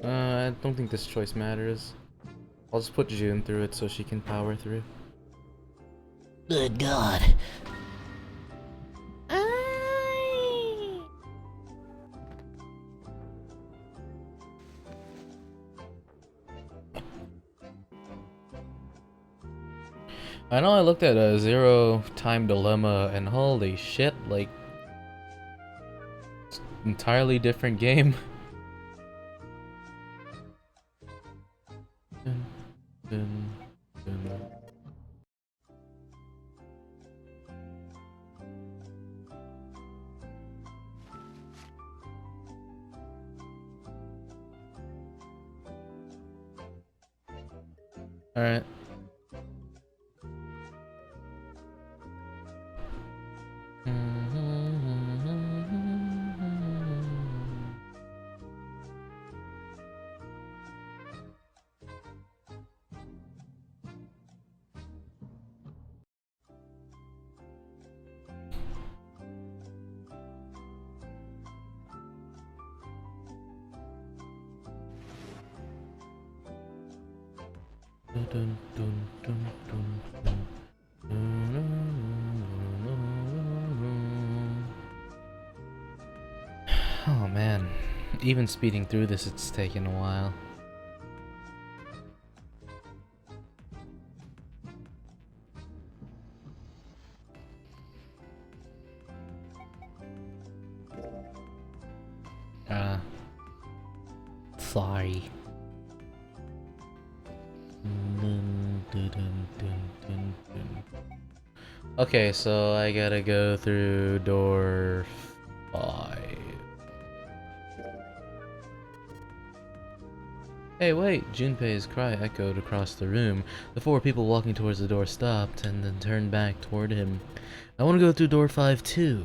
I don't think this choice matters. I'll just put June through it so she can power through. Good God. Aye. I know I looked at a Zero Time Dilemma and holy shit, like, it's an entirely different game. Dun, dun, dun. Alright. Dun, dun, dun, dun, dun. Oh man, even speeding through this, it's taken a while. Sorry. Okay, so I gotta go through door 5. Hey, wait! Junpei's cry echoed across the room. The 4 people walking towards the door stopped and then turned back toward him. I want to go through door 5 too.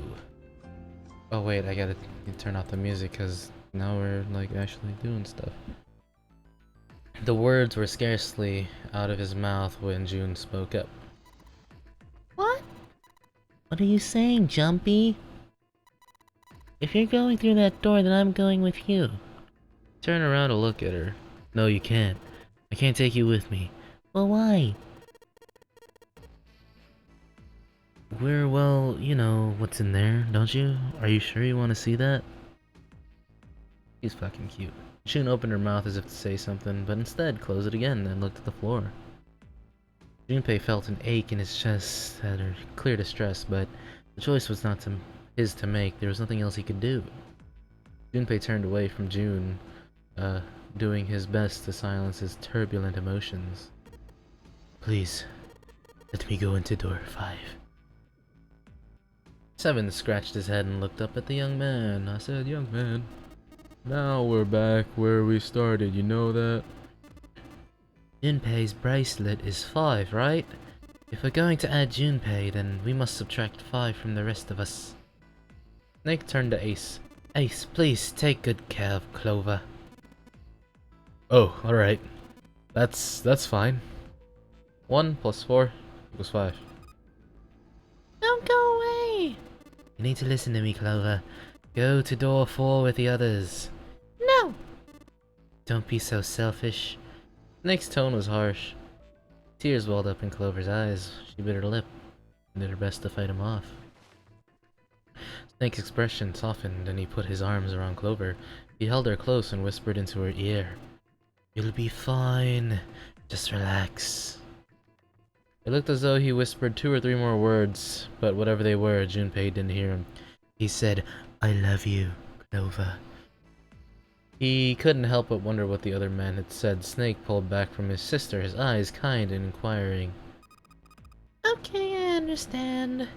Oh wait, I gotta turn off the music because now we're like actually doing stuff. The words were scarcely out of his mouth when June spoke up. What? What are you saying, Jumpy? If you're going through that door, then I'm going with you. Turn around to look at her. No, you can't. I can't take you with me. Well, why? Well, you know what's in there, don't you? Are you sure you want to see that? He's fucking cute. June opened her mouth as if to say something, but instead closed it again and looked at the floor. Junpei felt an ache in his chest at her clear distress, but the choice was not his to make. There was nothing else he could do. Junpei turned away from June, doing his best to silence his turbulent emotions. Please, let me go into door 5. 7 scratched his head and looked up at the young man. I said, young man, now we're back where we started, you know that? Junpei's bracelet is 5, right? If we're going to add Junpei, then we must subtract 5 from the rest of us. Snake turned to Ace. Ace, please take good care of Clover. Oh, alright. That's fine. 1 plus 4 equals 5. Don't go away! You need to listen to me, Clover. Go to door 4 with the others. No! Don't be so selfish. Snake's tone was harsh. Tears welled up in Clover's eyes. She bit her lip and did her best to fight him off. Snake's expression softened and he put his arms around Clover. He held her close and whispered into her ear. You'll be fine. Just relax. It looked as though he whispered 2 or 3 more words, but whatever they were, Junpei didn't hear him. He said, I love you, Clover. He couldn't help but wonder what the other man had said. Snake pulled back from his sister, his eyes kind and inquiring. Okay, I understand.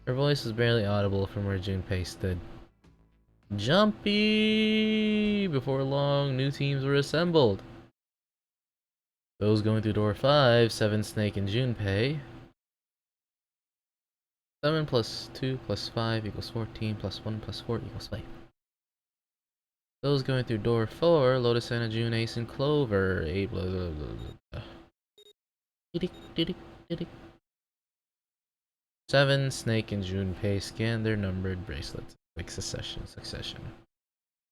Her voice was barely audible from where Junpei stood. Jumpy! Before long, new teams were assembled. Those going through door 5, 7, Snake, and Junpei. 7 plus 2 plus 5 equals 14, plus 1 plus 4 equals 5. Those going through door 4, Lotus, Anna, June, Ace, and Clover. 8 blah blah blah blah. Diddick, diddick, diddick. 7, Snake, and Junpei scanned their numbered bracelets. Like succession.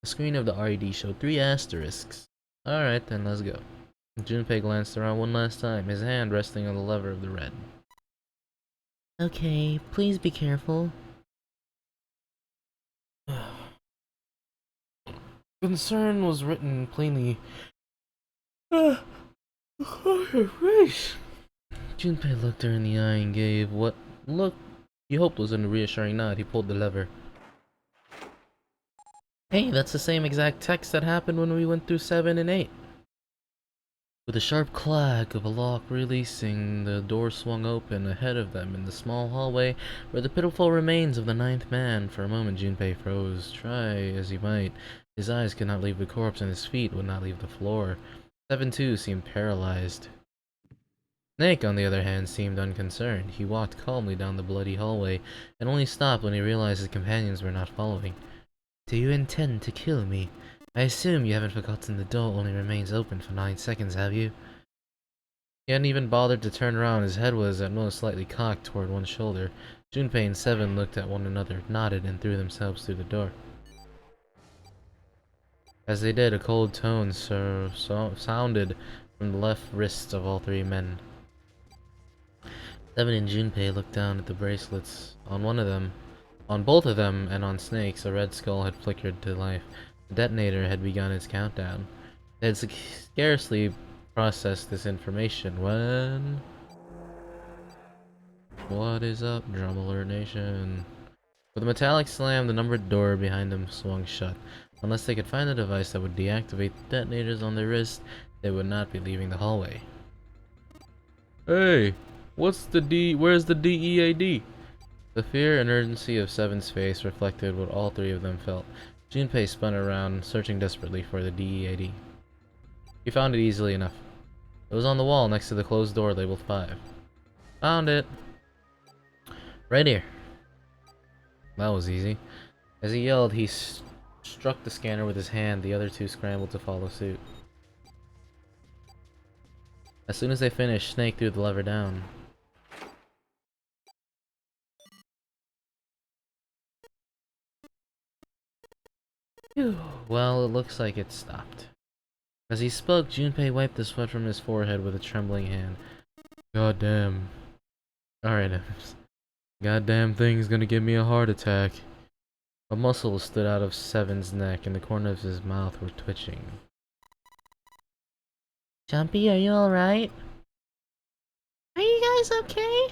The screen of the RED showed 3 asterisks. Alright then, let's go. Junpei glanced around one last time, his hand resting on the lever of the red. Okay, please be careful. Concern was written plainly. Junpei looked her in the eye and gave what look he hoped was a reassuring nod. He pulled the lever. Hey, that's the same exact text that happened when we went through 7 and 8. With a sharp clack of a lock releasing, the door swung open ahead of them in the small hallway were the pitiful remains of the ninth man. For a moment, Junpei froze. Try as he might, his eyes could not leave the corpse and his feet would not leave the floor. 7-2 seemed paralyzed. Snake, on the other hand, seemed unconcerned. He walked calmly down the bloody hallway and only stopped when he realized his companions were not following. Do you intend to kill me? I assume you haven't forgotten the door only remains open for 9 seconds, have you? He hadn't even bothered to turn around. His head was at most slightly cocked toward one shoulder. Junpei and Seven looked at one another, nodded, and threw themselves through the door. As they did, a cold tone sounded from the left wrists of all three men. Seven and Junpei looked down at the bracelets. On both of them, and on Snake's, a red skull had flickered to life. The detonator had begun its countdown. They had scarcely processed this information when... What is up, Drum Alert Nation? With a metallic slam, the numbered door behind them swung shut. Unless they could find a device that would deactivate the detonators on their wrist, they would not be leaving the hallway. Hey, where's the DEAD? The fear and urgency of Seven's face reflected what all three of them felt. Junpei spun around, searching desperately for the DEAD. He found it easily enough. It was on the wall next to the closed door labeled 5. Found it! Right here. That was easy. As he yelled, he struck the scanner with his hand. The other two scrambled to follow suit. As soon as they finished, Snake threw the lever down. Phew. Well, it looks like it stopped. As he spoke, Junpei wiped the sweat from his forehead with a trembling hand. Goddamn. Alright, goddamn thing's gonna give me a heart attack. A muscle stood out of Seven's neck and the corners of his mouth were twitching. Jumpy, are you alright? Are you guys okay?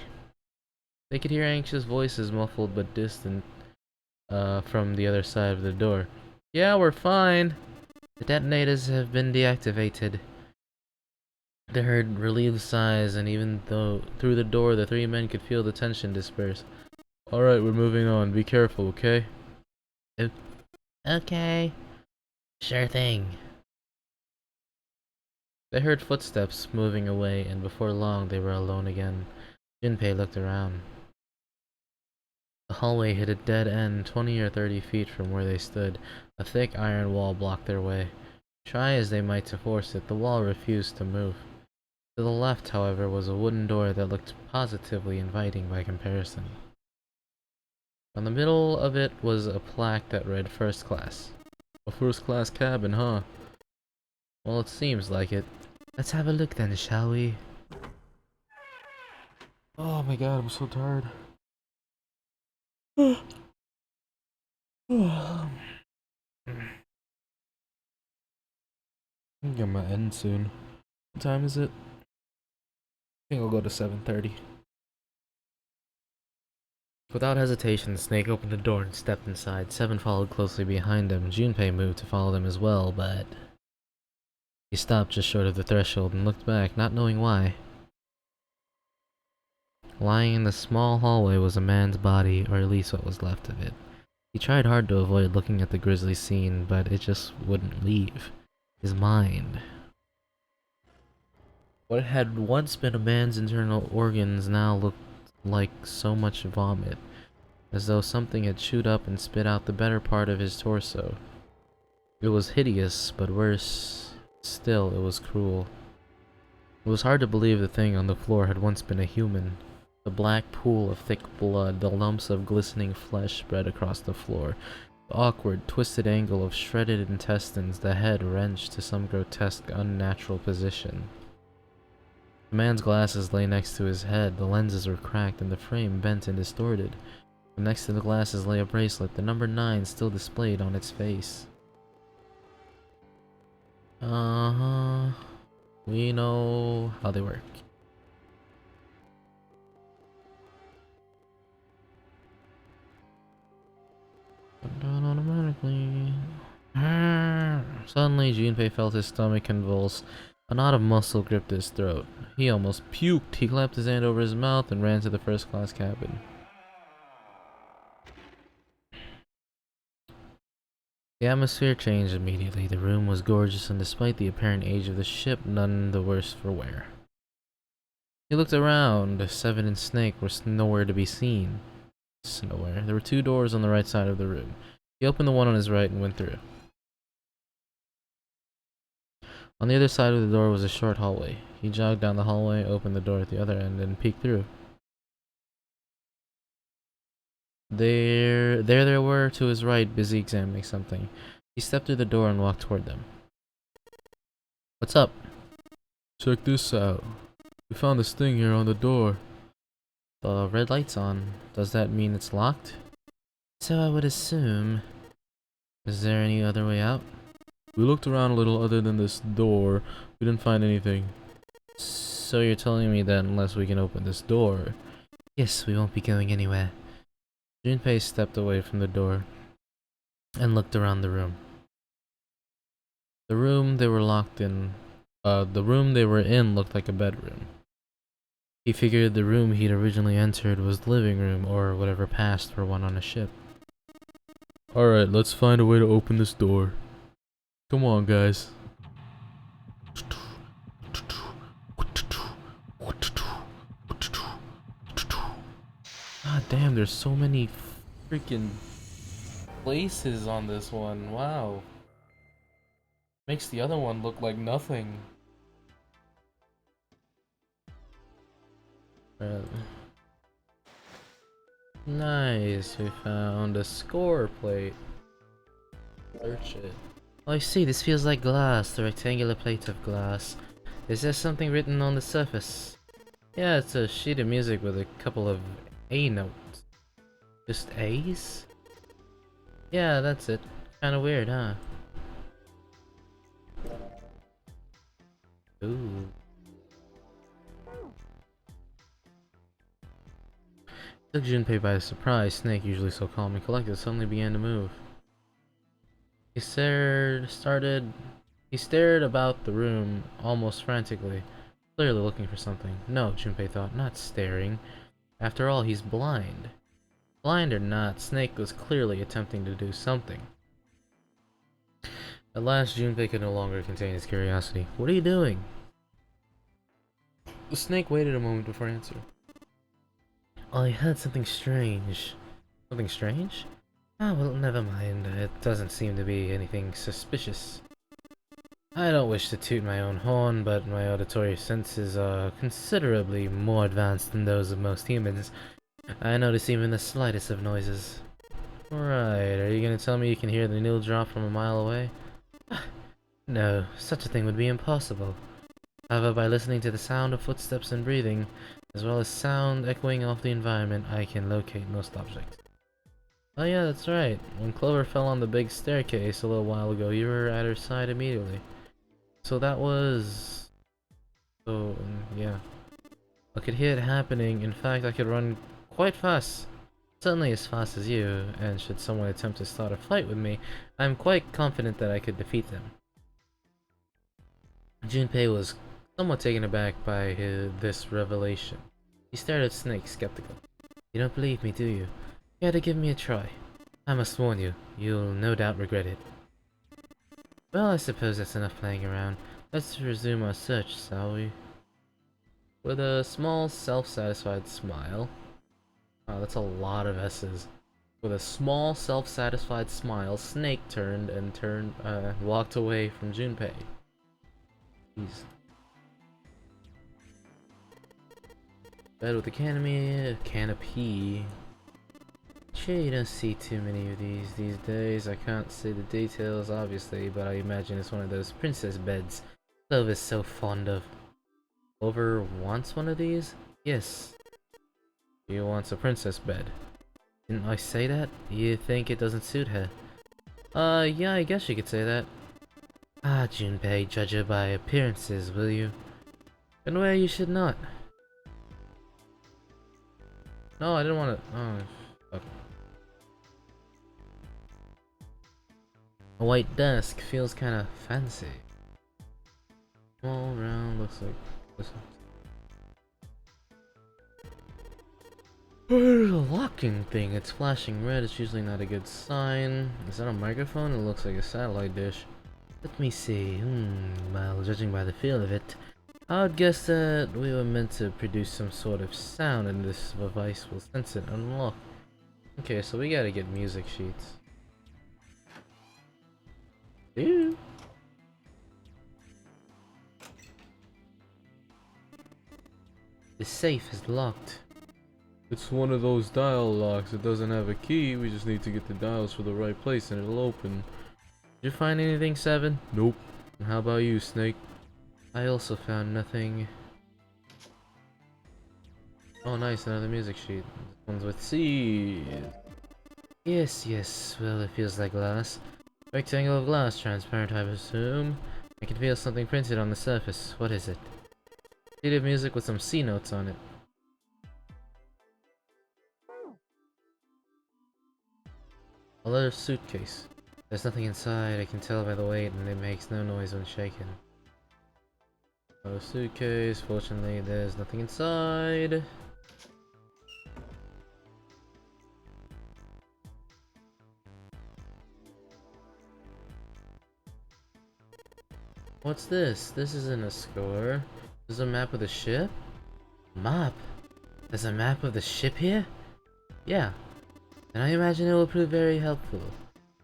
They could hear anxious voices, muffled but distant, from the other side of the door. Yeah, we're fine. The detonators have been deactivated. They heard relieved sighs, and even though through the door the three men could feel the tension disperse. Alright, we're moving on. Be careful, okay? Okay. Sure thing. They heard footsteps moving away, and before long they were alone again. Junpei looked around. The hallway hit a dead end 20 or 30 feet from where they stood. A thick iron wall blocked their way. Try as they might to force it, the wall refused to move. To the left, however, was a wooden door that looked positively inviting by comparison. On the middle of it was a plaque that read First Class. A first-class cabin, huh? Well, it seems like it. Let's have a look then, shall we? Oh my god, I'm so tired. I'm gonna end soon. What time is it? I think I'll go to 7:30. Without hesitation, Snake opened the door and stepped inside. Seven followed closely behind him. Junpei moved to follow them as well, but he stopped just short of the threshold and looked back, not knowing why. Lying in the small hallway was a man's body, or at least what was left of it. He tried hard to avoid looking at the grisly scene, but it just wouldn't leave his mind. What had once been a man's internal organs now looked like so much vomit, as though something had chewed up and spit out the better part of his torso. It was hideous, but worse still, it was cruel. It was hard to believe the thing on the floor had once been a human. The black pool of thick blood, the lumps of glistening flesh spread across the floor. The awkward, twisted angle of shredded intestines, the head wrenched to some grotesque, unnatural position. The man's glasses lay next to his head, the lenses were cracked and the frame bent and distorted. But next to the glasses lay a bracelet, the number 9 still displayed on its face. Uh-huh. We know how they work. Done automatically. Suddenly, Junpei felt his stomach convulse. A knot of muscle gripped his throat. He almost puked. He clapped his hand over his mouth and ran to the first-class cabin. The atmosphere changed immediately. The room was gorgeous, and despite the apparent age of the ship, none the worse for wear. He looked around. Seven and Snake were nowhere to be seen. Nowhere. There were 2 doors on the right side of the room. He opened the one on his right and went through. On the other side of the door was a short hallway. He jogged down the hallway, opened the door at the other end, and peeked through. There they were to his right, busy examining something. He stepped through the door and walked toward them. What's up? Check this out. We found this thing here on the door. The red light's on. Does that mean it's locked? So I would assume. Is there any other way out? We looked around a little other than this door. We didn't find anything. So you're telling me that unless we can open this door... Yes, we won't be going anywhere. Junpei stepped away from the door and looked around the room. The room they were in looked like a bedroom. He figured the room he'd originally entered was the living room, or whatever passed for one on a ship. Alright, let's find a way to open this door. Come on, guys. God damn, there's so many freaking places on this one. Wow. Makes the other one look like nothing. Nice, we found a score plate. Search it. Oh, I see, this feels like glass, the rectangular plate of glass. Is there something written on the surface? Yeah, it's a sheet of music with a couple of A notes. Just A's? Yeah, that's it. Kinda weird, huh? Ooh. Took Junpei by surprise. Snake, usually so calm and collected, suddenly began to move. He stared about the room almost frantically, clearly looking for something. No, Junpei thought, not staring. After all, he's blind. Blind or not, Snake was clearly attempting to do something. At last, Junpei could no longer contain his curiosity. What are you doing? The Snake waited a moment before answering. I heard something strange. Something strange? Ah, well, never mind. It doesn't seem to be anything suspicious. I don't wish to toot my own horn, but my auditory senses are considerably more advanced than those of most humans. I notice even the slightest of noises. Right, are you gonna tell me you can hear the needle drop from a mile away? No, such a thing would be impossible. However, by listening to the sound of footsteps and breathing, as well as sound echoing off the environment, I can locate most objects. Oh yeah, that's right. When Clover fell on the big staircase a little while ago, you were at her side immediately. So that was... So, yeah. I could hear it happening. In fact, I could run quite fast. Certainly as fast as you, and should someone attempt to start a fight with me, I'm quite confident that I could defeat them. Junpei was somewhat taken aback by this revelation. He stared at Snake, skeptical. You don't believe me, do you? You had to give me a try. I must warn you, you'll no doubt regret it. Well, I suppose that's enough playing around. Let's resume our search, shall we? With a small, self-satisfied smile. Wow, that's a lot of S's. With a small, self-satisfied smile, Snake turned and walked away from Junpei. Jeez. Bed with a canopy. sure you don't see too many of these days. I can't see the details, obviously, but I imagine it's one of those princess beds Clover's so fond of. Clover wants one of these? Yes. She wants a princess bed. Didn't I say that? You think it doesn't suit her? Yeah, I guess you could say that. Ah, Junpei, judge her by appearances, will you? And where you should not. No, I didn't want to. Oh, fuck. A white desk feels kind of fancy. All around looks like this one. There's a locking thing. It's flashing red. It's usually not a good sign. Is that a microphone? It looks like a satellite dish. Let me see. Well, judging by the feel of it, I would guess that we were meant to produce some sort of sound, and this device will sense it and unlock. Okay, so we gotta get music sheets. Ew. The safe is locked. It's one of those dial locks. It doesn't have a key. We just need to get the dials for the right place and it'll open. Did you find anything, Seven? Nope. And how about you, Snake? I also found nothing. Oh, nice, another music sheet. This one's with C. Yes, well, it feels like glass. Rectangle of glass, transparent, I presume. I can feel something printed on the surface. What is it? Sheet of music with some C notes on it. A leather suitcase. There's nothing inside, I can tell by the weight, and it makes no noise when shaken. A suitcase, fortunately there's nothing inside. What's this? This isn't a score. This is a map of the ship? Map? There's a map of the ship here? Yeah. And I imagine it will prove very helpful.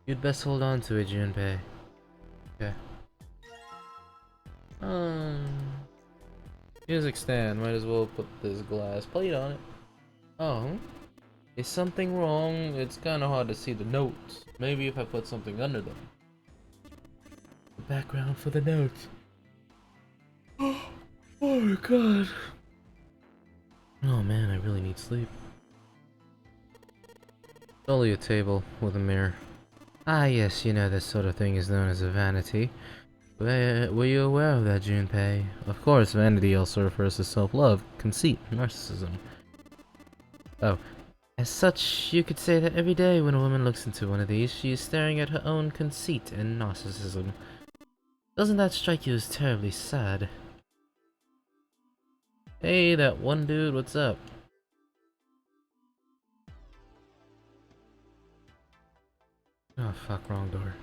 You'd best hold on to it, Junpei. Okay. Music stand. Might as well put this glass plate on it. Oh. Is something wrong? It's kinda hard to see the notes. Maybe if I put something under them. The background for the notes. Oh my god. Oh man, I really need sleep. It's only a table with a mirror. Ah yes, you know this sort of thing is known as a vanity. Were you aware of that, Junpei? Of course, vanity also refers to self-love, conceit, narcissism. Oh. As such, you could say that every day when a woman looks into one of these, she is staring at her own conceit and narcissism. Doesn't that strike you as terribly sad? Hey, that one dude, what's up? Oh fuck, wrong door.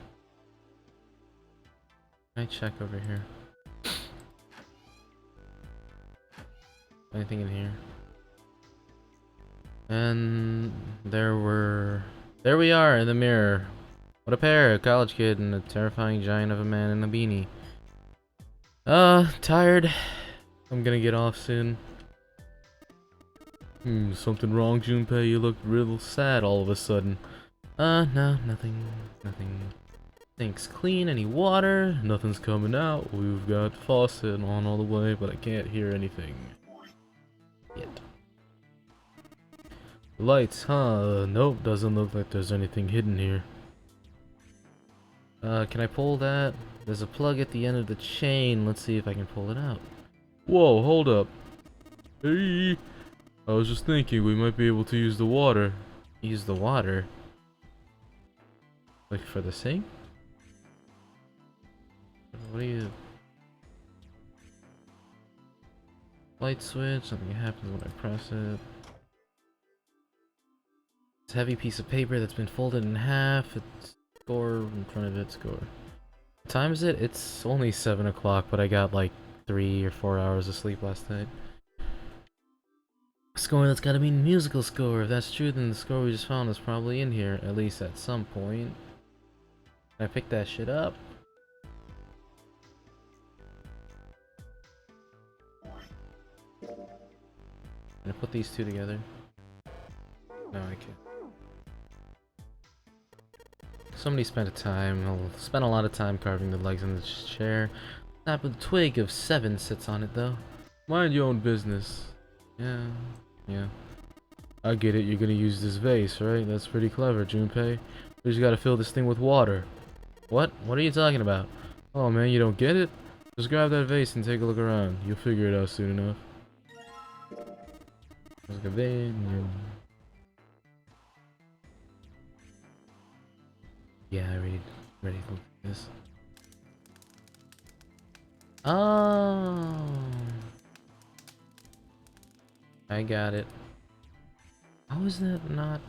Can I check over here? Anything in here? And there we are in the mirror. What a pair, a college kid and a terrifying giant of a man in a beanie. Tired. I'm gonna get off soon. Something wrong, Junpei? You look real sad all of a sudden. No, nothing. Sink's clean, any water? Nothing's coming out. We've got faucet on all the way, but I can't hear anything Yet. Lights, huh? Nope, doesn't look like there's anything hidden here. Can I pull that? There's a plug at the end of the chain. Let's see if I can pull it out. Whoa, hold up. Hey! I was just thinking we might be able to use the water. Use the water? Like for the sink? What do you... Light switch, something happens when I press it. It's a heavy piece of paper that's been folded in half. It's score in front of it, score. What time is it? It's only 7 o'clock, but I got like 3 or 4 hours of sleep last night. Score, that's gotta mean musical score. If that's true, then the score we just found is probably in here, at least at some point. Can I pick that shit up? Can I put these two together? No, I can't. Somebody spent a lot of time carving the legs in the chair. Snap of the twig of 7 sits on it though. Mind your own business. Yeah, yeah. I get it, you're gonna use this vase, right? That's pretty clever, Junpei. We just gotta fill this thing with water. What? What are you talking about? Oh man, you don't get it? Just grab that vase and take a look around. You'll figure it out soon enough. There's a vein. Yeah, ready to look at this. Oh, I got it. How is that not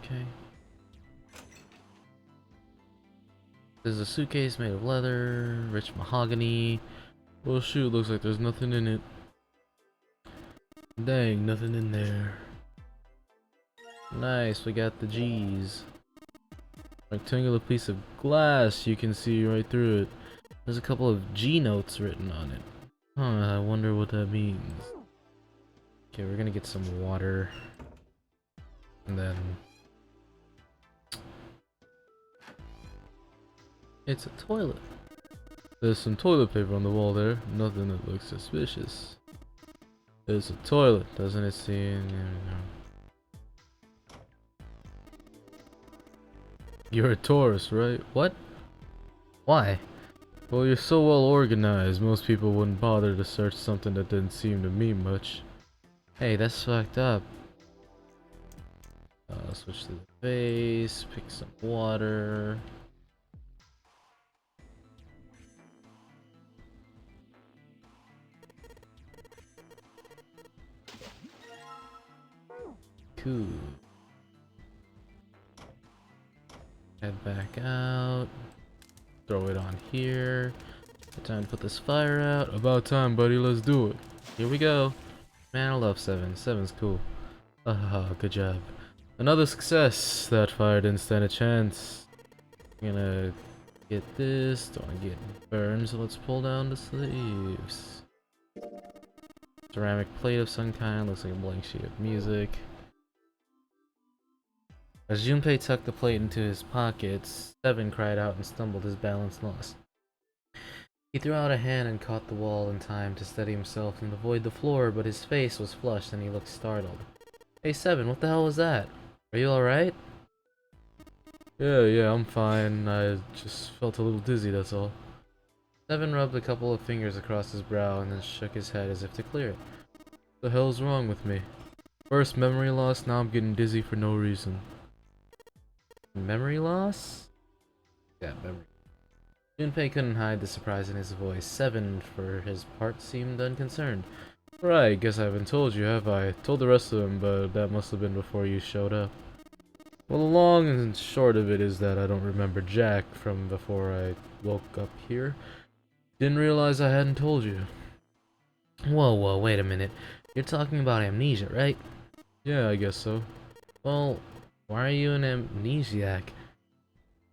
okay? There's a suitcase made of leather, rich mahogany. Well, shoot, looks like there's nothing in it. Dang, nothing in there. Nice, we got the G's. Rectangular piece of glass, you can see right through it. There's a couple of G notes written on it. Huh, I wonder what that means. Okay, we're gonna get some water. And then... it's a toilet. There's some toilet paper on the wall there. Nothing that looks suspicious. It's a toilet, doesn't it seem? You're a tourist, right? What? Why? Well, you're so well organized, most people wouldn't bother to search something that didn't seem to mean much. Hey, that's fucked up. Switch to the face, pick some water. Cool. Head back out. Throw it on here. Time to put this fire out. About time, buddy. Let's do it. Here we go. Man, I love 7. 7's cool. Good job. Another success. That fire didn't stand a chance. I'm gonna get this. Don't wanna get burned, so let's pull down the sleeves. Ceramic plate of some kind. Looks like a blank sheet of music. As Junpei tucked the plate into his pockets, 7 cried out and stumbled, his balance lost. He threw out a hand and caught the wall in time to steady himself and avoid the floor, but his face was flushed and he looked startled. Hey 7, what the hell was that? Are you alright? Yeah, I'm fine. I just felt a little dizzy, that's all. 7 rubbed a couple of fingers across his brow and then shook his head as if to clear it. What the hell's wrong with me? First memory loss, now I'm getting dizzy for no reason. Memory loss? Yeah, memory. Junpei couldn't hide the surprise in his voice. 7, for his part, seemed unconcerned. Right, guess I haven't told you, have I? Told the rest of them, but that must have been before you showed up. Well, the long and short of it is that I don't remember Jack from before I woke up here. Didn't realize I hadn't told you. Whoa, wait a minute. You're talking about amnesia, right? Yeah, I guess so. Well, why are you an amnesiac?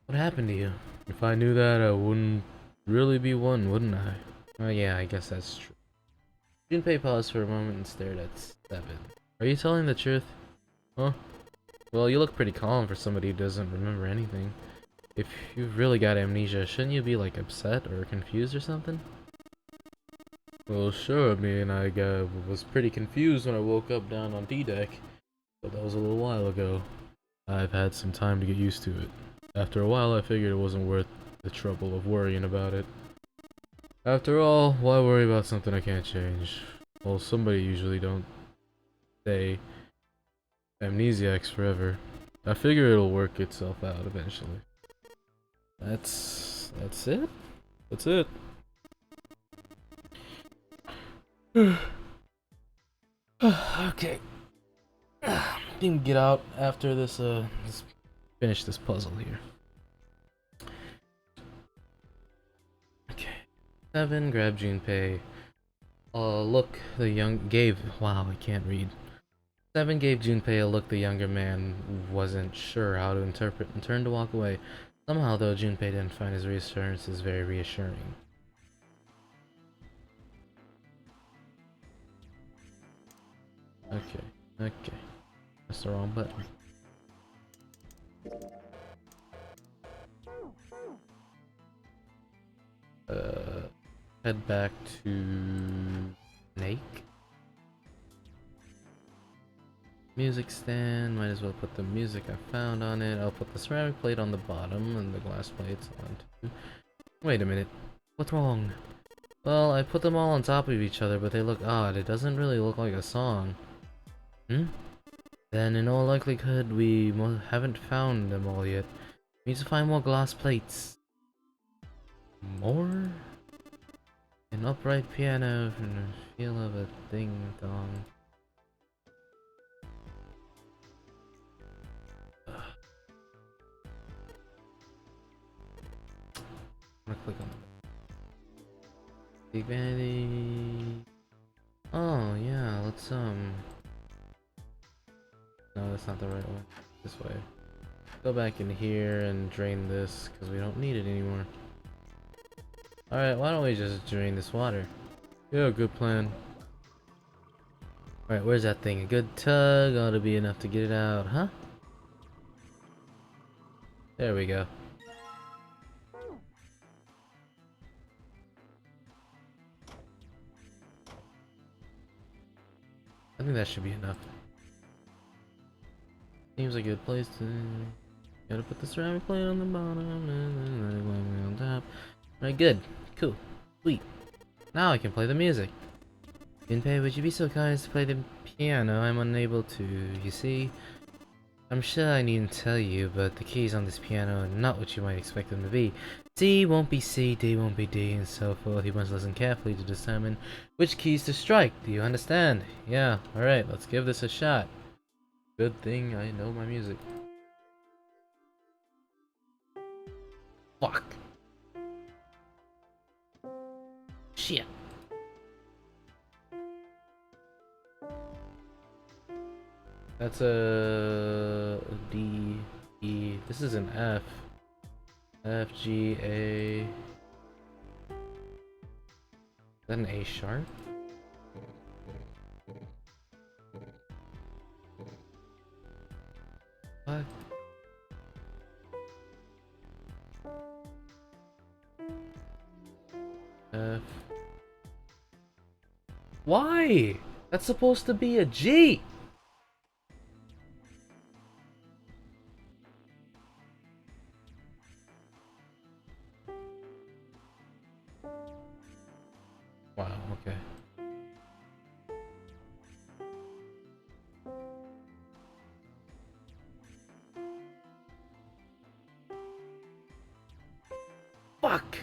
What happened to you? If I knew that, I wouldn't really be one, wouldn't I? Oh yeah, I guess that's true. Junpei paused for a moment and stared at 7. Are you telling the truth? Huh? Well, you look pretty calm for somebody who doesn't remember anything. If you've really got amnesia, shouldn't you be like upset or confused or something? Well, sure, I mean, I was pretty confused when I woke up down on D-Deck, but that was a little while ago. I've had some time to get used to it. After a while, I figured it wasn't worth the trouble of worrying about it. After all, why worry about something I can't change? Well, somebody usually don't stay amnesiacs forever. I figure it'll work itself out eventually. That's it? That's it. Okay. You can get out after this, let's finish this puzzle here. Okay. 7 grabbed Junpei. Wow, I can't read. 7 gave Junpei a look the younger man wasn't sure how to interpret and turned to walk away. Somehow, though, Junpei didn't find his reassurances very reassuring. Okay. That's the wrong button. head back to Snake. Music stand, might as well put the music I found on it. I'll put the ceramic plate on the bottom and the glass plates on too. Wait a minute, what's wrong? Well, I put them all on top of each other, but they look odd. It doesn't really look like a song. Then in all likelihood, we haven't found them all yet. We need to find more glass plates. More? An upright piano from the feel of a ding-dong. I'm gonna click on it. Big Vanity. Oh yeah, let's no, that's not the right one. This way. Go back in here and drain this because we don't need it anymore. Alright, why don't we just drain this water? Yeah, good plan. Alright, where's that thing? A good tug ought to be enough to get it out, huh? There we go. I think that should be enough. Seems like a good place to... Gotta put the ceramic plate on the bottom and on top. Alright, good. Cool. Sweet. Now I can play the music. Junpei, would you be so kind as to play the piano? I'm unable to, you see? I'm sure I needn't tell you, but the keys on this piano are not what you might expect them to be. C won't be C, D won't be D, and so forth. You must listen carefully to determine which keys to strike. Do you understand? Yeah, alright, let's give this a shot. Good thing I know my music. Fuck. Shit. That's a D, E. This is an F. F, G, A. Is that an A sharp? What? F. Why? That's supposed to be a G. Wow, okay. Fuck!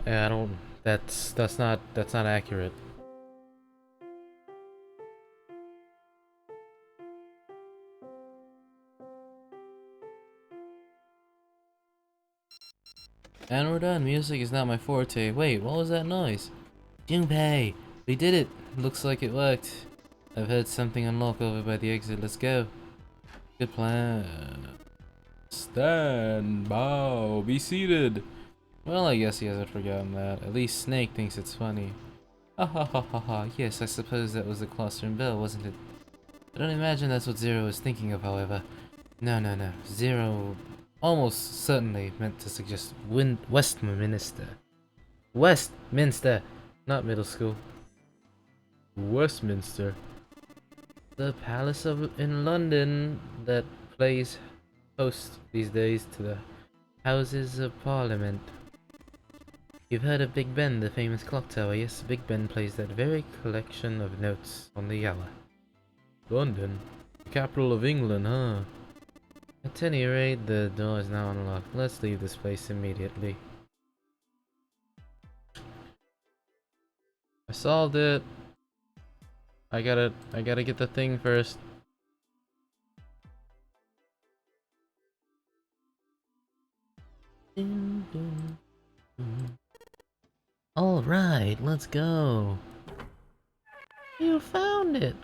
Yeah, I don't. That's not accurate. And we're done. Music is not my forte. Wait, what was that noise? Junpei, we did it. Looks like it worked. I've heard something unlock over by the exit. Let's go. Good plan. Stand, bow, be seated. Well, I guess he hasn't forgotten that. At least Snake thinks it's funny. Ha ha ha ha ha. Yes, I suppose that was the Claustrum Bell, wasn't it? I don't imagine that's what Zero was thinking of, however. No, no, no. Zero almost certainly meant to suggest Westminster. Westminster! Not middle school. Westminster. The palace in London that plays host these days to the Houses of Parliament. You've heard of Big Ben, the famous clock tower. Yes, Big Ben plays that very collection of notes on the hour. London? The capital of England, huh? At any rate, the door is now unlocked. Let's leave this place immediately. I solved it. I gotta get the thing first. Alright, let's go. You found it.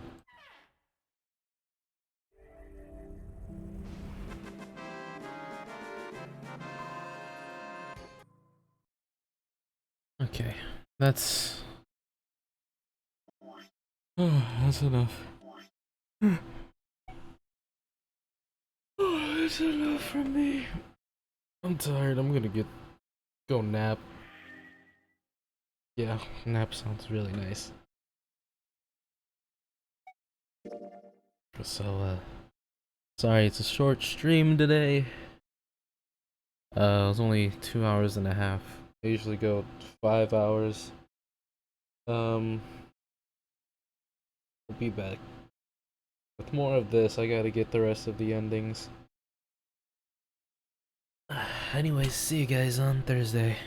Okay, that's... that's enough. That's enough from me. I'm tired, I'm gonna go nap. Yeah, nap sounds really nice. So, sorry, it's a short stream today. It was only 2 hours and a half. I usually go 5 hours. We'll be back with more of this. I gotta get the rest of the endings. Anyways, see you guys on Thursday.